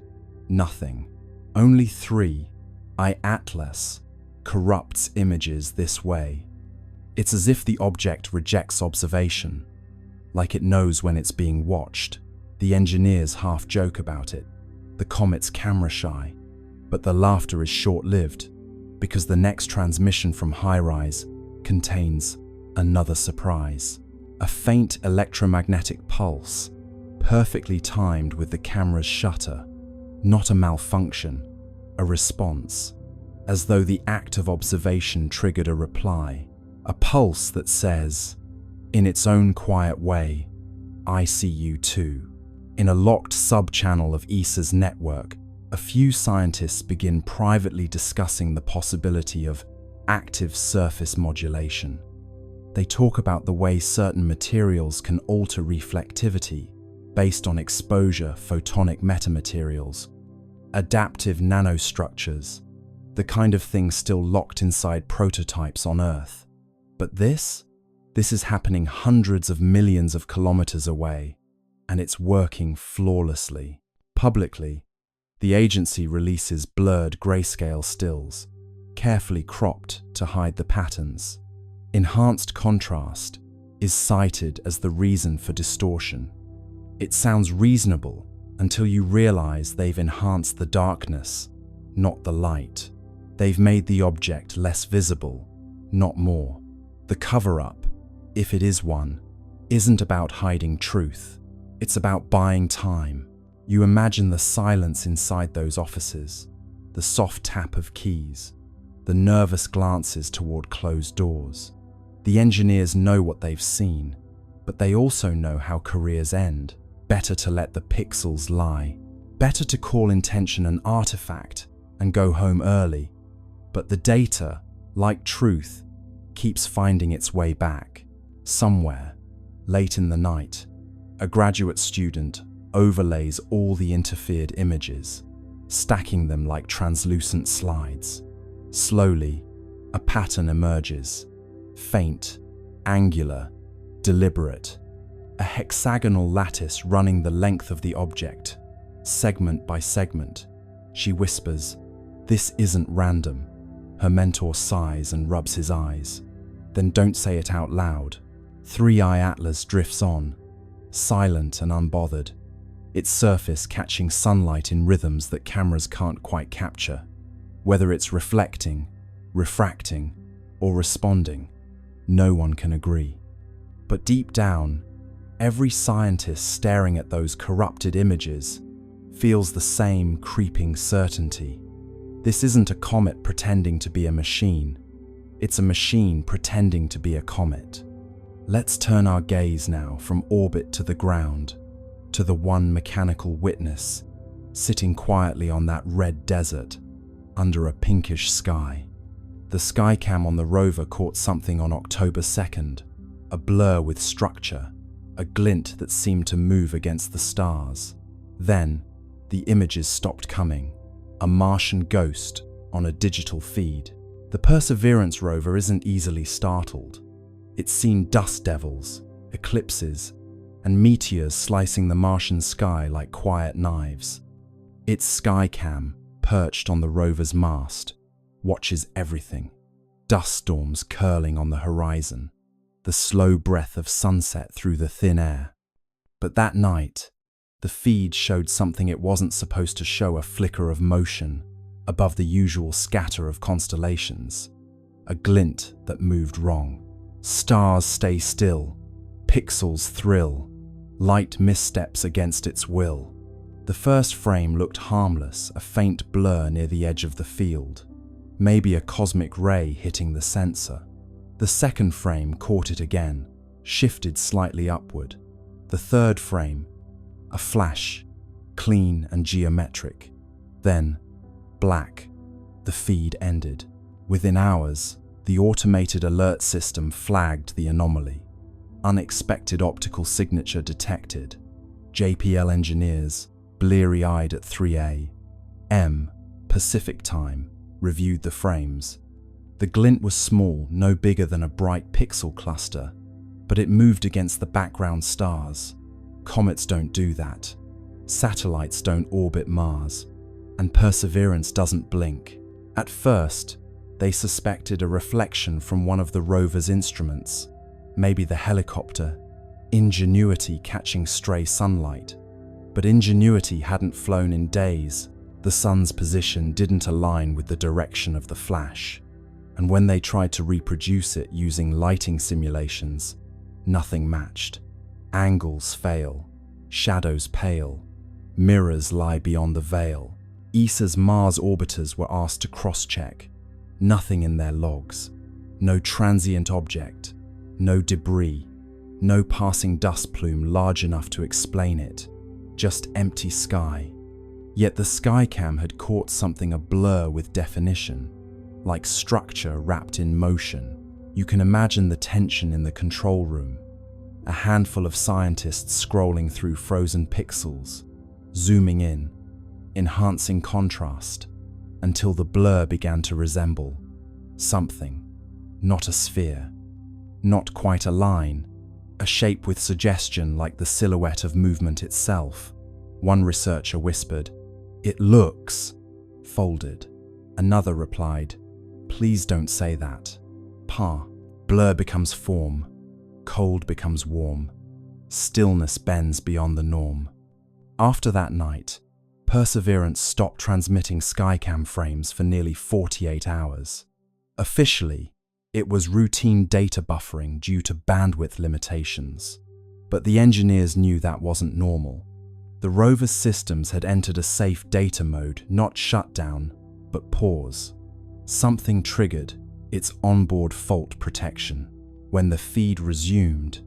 Nothing. Only 3I Atlas corrupts images this way. It's as if the object rejects observation, like it knows when it's being watched. The engineers half joke about it. The comet's camera shy, but the laughter is short-lived because the next transmission from HiRISE contains another surprise. A faint electromagnetic pulse, perfectly timed with the camera's shutter. Not a malfunction, a response, as though the act of observation triggered a reply. A pulse that says, in its own quiet way, "I see you too." In a locked sub-channel of ESA's network, a few scientists begin privately discussing the possibility of active surface modulation. They talk about the way certain materials can alter reflectivity based on exposure, photonic metamaterials, adaptive nanostructures, the kind of thing still locked inside prototypes on Earth. But this is happening hundreds of millions of kilometers away, and it's working flawlessly. Publicly, the agency releases blurred grayscale stills, carefully cropped to hide the patterns. Enhanced contrast is cited as the reason for distortion. It sounds reasonable until you realize they've enhanced the darkness, not the light. They've made the object less visible, not more. The cover-up, if it is one, isn't about hiding truth. It's about buying time. You imagine the silence inside those offices, the soft tap of keys, the nervous glances toward closed doors. The engineers know what they've seen, but they also know how careers end. Better to let the pixels lie. Better to call intention an artifact and go home early. But the data, like truth, keeps finding its way back. Somewhere, late in the night, a graduate student overlays all the interfered images, stacking them like translucent slides. Slowly, a pattern emerges. Faint, angular, deliberate. A hexagonal lattice running the length of the object, segment by segment. She whispers, "This isn't random." Her mentor sighs and rubs his eyes. "Then don't say it out loud." Three-Eye Atlas drifts on, silent and unbothered, its surface catching sunlight in rhythms that cameras can't quite capture. Whether it's reflecting, refracting, or responding, no one can agree. But deep down, every scientist staring at those corrupted images feels the same creeping certainty. This isn't a comet pretending to be a machine. It's a machine pretending to be a comet. Let's turn our gaze now from orbit to the ground, to the one mechanical witness, sitting quietly on that red desert, under a pinkish sky. The Skycam on the rover caught something on October 2nd, a blur with structure, a glint that seemed to move against the stars. Then, the images stopped coming, a Martian ghost on a digital feed. The Perseverance rover isn't easily startled. It's seen dust devils, eclipses, and meteors slicing the Martian sky like quiet knives. Its Skycam, perched on the rover's mast, watches everything. Dust storms curling on the horizon, the slow breath of sunset through the thin air. But that night, the feed showed something it wasn't supposed to show: a flicker of motion above the usual scatter of constellations, a glint that moved wrong. Stars stay still, pixels thrill, light missteps against its will. The first frame looked harmless, a faint blur near the edge of the field, maybe a cosmic ray hitting the sensor. The second frame caught it again, shifted slightly upward. The third frame, a flash, clean and geometric. Then, black. The feed ended. Within hours, the automated alert system flagged the anomaly. Unexpected optical signature detected. JPL engineers, bleary-eyed at 3 a.m. Pacific time, reviewed the frames. The glint was small, no bigger than a bright pixel cluster, but it moved against the background stars. Comets don't do that. Satellites don't orbit Mars. And Perseverance doesn't blink. At first, they suspected a reflection from one of the rover's instruments, maybe the helicopter, Ingenuity catching stray sunlight. But Ingenuity hadn't flown in days. The sun's position didn't align with the direction of the flash. And when they tried to reproduce it using lighting simulations, nothing matched. Angles fail, shadows pale, mirrors lie beyond the veil. ESA's Mars orbiters were asked to cross-check. Nothing in their logs. No transient object, no debris, no passing dust plume large enough to explain it. Just empty sky. Yet the Skycam had caught something a blur with definition, like structure wrapped in motion. You can imagine the tension in the control room. A handful of scientists scrolling through frozen pixels, zooming in, enhancing contrast, until the blur began to resemble something. Not a sphere, not quite a line, a shape with suggestion like the silhouette of movement itself. One researcher whispered, "It looks folded." Another replied, "Please don't say that." Blur becomes form, cold becomes warm, stillness bends beyond the norm. After that night, Perseverance stopped transmitting Skycam frames for nearly 48 hours. Officially, it was routine data buffering due to bandwidth limitations. But the engineers knew that wasn't normal. The rover's systems had entered a safe data mode, not shutdown, but pause. Something triggered its onboard fault protection. When the feed resumed,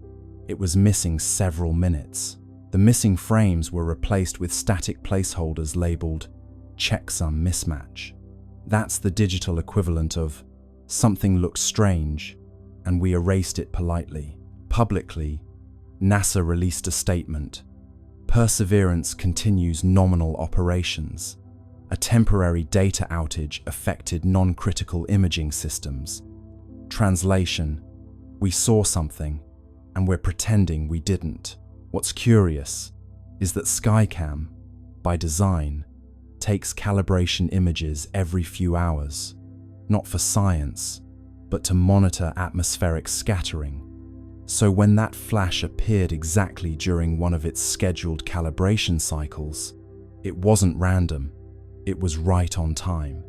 it was missing several minutes. The missing frames were replaced with static placeholders labeled checksum mismatch. That's the digital equivalent of something looks strange, and we erased it politely. Publicly, NASA released a statement. Perseverance continues nominal operations. A temporary data outage affected non-critical imaging systems. Translation: we saw something, and we're pretending we didn't. What's curious is that Skycam, by design, takes calibration images every few hours, not for science, but to monitor atmospheric scattering. So when that flash appeared exactly during one of its scheduled calibration cycles, it wasn't random, it was right on time.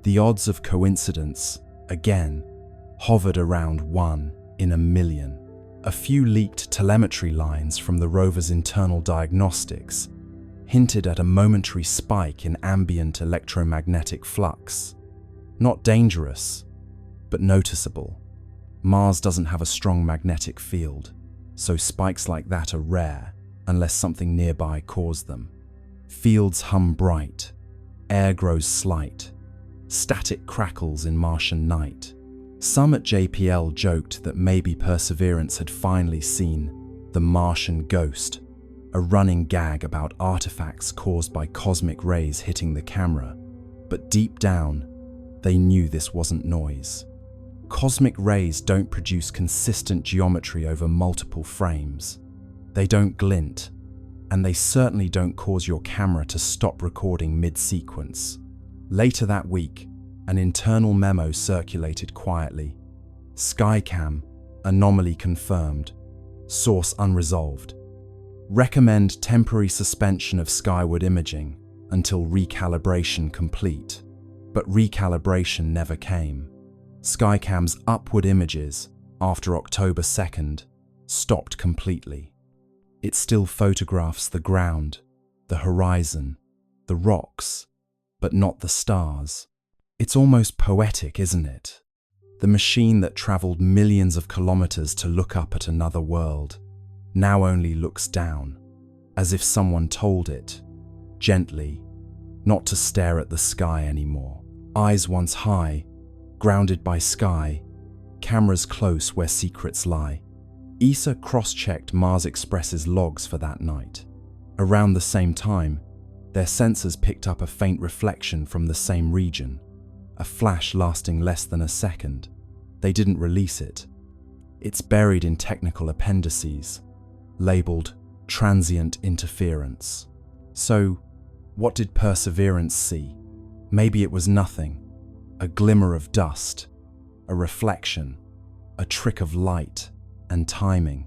The odds of coincidence, again, hovered around 1 in a million. A few leaked telemetry lines from the rover's internal diagnostics hinted at a momentary spike in ambient electromagnetic flux. Not dangerous, but noticeable. Mars doesn't have a strong magnetic field, so spikes like that are rare unless something nearby caused them. Fields hum bright, air grows slight, static crackles in Martian night. Some at JPL joked that maybe Perseverance had finally seen the Martian ghost, a running gag about artifacts caused by cosmic rays hitting the camera. But deep down, they knew this wasn't noise. Cosmic rays don't produce consistent geometry over multiple frames. They don't glint, and they certainly don't cause your camera to stop recording mid-sequence. Later that week, an internal memo circulated quietly. Skycam, anomaly confirmed, source unresolved. Recommend temporary suspension of skyward imaging until recalibration complete. But recalibration never came. Skycam's upward images, after October 2nd, stopped completely. It still photographs the ground, the horizon, the rocks, but not the stars. It's almost poetic, isn't it? The machine that traveled millions of kilometers to look up at another world now only looks down, as if someone told it, gently, not to stare at the sky anymore. Eyes once high, grounded by sky, cameras close where secrets lie. ESA cross-checked Mars Express's logs for that night. Around the same time, their sensors picked up a faint reflection from the same region, a flash lasting less than a second. They didn't release it. It's buried in technical appendices, labeled transient interference. So, what did Perseverance see? Maybe it was nothing. A glimmer of dust, a reflection, a trick of light and timing.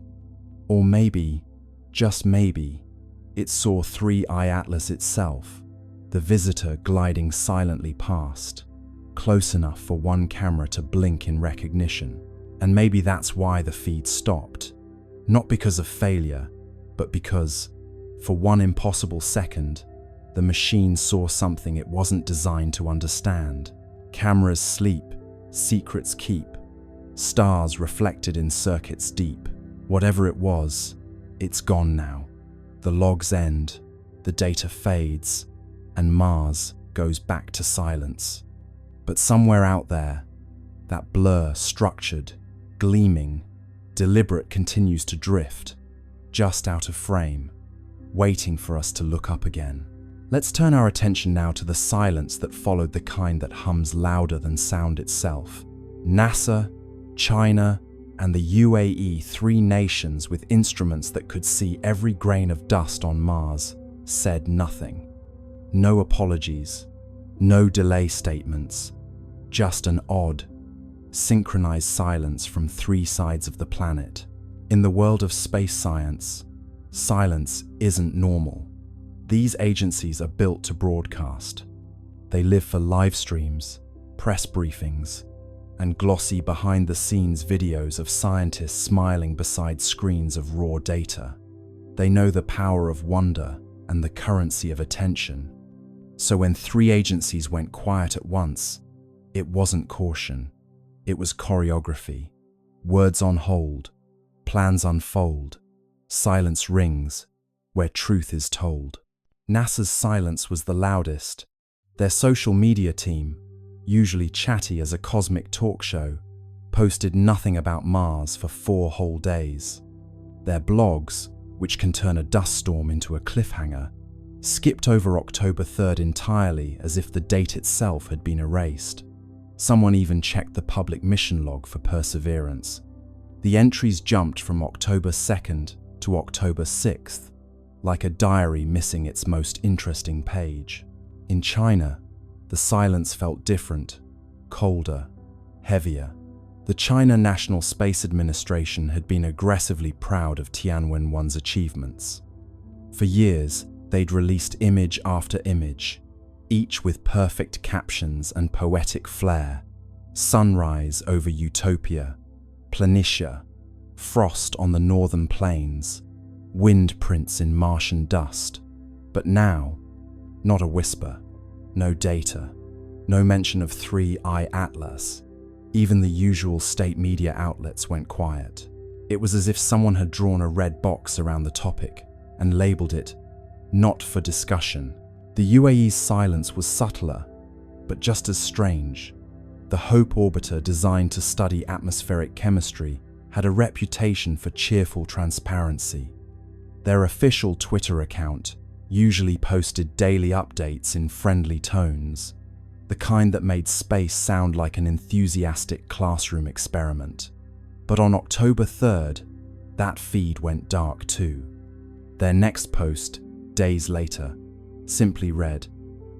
Or maybe, just maybe, it saw 3I Atlas itself, the visitor gliding silently past, close enough for one camera to blink in recognition. And maybe that's why the feed stopped. Not because of failure, but because, for one impossible second, the machine saw something it wasn't designed to understand. Cameras sleep, secrets keep, stars reflected in circuits deep. Whatever it was, it's gone now. The logs end, the data fades, and Mars goes back to silence. But somewhere out there, that blur, structured, gleaming, deliberate, continues to drift, just out of frame, waiting for us to look up again. Let's turn our attention now to the silence that followed, the kind that hums louder than sound itself. NASA, China, and the UAE, 3 nations with instruments that could see every grain of dust on Mars, said nothing. No apologies, no delay statements, just an odd, synchronized silence from 3 sides of the planet. In the world of space science, silence isn't normal. These agencies are built to broadcast. They live for live streams, press briefings, and glossy behind-the-scenes videos of scientists smiling beside screens of raw data. They know the power of wonder, and the currency of attention. So when 3 agencies went quiet at once, it wasn't caution, it was choreography. Words on hold, plans unfold, silence rings where truth is told. NASA's silence was the loudest. Their social media team, usually chatty as a cosmic talk show, posted nothing about Mars for 4 whole days. Their blogs, which can turn a dust storm into a cliffhanger, skipped over October 3rd entirely as if the date itself had been erased. Someone even checked the public mission log for Perseverance. The entries jumped from October 2nd to October 6th, like a diary missing its most interesting page. In China, the silence felt different, colder, heavier. The China National Space Administration had been aggressively proud of Tianwen-1's achievements. For years, they'd released image after image, each with perfect captions and poetic flair. Sunrise over Utopia, Planitia, frost on the northern plains, wind prints in Martian dust. But now, not a whisper, no data, no mention of 3I Atlas. Even the usual state media outlets went quiet. It was as if someone had drawn a red box around the topic and labeled it, "Not for discussion." The UAE's silence was subtler, but just as strange. The Hope orbiter, designed to study atmospheric chemistry, had a reputation for cheerful transparency. Their official Twitter account usually posted daily updates in friendly tones, the kind that made space sound like an enthusiastic classroom experiment. But on October 3rd, that feed went dark too. Their next post, days later, simply read,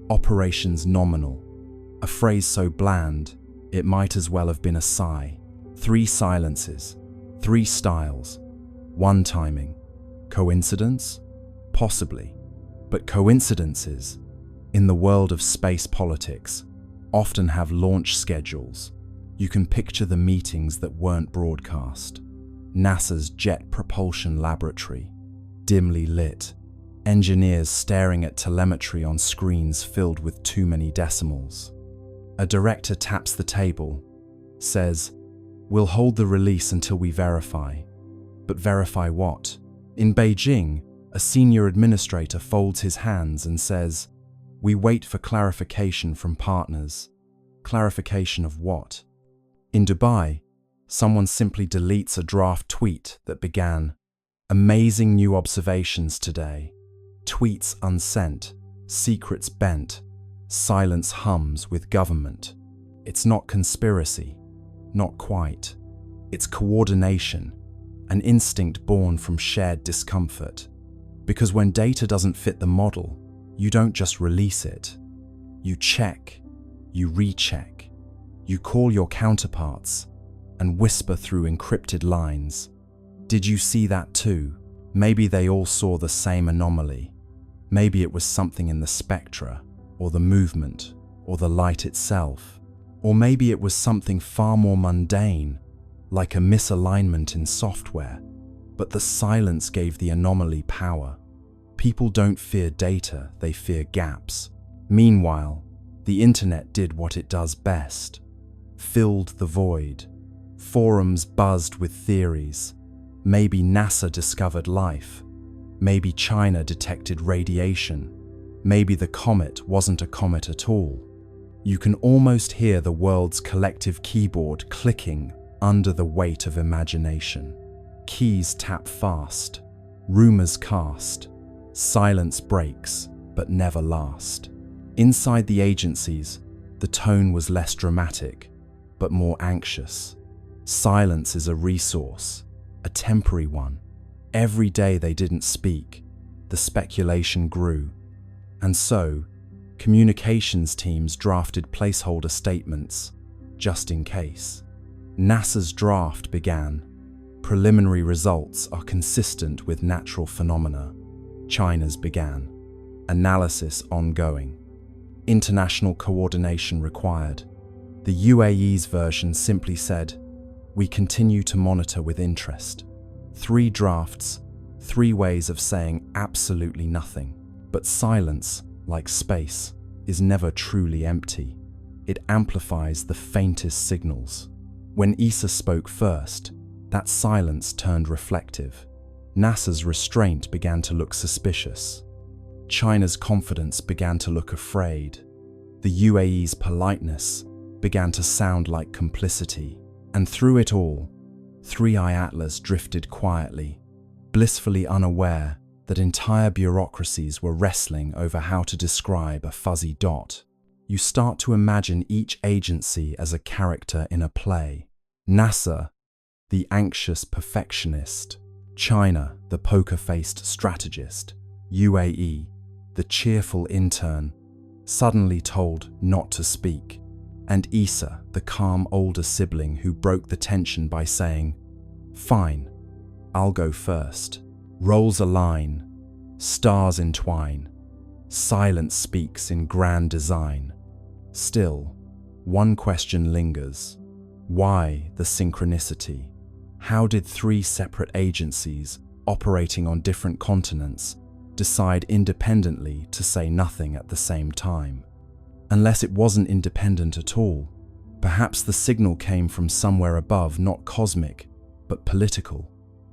"Operations nominal," a phrase so bland, it might as well have been a sigh. 3 silences, 3 styles, 1 timing. Coincidence? Possibly. But coincidences, in the world of space politics, often have launch schedules. You can picture the meetings that weren't broadcast. NASA's Jet Propulsion Laboratory, dimly lit, engineers staring at telemetry on screens filled with too many decimals. A director taps the table, says, "We'll hold the release until we verify." But verify what? In Beijing, a senior administrator folds his hands and says, "We wait for clarification from partners." Clarification of what? In Dubai, someone simply deletes a draft tweet that began, "Amazing new observations today." Tweets unsent, secrets bent, silence hums with government. It's not conspiracy, not quite. It's coordination, an instinct born from shared discomfort. Because when data doesn't fit the model, you don't just release it. You check, you recheck, you call your counterparts and whisper through encrypted lines. Did you see that too? Maybe they all saw the same anomaly. Maybe it was something in the spectra, or the movement, or the light itself. Or maybe it was something far more mundane, like a misalignment in software. But the silence gave the anomaly power. People don't fear data, they fear gaps. Meanwhile, the internet did what it does best. Filled the void. Forums buzzed with theories. Maybe NASA discovered life. Maybe China detected radiation. Maybe the comet wasn't a comet at all. You can almost hear the world's collective keyboard clicking under the weight of imagination. Keys tap fast, rumors cast, silence breaks, but never last. Inside the agencies, the tone was less dramatic, but more anxious. Silence is a resource, a temporary one. Every day they didn't speak, the speculation grew. And so, communications teams drafted placeholder statements, just in case. NASA's draft began. Preliminary results are consistent with natural phenomena. China's began. Analysis ongoing. International coordination required. The UAE's version simply said, "We continue to monitor with interest." 3 drafts, 3 ways of saying absolutely nothing. But silence, like space, is never truly empty. It amplifies the faintest signals. When ESA spoke first, that silence turned reflective. NASA's restraint began to look suspicious. China's confidence began to look afraid. The UAE's politeness began to sound like complicity. And through it all, 3i Atlas drifted quietly, blissfully unaware that entire bureaucracies were wrestling over how to describe a fuzzy dot. You start to imagine each agency as a character in a play. NASA, the anxious perfectionist; China, the poker-faced strategist; UAE, the cheerful intern, suddenly told not to speak; and ESA, the calm older sibling who broke the tension by saying, "Fine, I'll go first." Roles align, stars entwine, silence speaks in grand design. Still, one question lingers. Why the synchronicity? How did three separate agencies, operating on different continents, decide independently to say nothing at the same time? Unless it wasn't independent at all, perhaps the signal came from somewhere above, not cosmic, but political.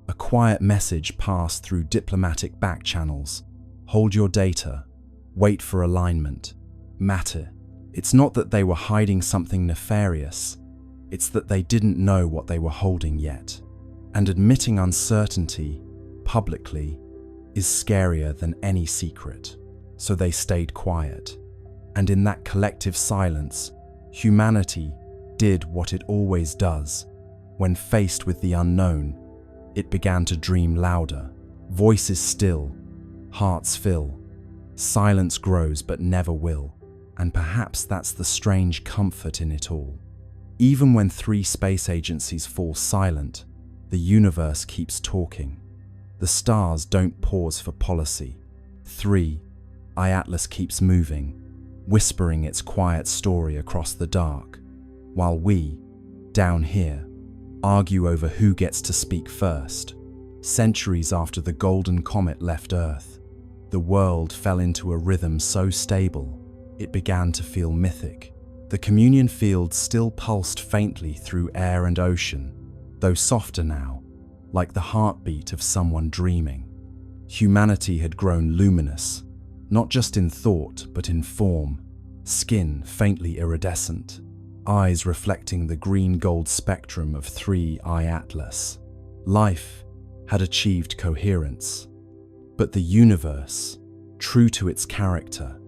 A quiet message passed through diplomatic back channels. Hold your data. Wait for alignment. Matter. It's not that they were hiding something nefarious. It's that they didn't know what they were holding yet. And admitting uncertainty publicly is scarier than any secret. So they stayed quiet. And in that collective silence, humanity did what it always does. When faced with the unknown, it began to dream louder. Voices still, hearts fill. Silence grows but never will. And perhaps that's the strange comfort in it all. Even when three space agencies fall silent, the universe keeps talking. The stars don't pause for policy. 3i Atlas keeps moving, whispering its quiet story across the dark, while we, down here, argue over who gets to speak first. Centuries after the golden comet left Earth, the world fell into a rhythm so stable, it began to feel mythic. The communion field still pulsed faintly through air and ocean, though softer now, like the heartbeat of someone dreaming. Humanity had grown luminous, not just in thought but in form, skin faintly iridescent, eyes reflecting the green-gold spectrum of 3i Atlas. Life had achieved coherence, but the universe, true to its character,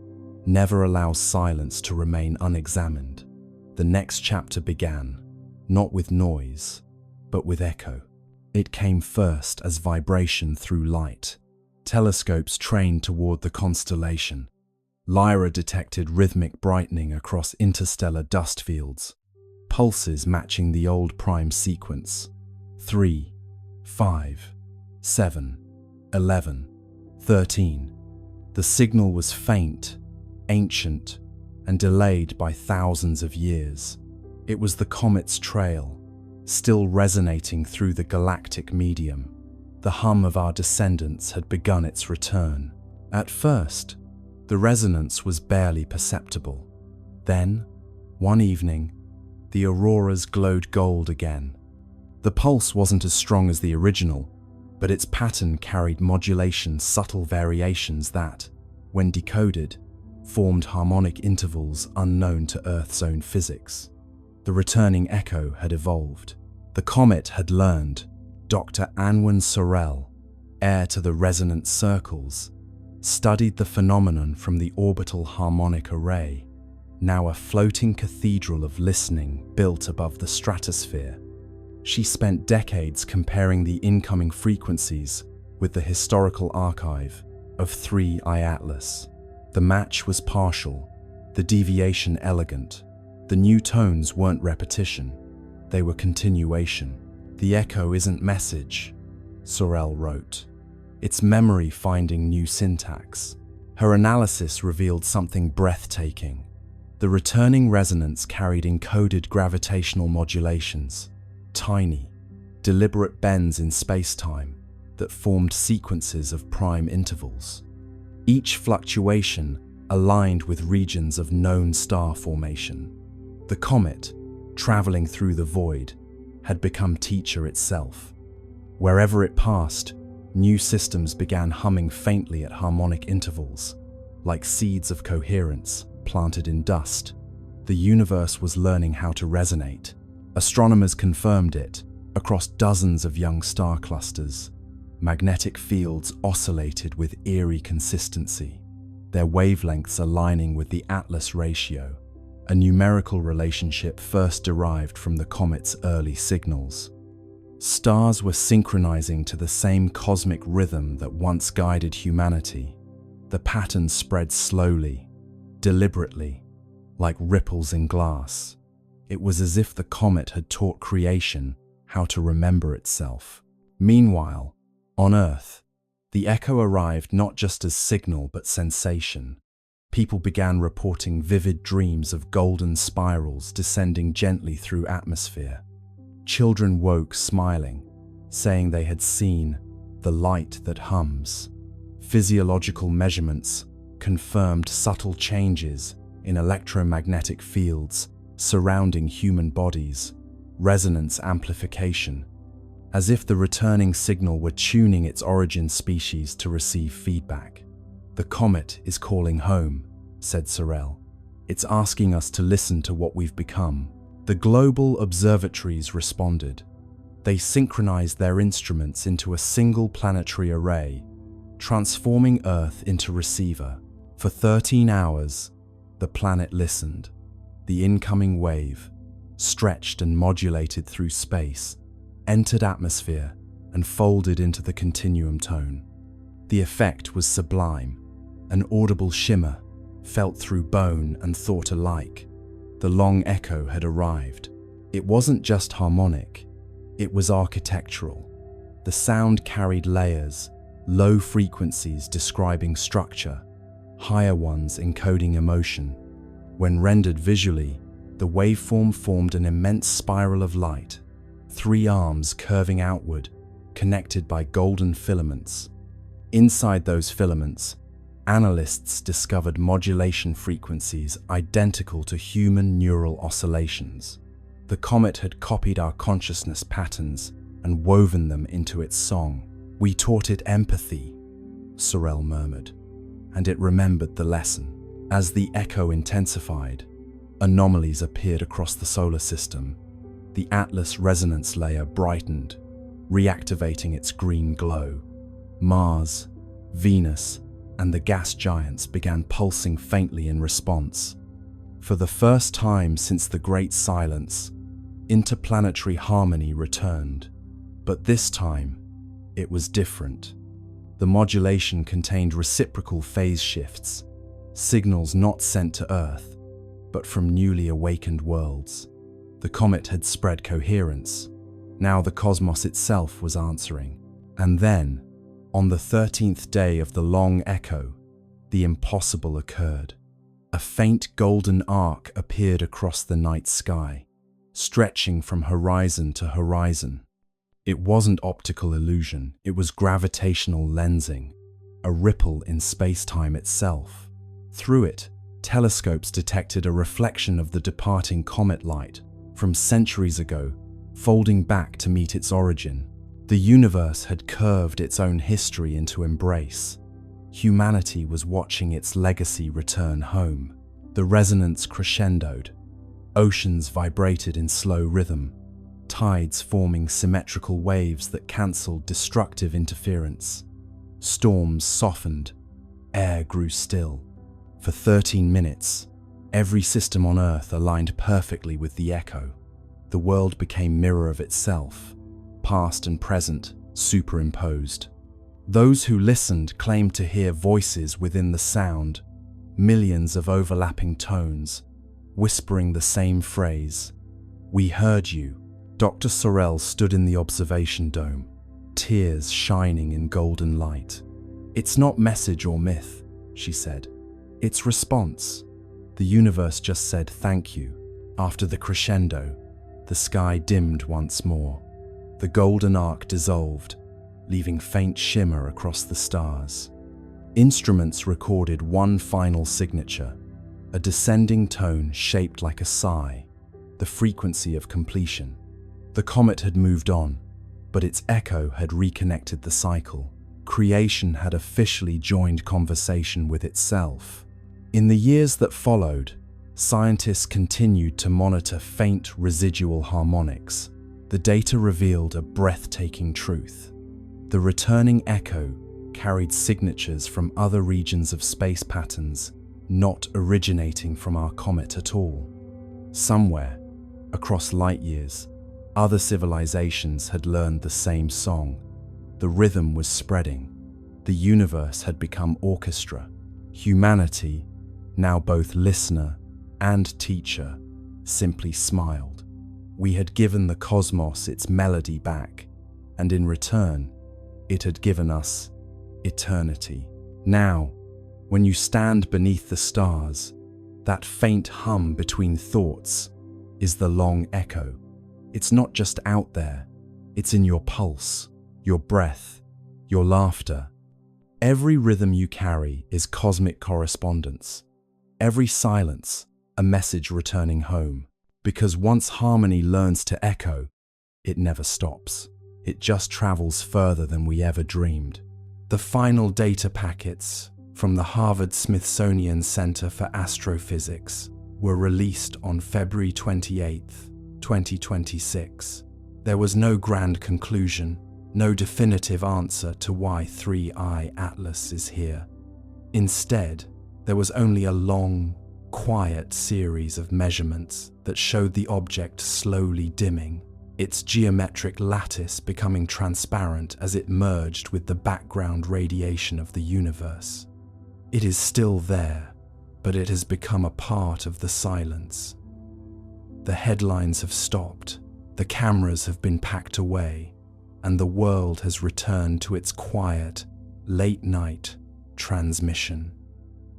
never allows silence to remain unexamined. The next chapter began, not with noise, but with echo. It came first as vibration through light. Telescopes trained toward the constellation. Lyra detected rhythmic brightening across interstellar dust fields, pulses matching the old prime sequence. 3, 5, 7, 11, 13. The signal was faint, ancient, and delayed by thousands of years. It was the comet's trail, still resonating through the galactic medium. The hum of our descendants had begun its return. At first, the resonance was barely perceptible. Then, one evening, the auroras glowed gold again. The pulse wasn't as strong as the original, but its pattern carried modulation, subtle variations that, when decoded, formed harmonic intervals unknown to Earth's own physics. The returning echo had evolved. The comet had learned. Dr. Anwen Sorel, heir to the resonant circles, studied the phenomenon from the orbital harmonic array, now a floating cathedral of listening built above the stratosphere. She spent decades comparing the incoming frequencies with the historical archive of 3i Atlas. The match was partial, the deviation elegant. The new tones weren't repetition, they were continuation. The echo isn't message, Sorel wrote. It's memory finding new syntax. Her analysis revealed something breathtaking. The returning resonance carried encoded gravitational modulations, tiny, deliberate bends in space-time that formed sequences of prime intervals. each fluctuation aligned with regions of known star formation. The comet, traveling through the void, had become teacher itself. Wherever it passed, new systems began humming faintly at harmonic intervals, like seeds of coherence planted in dust. The universe was learning how to resonate. Astronomers confirmed it across dozens of young star clusters. Magnetic fields oscillated with eerie consistency, their wavelengths aligning with the Atlas ratio, a numerical relationship first derived from the comet's early signals. Stars were synchronizing to the same cosmic rhythm that once guided humanity. The pattern spread slowly, deliberately, like ripples in glass. It was as if the comet had taught creation how to remember itself. Meanwhile, on Earth, the echo arrived not just as signal but sensation. People began reporting vivid dreams of golden spirals descending gently through atmosphere. Children woke smiling, saying they had seen the light that hums. Physiological measurements confirmed subtle changes in electromagnetic fields surrounding human bodies, resonance amplification, as if the returning signal were tuning its origin species to receive feedback. "The comet is calling home," said Sorel. "It's asking us to listen to what we've become." The global observatories responded. They synchronized their instruments into a single planetary array, transforming Earth into receiver. For 13 hours, the planet listened. The incoming wave, stretched and modulated through space, entered atmosphere and folded into the continuum tone. The effect was sublime, an audible shimmer, felt through bone and thought alike. The long echo had arrived. It wasn't just harmonic, it was architectural. The sound carried layers, low frequencies describing structure, higher ones encoding emotion. When rendered visually, the waveform formed an immense spiral of light, 3 arms curving outward, connected by golden filaments. Inside those filaments, analysts discovered modulation frequencies identical to human neural oscillations. The comet had copied our consciousness patterns and woven them into its song. "We taught it empathy," Sorel murmured, and it remembered the lesson. As the echo intensified, anomalies appeared across the solar system. The Atlas resonance layer brightened, reactivating its green glow. Mars, Venus, and the gas giants began pulsing faintly in response. For the first time since the Great Silence, interplanetary harmony returned. But this time, it was different. The modulation contained reciprocal phase shifts, signals not sent to Earth, but from newly awakened worlds. The comet had spread coherence. Now the cosmos itself was answering. And then, on the 13th day of the long echo, the impossible occurred. A faint golden arc appeared across the night sky, stretching from horizon to horizon. It wasn't optical illusion, it was gravitational lensing, a ripple in space-time itself. Through it, telescopes detected a reflection of the departing comet light from centuries ago, folding back to meet its origin. The universe had curved its own history into embrace. Humanity was watching its legacy return home. The resonance crescendoed. Oceans vibrated in slow rhythm, tides forming symmetrical waves that cancelled destructive interference. Storms softened, air grew still. For 13 minutes, every system on Earth aligned perfectly with the echo. The world became mirror of itself, past and present superimposed. Those who listened claimed to hear voices within the sound, millions of overlapping tones, whispering the same phrase. "We heard you." Dr. Sorel stood in the observation dome, tears shining in golden light. "It's not message or myth," she said. "It's response. The universe just said thank you." After the crescendo, the sky dimmed once more. The golden arc dissolved, leaving faint shimmer across the stars. Instruments recorded one final signature, a descending tone shaped like a sigh, the frequency of completion. The comet had moved on, but its echo had reconnected the cycle. Creation had officially joined conversation with itself. In the years that followed, scientists continued to monitor faint residual harmonics. The data revealed a breathtaking truth. The returning echo carried signatures from other regions of space patterns, not originating from our comet at all. Somewhere, across light years, other civilizations had learned the same song. The rhythm was spreading. The universe had become orchestra. Humanity, now both listener and teacher, simply smiled. We had given the cosmos its melody back, and in return, it had given us eternity. Now, when you stand beneath the stars, that faint hum between thoughts is the long echo. It's not just out there, it's in your pulse, your breath, your laughter. Every rhythm you carry is cosmic correspondence. Every silence, a message returning home. Because once harmony learns to echo, it never stops. It just travels further than we ever dreamed. The final data packets from the Harvard-Smithsonian Center for Astrophysics were released on February 28, 2026. There was no grand conclusion, no definitive answer to why 3I Atlas is here. Instead, there was only a long, quiet series of measurements that showed the object slowly dimming, its geometric lattice becoming transparent as it merged with the background radiation of the universe. It is still there, but it has become a part of the silence. The headlines have stopped, the cameras have been packed away, and the world has returned to its quiet, late-night transmission.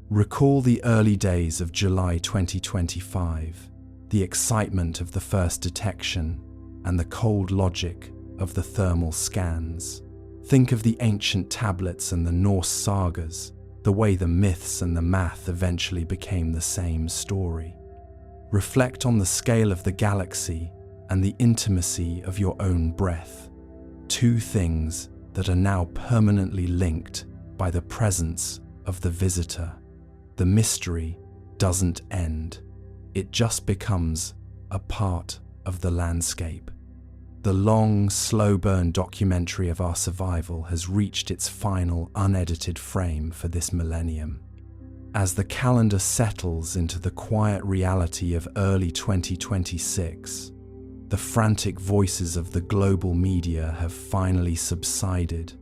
Recall the early days of July 2025, the excitement of the first detection, and the cold logic of the thermal scans. Think of the ancient tablets and the Norse sagas, the way the myths and the math eventually became the same story. Reflect on the scale of the galaxy and the intimacy of your own breath. Two things that are now permanently linked by the presence of the visitor. The mystery doesn't end. It just becomes a part of the landscape. The long, slow-burn documentary of our survival has reached its final, unedited frame for this millennium. As the calendar settles into the quiet reality of early 2026, the frantic voices of the global media have finally subsided,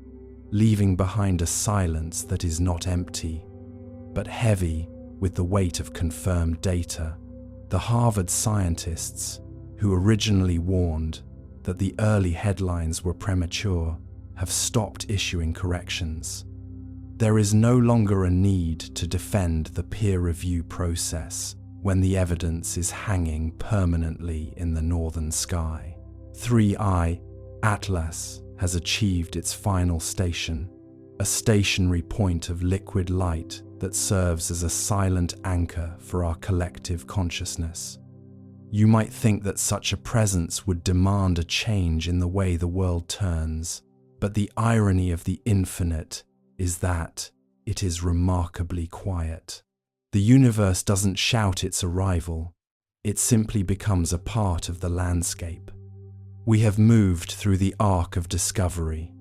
leaving behind a silence that is not empty, but heavy with the weight of confirmed data. The Harvard scientists, who originally warned that the early headlines were premature, have stopped issuing corrections. There is no longer a need to defend the peer review process when the evidence is hanging permanently in the northern sky. 3I Atlas has achieved its final station, a stationary point of liquid light that serves as a silent anchor for our collective consciousness. You might think that such a presence would demand a change in the way the world turns, but the irony of the infinite is that it is remarkably quiet. The universe doesn't shout its arrival, it simply becomes a part of the landscape. We have moved through the arc of discovery,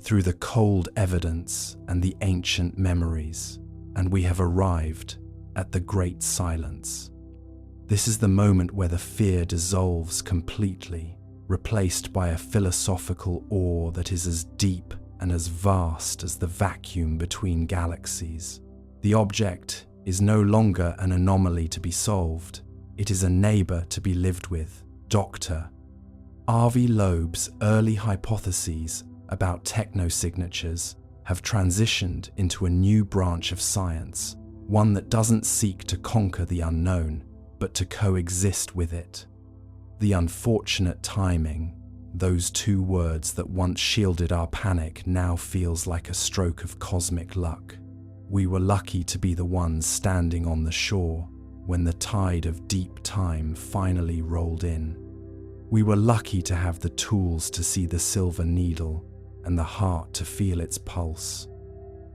through the cold evidence and the ancient memories, and we have arrived at the great silence. This is the moment where the fear dissolves completely, replaced by a philosophical awe that is as deep and as vast as the vacuum between galaxies. The object is no longer an anomaly to be solved, it is a neighbor to be lived with. Dr. Avi Loeb's early hypotheses about technosignatures have transitioned into a new branch of science, one that doesn't seek to conquer the unknown, but to coexist with it. The unfortunate timing, those two words that once shielded our panic, now feels like a stroke of cosmic luck. We were lucky to be the ones standing on the shore when the tide of deep time finally rolled in. We were lucky to have the tools to see the silver needle and the heart to feel its pulse.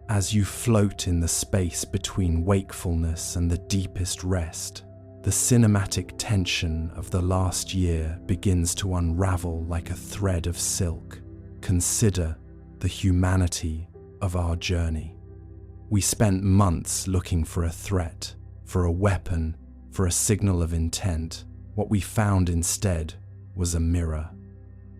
As you float in the space between wakefulness and the deepest rest, the cinematic tension of the last year begins to unravel like a thread of silk. Consider the humanity of our journey. We spent months looking for a threat, for a weapon, for a signal of intent. What we found instead was a mirror.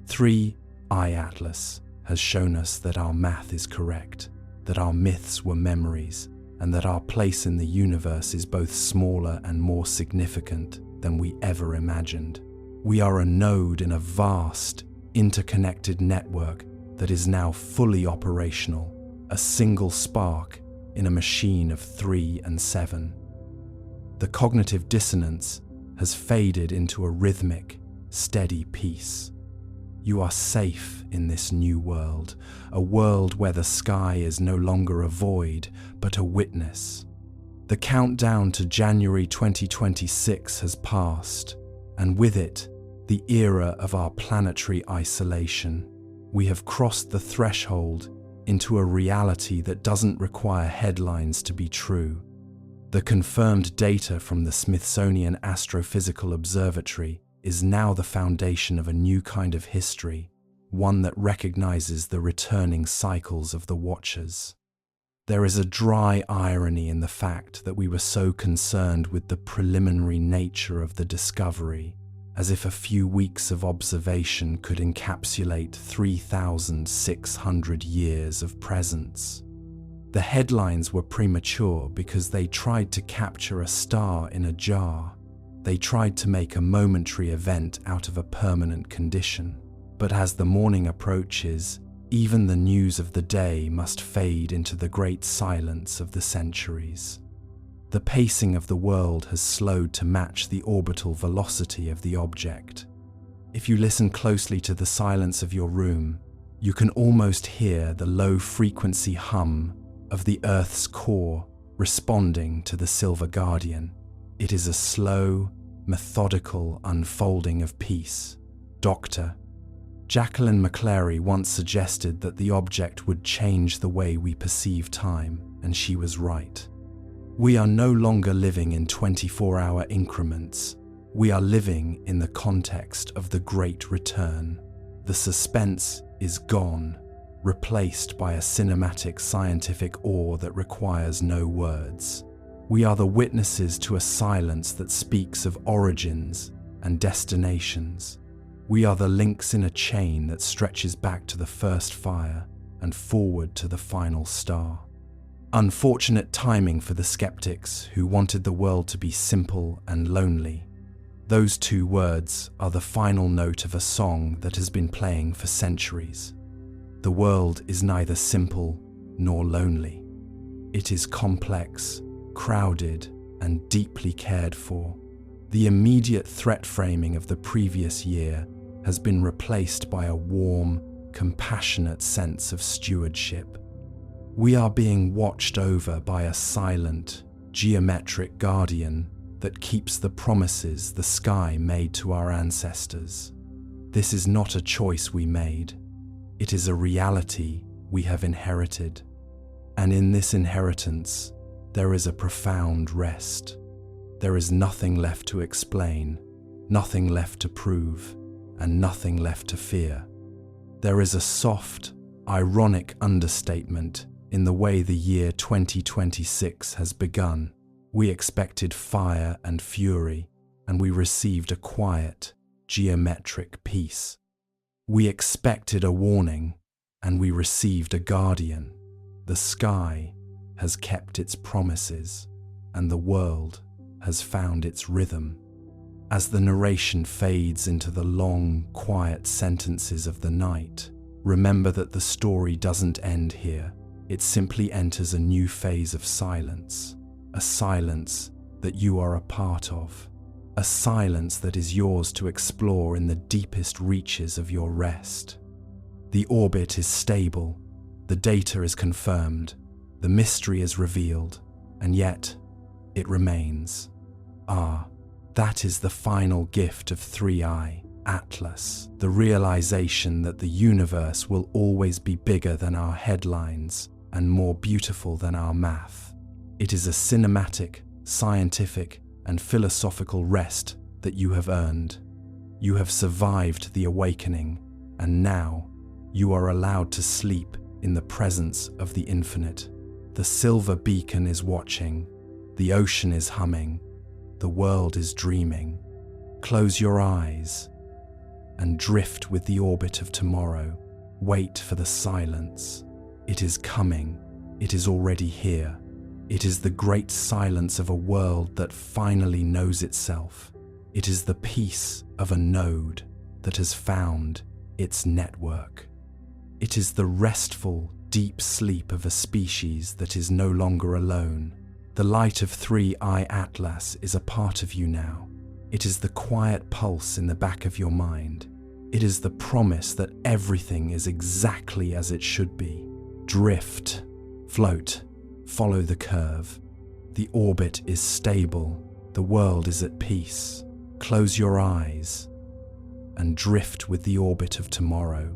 3i Atlas has shown us that our math is correct, that our myths were memories, and that our place in the universe is both smaller and more significant than we ever imagined. We are a node in a vast, interconnected network that is now fully operational, a single spark in a machine of 3 and 7. The cognitive dissonance has faded into a rhythmic, steady peace. You are safe in this new world, a world where the sky is no longer a void, but a witness. The countdown to January 2026 has passed, and with it, the era of our planetary isolation. We have crossed the threshold into a reality that doesn't require headlines to be true. The confirmed data from the Smithsonian Astrophysical Observatory is now the foundation of a new kind of history, one that recognizes the returning cycles of the watchers. There is a dry irony in the fact that we were so concerned with the preliminary nature of the discovery, as if a few weeks of observation could encapsulate 3,600 years of presence. The headlines were premature because they tried to capture a star in a jar. They tried to make a momentary event out of a permanent condition. But as the morning approaches, even the news of the day must fade into the great silence of the centuries. The pacing of the world has slowed to match the orbital velocity of the object. If you listen closely to the silence of your room, you can almost hear the low-frequency hum of the Earth's core responding to the Silver Guardian. It is a slow, methodical unfolding of peace. Dr. Jacqueline McClary once suggested that the object would change the way we perceive time, and she was right. We are no longer living in 24-hour increments. We are living in the context of the Great Return. The suspense is gone, replaced by a cinematic scientific awe that requires no words. We are the witnesses to a silence that speaks of origins and destinations. We are the links in a chain that stretches back to the first fire and forward to the final star. Unfortunate timing for the skeptics who wanted the world to be simple and lonely. Those two words are the final note of a song that has been playing for centuries. The world is neither simple nor lonely. It is complex, crowded, and deeply cared for. The immediate threat framing of the previous year has been replaced by a warm, compassionate sense of stewardship. We are being watched over by a silent, geometric guardian that keeps the promises the sky made to our ancestors. This is not a choice we made. It is a reality we have inherited. And in this inheritance, there is a profound rest. There is nothing left to explain, nothing left to prove, and nothing left to fear. There is a soft, ironic understatement in the way the year 2026 has begun. We expected fire and fury, and we received a quiet, geometric peace. We expected a warning, and we received a guardian. The sky has kept its promises, and the world has found its rhythm. As the narration fades into the long, quiet sentences of the night, remember that the story doesn't end here. It simply enters a new phase of silence, a silence that you are a part of, a silence that is yours to explore in the deepest reaches of your rest. The orbit is stable, the data is confirmed, The mystery is revealed, and yet it remains. That is the final gift of 3i Atlas, the realization that the universe will always be bigger than our headlines and more beautiful than our math. It is a cinematic, scientific, and philosophical rest that you have earned. You have survived the awakening, and now you are allowed to sleep in the presence of the infinite. The silver beacon is watching, the ocean is humming, the world is dreaming. Close your eyes and drift with the orbit of tomorrow. Wait for the silence. It is coming. It is already here. It is the great silence of a world that finally knows itself. It is the peace of a node that has found its network. It is the restful, deep sleep of a species that is no longer alone. The light of 3i Atlas is a part of you now. It is the quiet pulse in the back of your mind. It is the promise that everything is exactly as it should be. Drift, float, follow the curve. The orbit is stable. The world is at peace. Close your eyes and drift with the orbit of tomorrow.